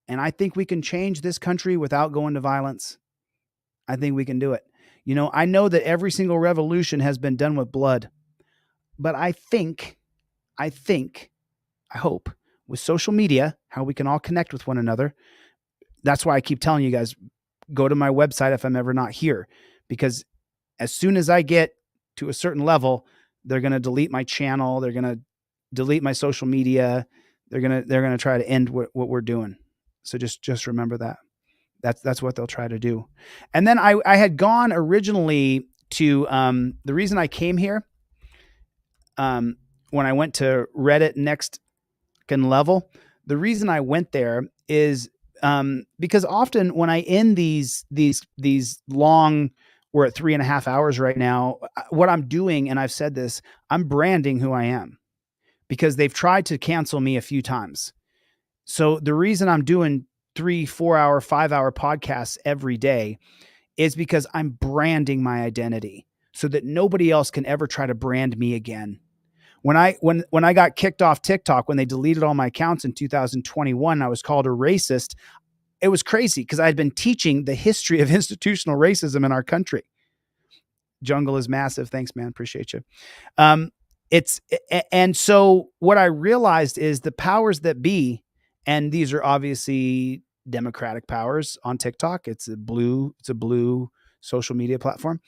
And I think we can change this country without going to violence. I think we can do it. You know, I know that every single revolution has been done with blood. But I hope, with social media, how we can all connect with one another. That's why I keep telling you guys, go to my website if I'm ever not here. Because as soon as I get to a certain level, they're going to delete my channel. They're going to delete my social media. They're going to try to end what we're doing. So just remember that. That's what they'll try to do. And then I had gone originally to the reason I came here when I went to Reddit Next Level. The reason I went there is because often when I end these long, we're at 3.5 hours right now. What I'm doing, and I've said this, I'm branding who I am because they've tried to cancel me a few times. So the reason I'm doing 3, 4 hour, 5 hour podcasts every day is because I'm branding my identity so that nobody else can ever try to brand me again. When I got kicked off TikTok, when they deleted all my accounts in 2021, I was called a racist. It was crazy because I had been teaching the history of institutional racism in our country. Jungle is massive. Thanks, man. Appreciate you. And so what I realized is the powers that be, and these are obviously Democratic powers on TikTok. It's a blue social media platform.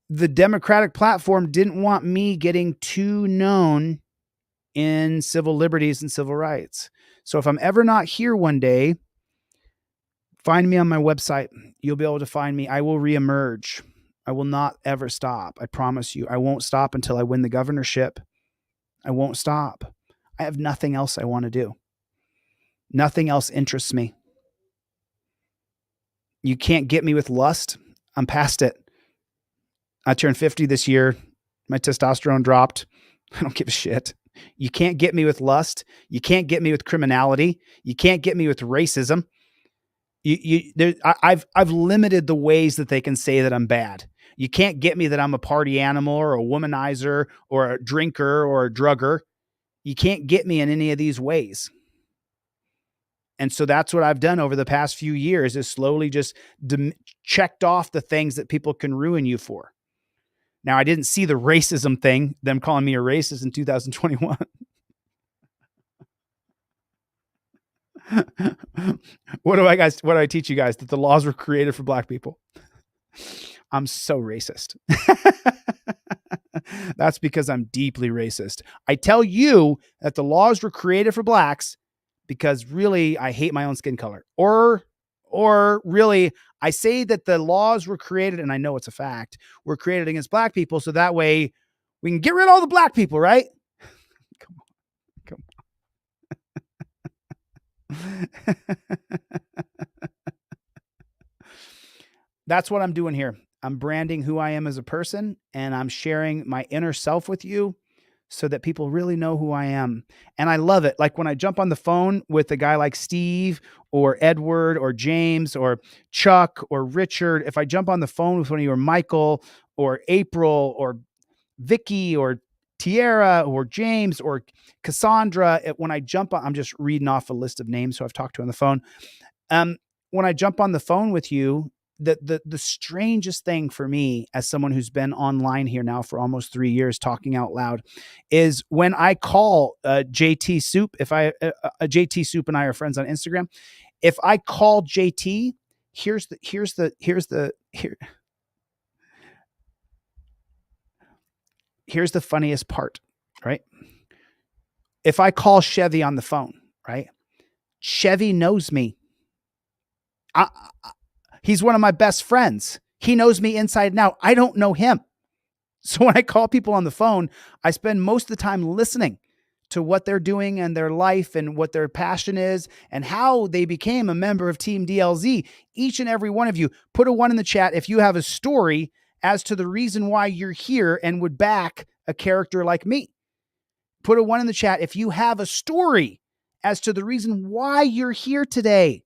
The Democratic platform didn't want me getting too known in civil liberties and civil rights. So if I'm ever not here one day, find me on my website. You'll be able to find me. I will reemerge. I will not ever stop. I promise you. I won't stop until I win the governorship. I won't stop. I have nothing else I want to do. Nothing else interests me. You can't get me with lust. I'm past it. I turned 50 this year. My testosterone dropped. I don't give a shit. You can't get me with lust. You can't get me with criminality. You can't get me with racism. I've limited the ways that they can say that I'm bad. You can't get me that I'm a party animal or a womanizer or a drinker or a drugger. You can't get me in any of these ways. And so that's what I've done over the past few years is slowly just checked off the things that people can ruin you for. Now, I didn't see the racism thing, them calling me a racist in 2021. What do I teach you guys? That the laws were created for black people. I'm so racist. That's because I'm deeply racist. I tell you that the laws were created for blacks because really I hate my own skin color. Or really I say that the laws were created, and I know it's a fact, were created against black people so that way we can get rid of all the black people, right? Come on. That's what I'm doing here. I'm branding who I am as a person, and I'm sharing my inner self with you so that people really know who I am. And I love it. Like when I jump on the phone with a guy like Steve or Edward or James or Chuck or Richard, if I jump on the phone with one of you or Michael or April or Vicky or Tierra or James or Cassandra, when I jump on, I'm just reading off a list of names who I've talked to on the phone. When I jump on the phone with you, the strangest thing for me as someone who's been online here now for almost 3 years talking out loud is when I call JT Soup, JT Soup and I are friends on Instagram. If I call JT, here's the funniest part, right? If I call Chevy on the phone, right? Chevy knows me. He's one of my best friends. He knows me inside and out. I don't know him. So when I call people on the phone, I spend most of the time listening to what they're doing and their life and what their passion is and how they became a member of Team DLZ. Each and every one of you, put a 1 in the chat if you have a story as to the reason why you're here and would back a character like me. Put a 1 in the chat if you have a story as to the reason why you're here today.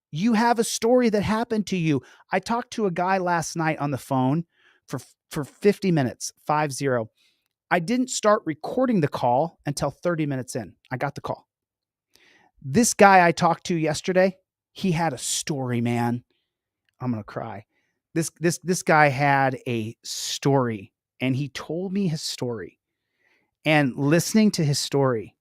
You have a story that happened to you. I talked to a guy last night on the phone for 50 minutes, 50. I didn't start recording the call until 30 minutes in. I got the call. This guy I talked to yesterday, he had a story, man. I'm going to cry. This guy had a story, and he told me his story. And listening to his story,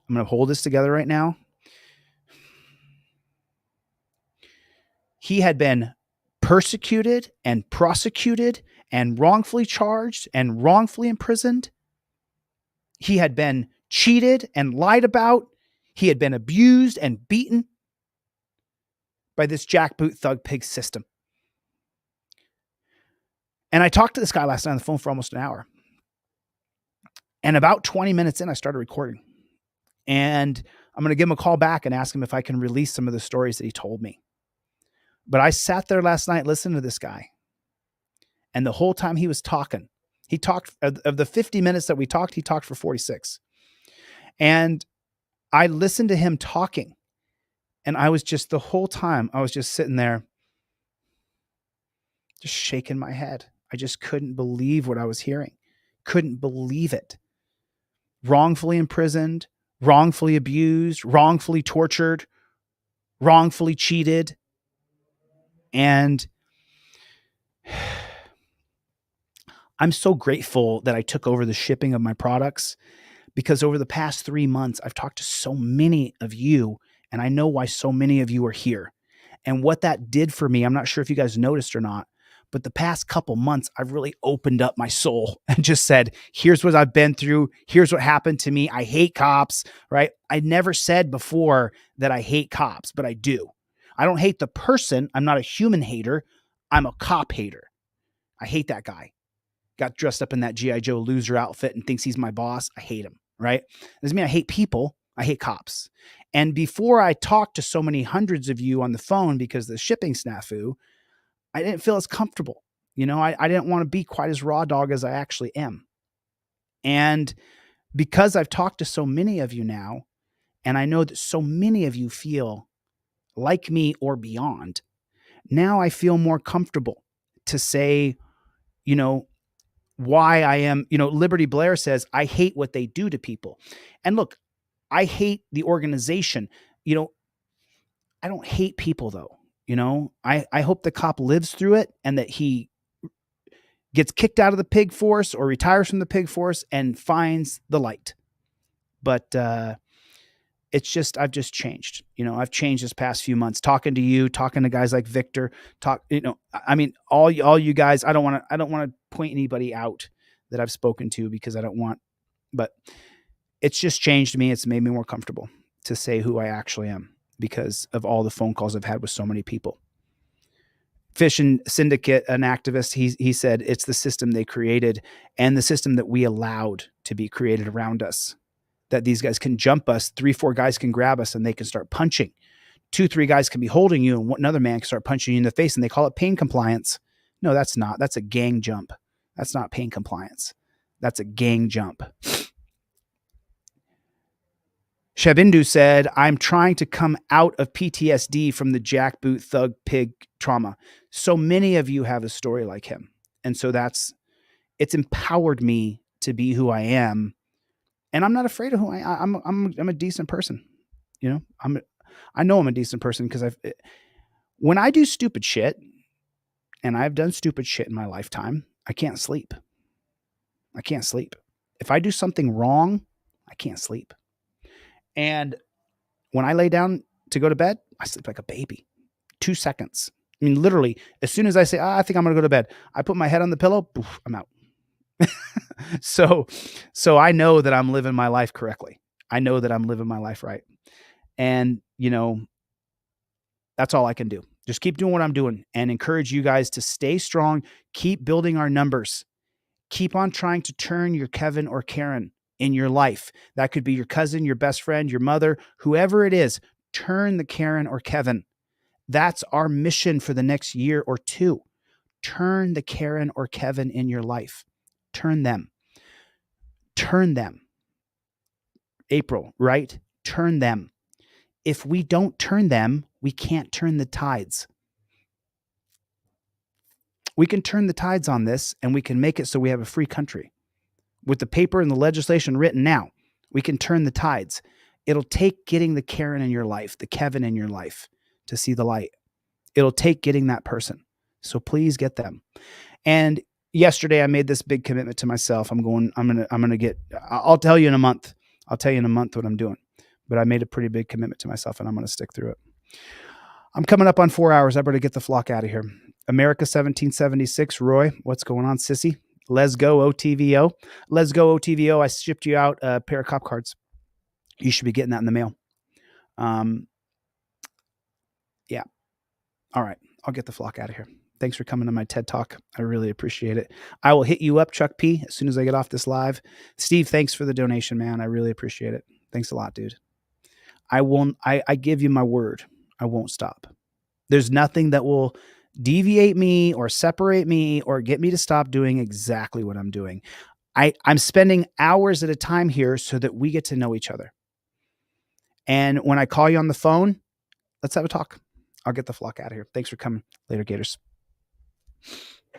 I'm going to hold this together right now. He had been persecuted and prosecuted and wrongfully charged and wrongfully imprisoned. He had been cheated and lied about. He had been abused and beaten by this jackboot thug pig system. And I talked to this guy last night on the phone for almost an hour. And about 20 minutes in, I started recording. And I'm going to give him a call back and ask him if I can release some of the stories that he told me. But I sat there last night listening to this guy. And the whole time he was talking, he talked of the 50 minutes that we talked, he talked for 46. And I listened to him talking. And I was just, the whole time, I was just sitting there, just shaking my head. I just couldn't believe what I was hearing. Couldn't believe it. Wrongfully imprisoned, wrongfully abused, wrongfully tortured, wrongfully cheated. And I'm so grateful that I took over the shipping of my products, because over the past 3 months, I've talked to so many of you, and I know why so many of you are here. And what that did for me, I'm not sure if you guys noticed or not, but the past couple months, I've really opened up my soul and just said, here's what I've been through. Here's what happened to me. I hate cops, right? I never said before that I hate cops, but I do. I don't hate the person. I'm not a human hater. I'm a cop hater. I hate that guy. Got dressed up in that G.I. Joe loser outfit and thinks he's my boss. I hate him, right? Doesn't mean I hate people. I hate cops. And before I talked to so many hundreds of you on the phone because of the shipping snafu, I didn't feel as comfortable. You know, I didn't want to be quite as raw dog as I actually am. And because I've talked to so many of you now, and I know that so many of you feel like me or beyond, now I feel more comfortable to say, you know, why I am, you know, Liberty Blair says, I hate what they do to people. And look, I hate the organization. You know, I don't hate people though. You know, I hope the cop lives through it and that he gets kicked out of the pig force or retires from the pig force and finds the light. But it's just, I've just changed. You know, I've changed this past few months, talking to you, talking to guys like Victor, you know, I mean, all you guys, I don't want to point anybody out that I've spoken to because I don't want, but it's just changed me. It's made me more comfortable to say who I actually am because of all the phone calls I've had with so many people. Fish and Syndicate, an activist, he said it's the system they created and the system that we allowed to be created around us, that these guys can jump us, 3-4 guys can grab us and they can start punching 2-3 guys can be holding you and another man can start punching you in the face, and they call it pain compliance. No, that's not. That's a gang jump. That's not pain compliance. That's a gang jump. Shabindu said, I'm trying to come out of PTSD from the jackboot thug pig trauma. So many of you have a story like him. And so it's empowered me to be who I am. And I'm not afraid of who I am. I'm a decent person. You know, I know I'm a decent person because when I do stupid shit, and I've done stupid shit in my lifetime, I can't sleep. I can't sleep. If I do something wrong, I can't sleep. And when I lay down to go to bed, I sleep like a baby. 2 seconds. I mean, literally, as soon as I say, I think I'm going to go to bed, I put my head on the pillow, poof, I'm out. So I know that I'm living my life correctly. I know that I'm living my life right. And, you know, that's all I can do. Just keep doing what I'm doing and encourage you guys to stay strong. Keep building our numbers. Keep on trying to turn your Kevin or Karen in your life. That could be your cousin, your best friend, your mother, whoever it is. Turn the Karen or Kevin. That's our mission for the next year or two. Turn the Karen or Kevin in your life. Turn them. Turn them. April, right? Turn them. If we don't turn them, we can't turn the tides. We can turn the tides on this, and we can make it so we have a free country. With the paper and the legislation written now, we can turn the tides. It'll take getting the Karen in your life, the Kevin in your life, to see the light. It'll take getting that person. So please get them. And yesterday I made this big commitment to myself. I'll tell you in a month. I'll tell you in a month what I'm doing. But I made a pretty big commitment to myself, and I'm going to stick through it. I'm coming up on 4 hours. I better get the flock out of here. America 1776. Roy, what's going on, sissy? Let's go, OTVO. Let's go, OTVO. I shipped you out a pair of cop cards. You should be getting that in the mail. Yeah. All right. I'll get the flock out of here. Thanks for coming to my TED Talk. I really appreciate it. I will hit you up, Chuck P, as soon as I get off this live. Steve, thanks for the donation, man. I really appreciate it. Thanks a lot, dude. I give you my word. I won't stop. There's nothing that will deviate me or separate me or get me to stop doing exactly what I'm doing. I'm spending hours at a time here so that we get to know each other. And when I call you on the phone, let's have a talk. I'll get the flock out of here. Thanks for coming. Later, Gators.